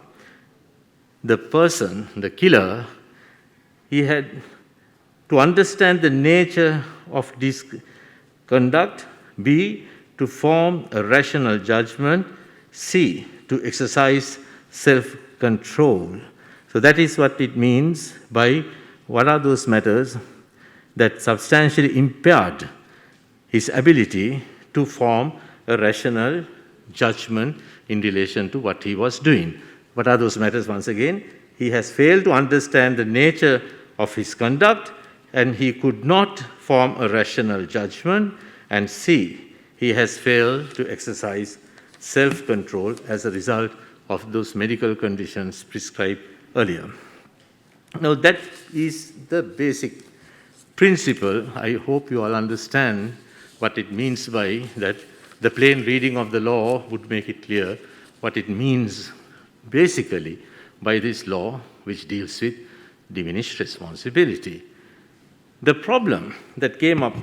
the person, the killer, he had to understand the nature of this conduct. B, to form a rational judgment. C, to exercise self-control. So that is what it means by what are those matters that substantially impaired his ability to form a rational judgment in relation to what he was doing. What are those matters? Once again, he has failed to understand the nature of his conduct, and he could not form a rational judgment. And C, he has failed to exercise self-control as a result of those medical conditions prescribed earlier. Now that is the basic principle. I hope you all understand what it means by that. The plain reading of the law would make it clear what it means basically by this law which deals with diminished responsibility. The problem that came up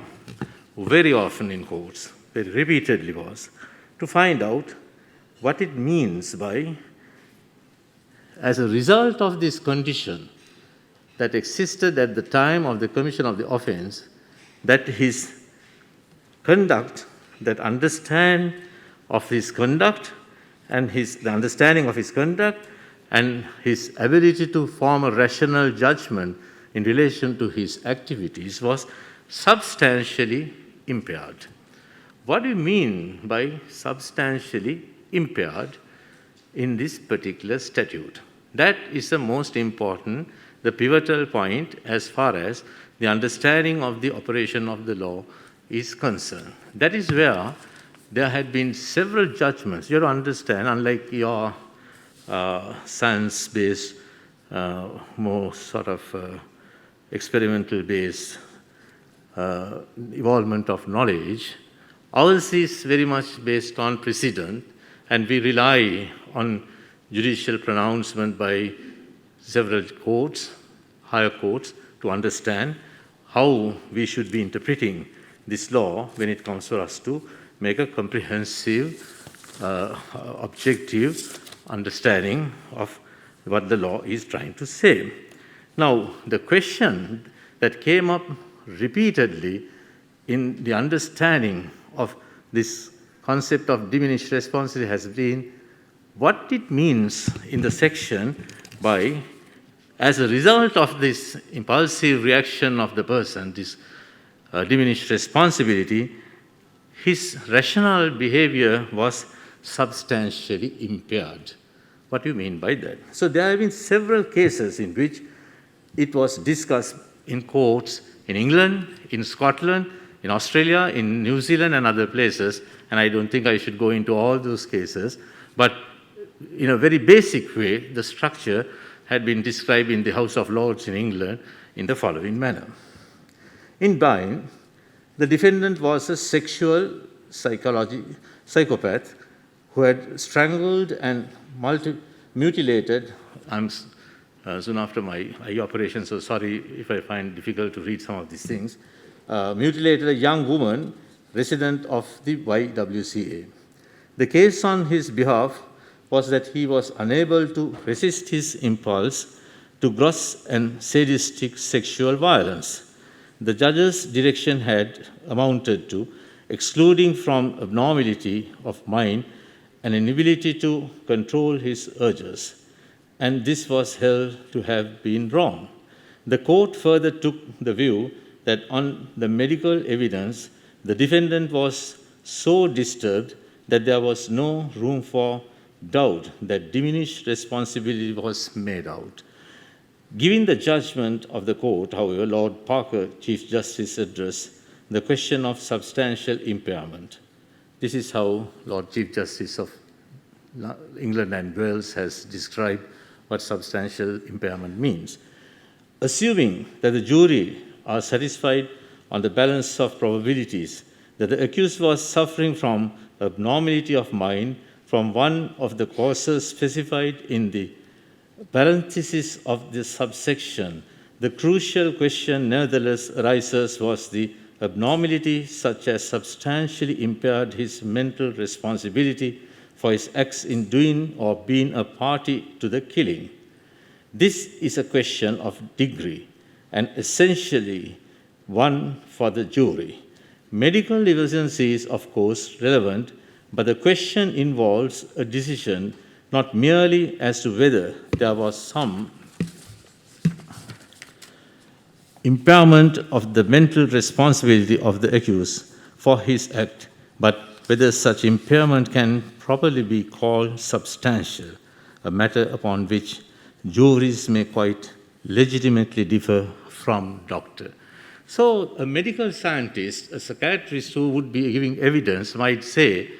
very often in courts, very repeatedly, was to find out what it means by, as a result of this condition that existed at the time of the commission of the offense, that his conduct, that understand of his conduct and the understanding of his conduct and his ability to form a rational judgment in relation to his activities was substantially impaired. What do you mean by substantially impaired in this particular statute? That is the most important, the pivotal point as far as the understanding of the operation of the law is concerned. That is where there had been several judgments. You have to understand, unlike your science-based, more sort of experimental-based evolvement of knowledge, ours is very much based on precedent, and we rely on judicial pronouncement by several courts, higher courts, to understand how we should be interpreting this law when it comes for us to make a comprehensive, objective understanding of what the law is trying to say. Now, the question that came up repeatedly in the understanding of this concept of diminished responsibility has been what it means in the section by, as a result of this impulsive reaction of the person, this diminished responsibility, his rational behavior was substantially impaired. What do you mean by that? So there have been several cases in which it was discussed in courts in England, in Scotland, in Australia, in New Zealand, and other places, and I don't think I should go into all those cases, but in a very basic way, the structure had been described in the House of Lords in England in the following manner. In Binge, the defendant was a sexual psychopath who had strangled and mutilated, I'm soon after my eye operation, so sorry if I find it difficult to read some of these things, mutilated a young woman, resident of the YWCA. The case on his behalf was that he was unable to resist his impulse to gross and sadistic sexual violence. The judge's direction had amounted to excluding from abnormality of mind an inability to control his urges, and this was held to have been wrong. The court further took the view that on the medical evidence, the defendant was so disturbed that there was no room for doubt that diminished responsibility was made out. Given the judgment of the court, however, Lord Parker, Chief Justice, addressed the question of substantial impairment. This is how Lord Chief Justice of England and Wales has described what substantial impairment means. Assuming that the jury are satisfied on the balance of probabilities that the accused was suffering from abnormality of mind from one of the causes specified in the parenthesis of the subsection, the crucial question nevertheless arises: was the abnormality such as substantially impaired his mental responsibility for his acts in doing or being a party to the killing? This is a question of degree and essentially one for the jury. Medical evidence is, of course, relevant, but the question involves a decision not merely as to whether there was some impairment of the mental responsibility of the accused for his act, but whether such impairment can properly be called substantial, a matter upon which juries may quite legitimately differ from doctor. So a medical scientist, a psychiatrist who would be giving evidence might say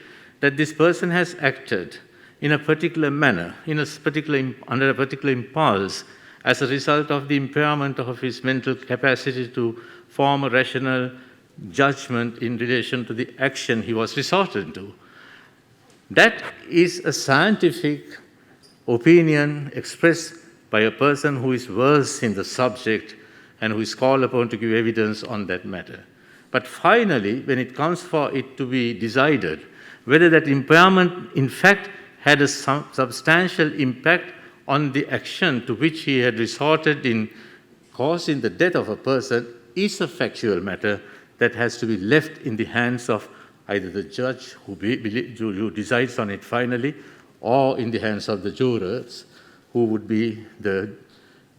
that this person has acted in a particular manner, under a particular impulse, as a result of the impairment of his mental capacity to form a rational judgment in relation to the action he was resorted to. That is a scientific opinion expressed by a person who is versed in the subject and who is called upon to give evidence on that matter. But finally, when it comes for it to be decided whether that impairment in fact had a substantial impact on the action to which he had resorted in causing the death of a person, is a factual matter that has to be left in the hands of either the judge who decides on it finally, or in the hands of the jurors, who would be the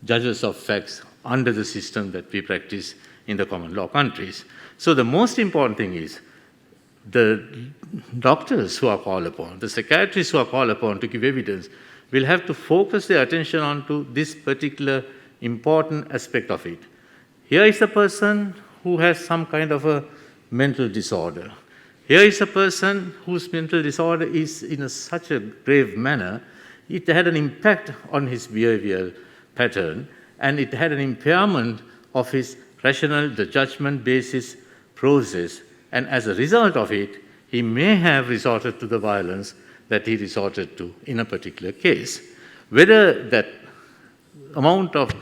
judges of facts under the system that we practice in the common law countries. So the most important thing is the doctors who are called upon, the psychiatrists who are called upon to give evidence, will have to focus their attention onto this particular important aspect of it. Here is a person who has some kind of a mental disorder. Here is a person whose mental disorder is in such a grave manner, it had an impact on his behavioral pattern, and it had an impairment of his rational, the judgment basis process, and as a result of it, he may have resorted to the violence that he resorted to in a particular case. Whether that amount of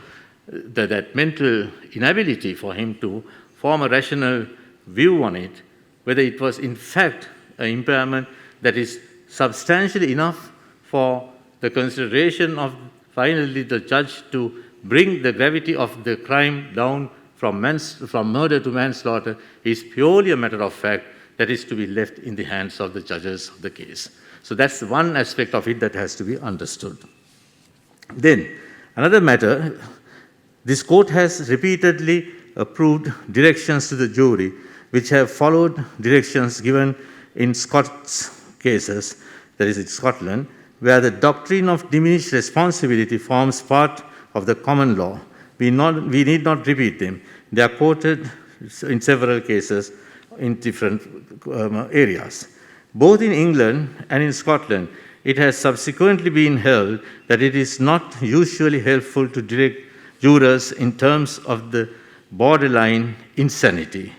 that mental inability for him to form a rational view on it, whether it was in fact an impairment that is substantial enough for the consideration of finally the judge to bring the gravity of the crime down from murder to manslaughter, is purely a matter of fact that is to be left in the hands of the judges of the case. So that's one aspect of it that has to be understood. Then, another matter, this court has repeatedly approved directions to the jury which have followed directions given in Scots cases, that is in Scotland, where the doctrine of diminished responsibility forms part of the common law. We need not repeat them. They are quoted in several cases in different areas. Both in England and in Scotland, it has subsequently been held that it is not usually helpful to direct jurors in terms of the borderline insanity.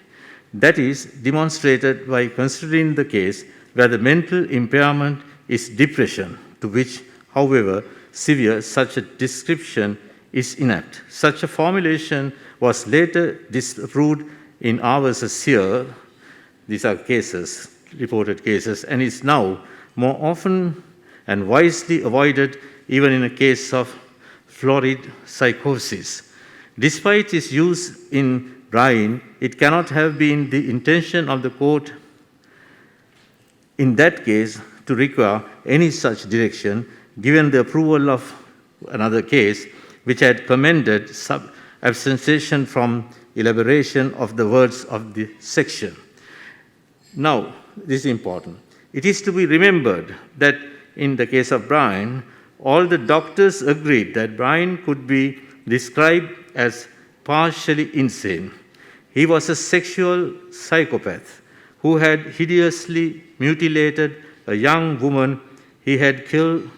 That is demonstrated by considering the case where the mental impairment is depression, to which, however severe, such a description is inapt. Such a formulation was later disapproved in R versus Sear. These are cases, reported cases, and is now more often and wisely avoided even in a case of florid psychosis. Despite its use in Brian, it cannot have been the intention of the court in that case to require any such direction, given the approval of another case which had commended abstention from elaboration of the words of the section. Now, this is important. It is to be remembered that in the case of Brian, all the doctors agreed that Brian could be described as partially insane. He was a sexual psychopath who had hideously mutilated a young woman he had killed.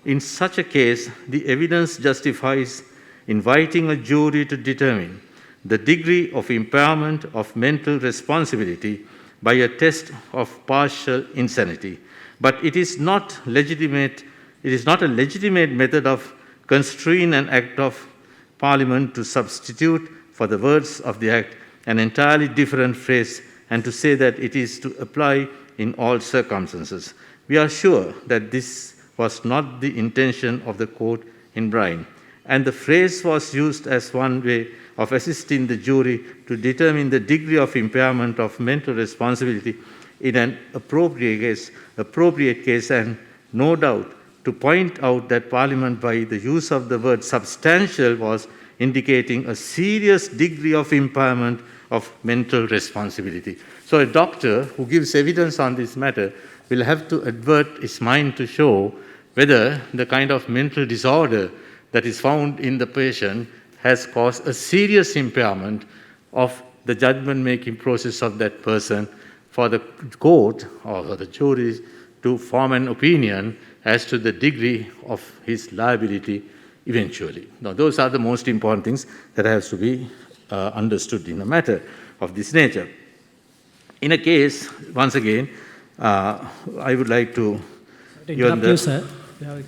In such a case, the evidence justifies inviting a jury to determine the degree of impairment of mental responsibility by a test of partial insanity. But it is not legitimate. It is not a legitimate method of construing an act of Parliament to substitute for the words of the Act an entirely different phrase and to say that it is to apply in all circumstances. We are sure that this was not the intention of the court in Brian, and the phrase was used as one way of assisting the jury to determine the degree of impairment of mental responsibility in an appropriate case, and no doubt to point out that Parliament, by the use of the word substantial, was indicating a serious degree of impairment of mental responsibility. So a doctor who gives evidence on this matter will have to advert his mind to show whether the kind of mental disorder that is found in the patient has caused a serious impairment of the judgment-making process of that person for the court or the jury to form an opinion as to the degree of his liability eventually. Now, those are the most important things that has to be understood in a matter of this nature. In a case, once again, I would like to... interrupt you, sir.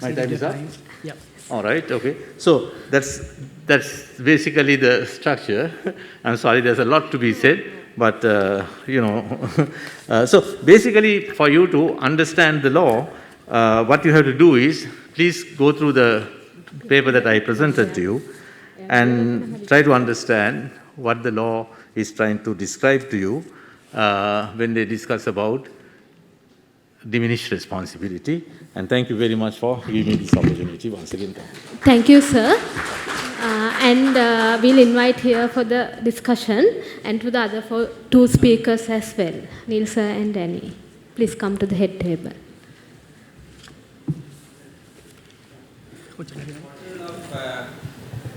My time is up? Yeah. All right, okay. So that's basically the structure. I'm sorry, there's a lot to be said, but, so basically for you to understand the law, what you have to do is, please go through the paper that I presented to you and try to understand what the law is trying to describe to you when they discuss about diminished responsibility. And thank you very much for giving me this opportunity once again. Thank you, sir. And we'll invite here for the discussion and to the other two speakers as well, Neil sir and Danny. Please come to the head table.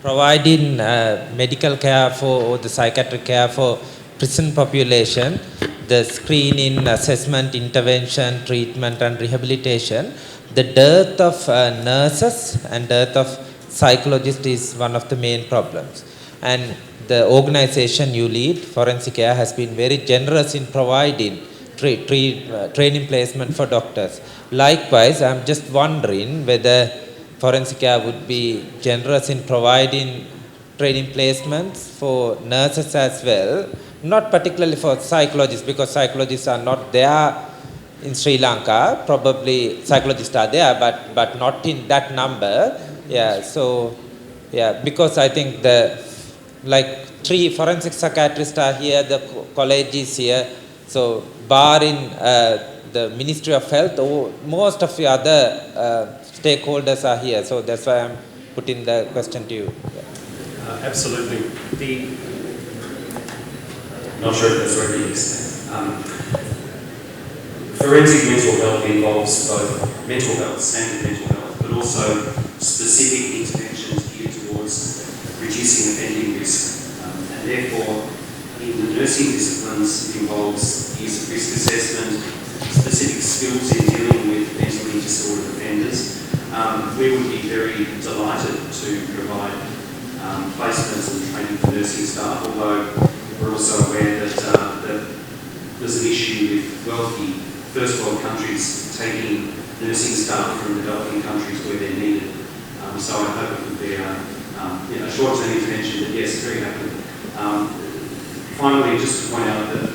Providing medical care or the psychiatric care for prison population, the screening, assessment, intervention, treatment and rehabilitation, the dearth of nurses and dearth of psychologists is one of the main problems. And the organization you lead, Forensic Care, has been very generous in providing training placement for doctors. Likewise, I'm just wondering whether Forensic Care would be generous in providing training placements for nurses as well, not particularly for psychologists, because psychologists are not there in Sri Lanka. Probably psychologists are there, but not in that number. Yeah, so, yeah, because I think like 3 forensic psychiatrists are here, the college is here, so barring the Ministry of Health, most of the other stakeholders are here, so that's why I'm putting the question to you. Yeah. Absolutely. Not sure if that's right, yes. Forensic mental health involves both mental health, standard mental health, but also specific interventions geared towards reducing offending risk. And therefore, in the nursing disciplines, it involves use of risk assessment, specific skills in dealing with mentally disordered offenders. We would be very delighted to provide placements and training for nursing staff, although we're also aware that there's an issue with wealthy first world countries taking nursing staff from developing countries where they're needed. So I hope it would be a short-term intervention, but yes, very happy. Finally, just to point out that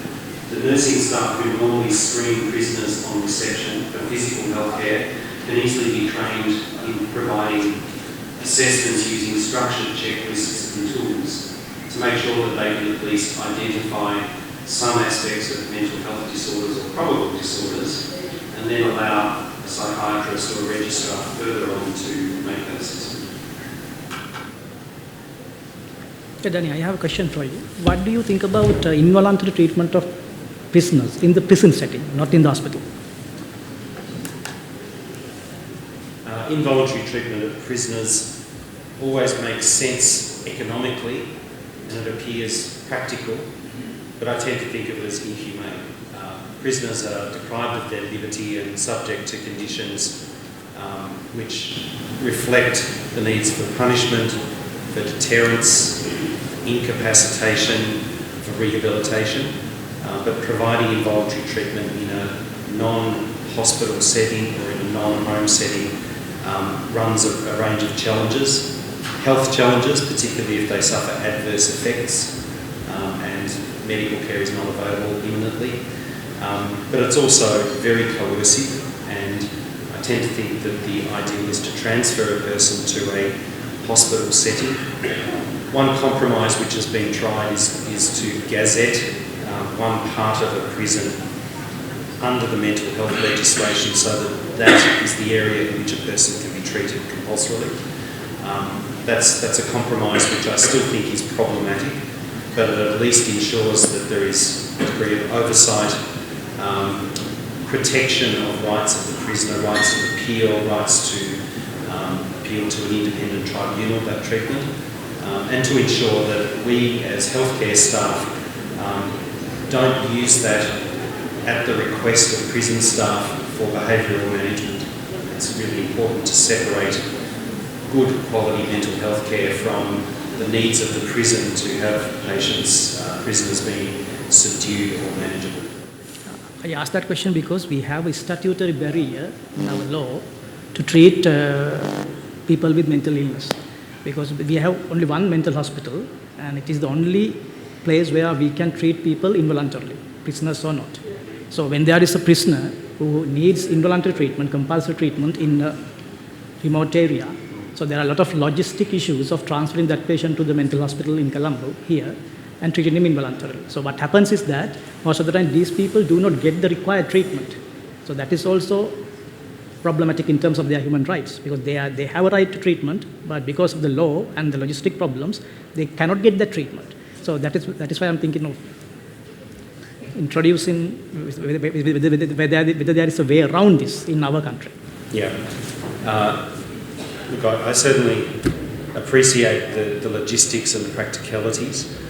the nursing staff who normally screen prisoners on reception for physical health care can easily be trained in providing assessments using structured checklists and tools to make sure that they can at least identify some aspects of mental health disorders or probable disorders, and then allow a psychiatrist or a registrar further on to make that assessment. Okay, Danny, I have a question for you. What do you think about involuntary treatment of prisoners in the prison setting, not in the hospital? Involuntary treatment of prisoners always makes sense economically, and it appears practical, but I tend to think of it as inhumane. Prisoners are deprived of their liberty and subject to conditions which reflect the needs for punishment, for deterrence, incapacitation, for rehabilitation, but providing involuntary treatment in a non-hospital setting or in a non-home setting runs a range of challenges, health challenges, particularly if they suffer adverse effects and medical care is not available imminently. But it's also very coercive, and I tend to think that the ideal is to transfer a person to a hospital setting. One compromise which has been tried is to gazette one part of a prison under the mental health legislation so that is the area in which a person can be treated compulsorily. That's a compromise which I still think is problematic, but it at least ensures that there is a degree of oversight, protection of rights of the prisoner, rights of appeal, rights to appeal to an independent tribunal, that treatment, and to ensure that we as healthcare staff don't use that at the request of prison staff for behavioural management. It's really important to separate good quality mental health care from the needs of the prison to have patients, prisoners being subdued or manageable. I asked that question because we have a statutory barrier in our law to treat people with mental illness, because we have only one mental hospital and it is the only place where we can treat people involuntarily, prisoners or not. So when there is a prisoner who needs involuntary treatment, compulsory treatment in a remote area, so there are a lot of logistic issues of transferring that patient to the mental hospital in Colombo here and treating him involuntarily. So what happens is that most of the time these people do not get the required treatment. So that is also problematic in terms of their human rights, because they have a right to treatment, but because of the law and the logistic problems, they cannot get that treatment. So that is why I'm thinking of introducing whether there is a way around this in our country. Yeah. Look, I certainly appreciate the logistics and the practicalities.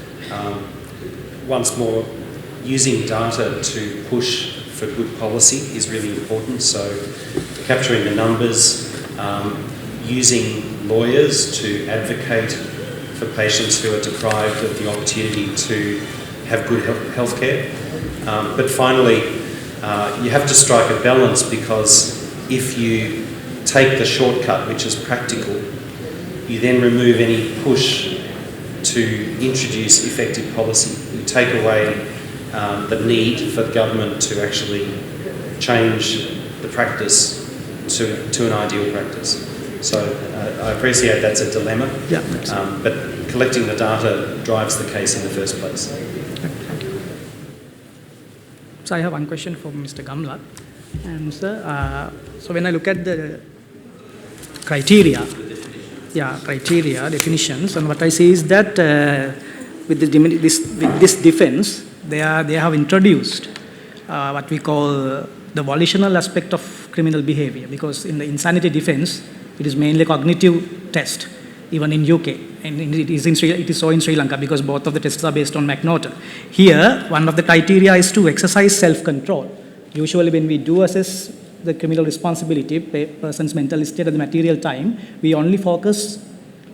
Once more, using data to push for good policy is really important. So capturing the numbers, using lawyers to advocate for patients who are deprived of the opportunity to have good health care. But finally, you have to strike a balance, because if you take the shortcut, which is practical, you then remove any push to introduce effective policy. You take away the need for the government to actually change the practice to an ideal practice. So I appreciate that's a dilemma, but collecting the data drives the case in the first place. Thank you. So I have one question for Mr. Gamla. And sir, so when I look at the criteria, definitions, and what I see is that with this defense, they have introduced what we call the volitional aspect of criminal behavior, because in the insanity defense, it is mainly cognitive test, even in UK, and it is so in Sri Lanka, because both of the tests are based on McNaughton. Here, one of the criteria is to exercise self-control. Usually when we do assess the criminal responsibility, person's mental state at the material time, we only focus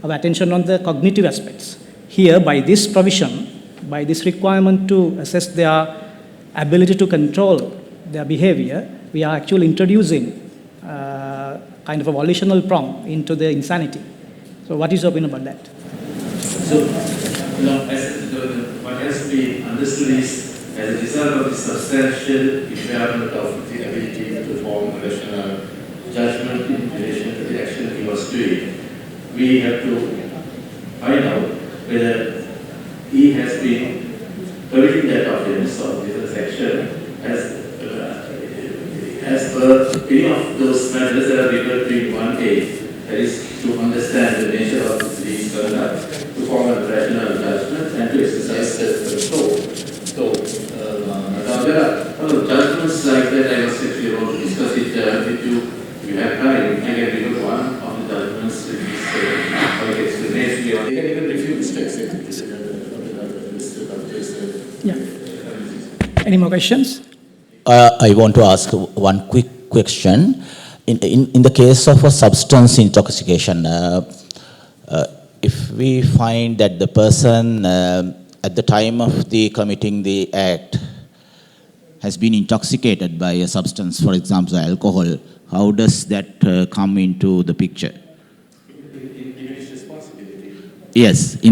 our attention on the cognitive aspects. Here, by this provision, by this requirement to assess their ability to control their behavior, we are actually introducing kind of a volitional prompt into the insanity. So what is your opinion about that? So, what has to be understood is, as a result of the substantial impairment of the ability to form a rational judgment in relation to the action he was doing, we have to find out whether he has been committing that offense of dissatisfaction as per any of those matters that are referred to in 1A, that is to understand the nature of this conduct, to form a rational judgment, and to exercise self-control. So, now there are judgments like that. I was actually want to discuss it with you. If you have time, I can refer one of the judgments which is like explanatory. They can even refuse to accept this. Yeah. Any more questions? I want to ask one quick question. In the case of a substance intoxication, if we find that the person at the time of the committing the act has been intoxicated by a substance, for example, alcohol, how does that come into the picture? Diminished responsibility. Yes. That's a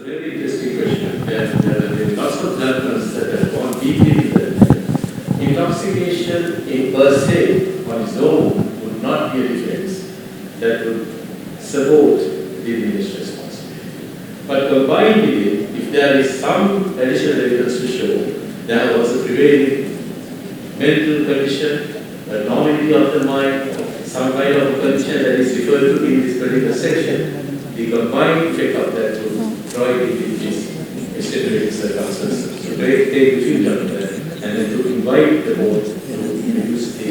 very interesting question. There are lots of judgments that have gone deeply into that. Intoxication in per se on its own would not be a defense that would support diminished responsibility. But combined with it, if there is some additional evidence to show there was a prevailing mental condition, a normality of the mind, some kind of a condition that is referred to in this particular section, the combined effect of that would draw it into these extenuating circumstances. So take refuge out of that, and then to invite the board to reduce the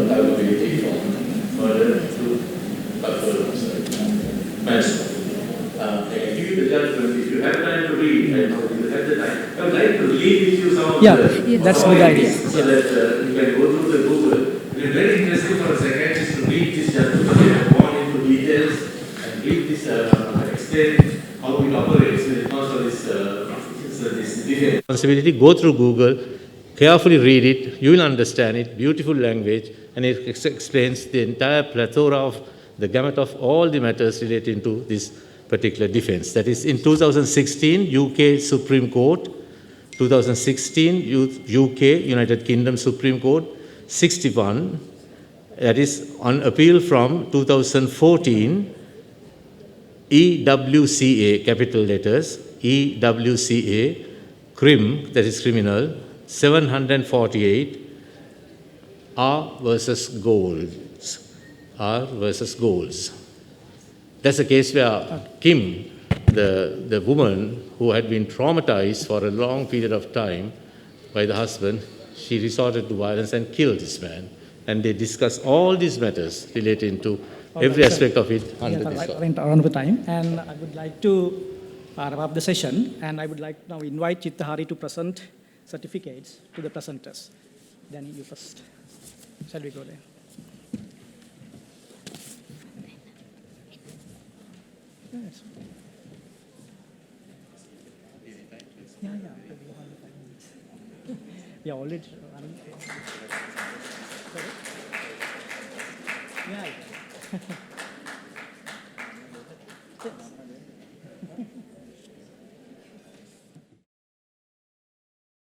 culpability from murder to manslaughter. I can give you the judgment. If you have time to read, I know you have the time. I would like to leave with you some of the that's a good idea. so that you can go through the Google. It is very interesting for a psychiatrist to read this judgment because they have gone into details and read this, explain how it operates when it comes to this defense. Responsibility, go through Google, carefully read it, you will understand it, beautiful language, and it explains the entire plethora of the gamut of all the matters relating to this particular defense. That is in 2016, UK Supreme Court, 2016, UK, United Kingdom Supreme Court, 61, that is on appeal from 2014, EWCA, capital letters, EWCA, CRIM, that is criminal, 748, R versus Goals. R versus Goals. That's a case where Kim, the woman who had been traumatized for a long period of time by the husband, she resorted to violence and killed this man. And they discussed all these matters relating to every aspect of it under this law. Around the time, and I would like to wrap up the session, and I would like now invite Chittahari to present certificates to the presenters. Danny, you first. Shall we go there? Yes. Yeah. We are already running. Yeah.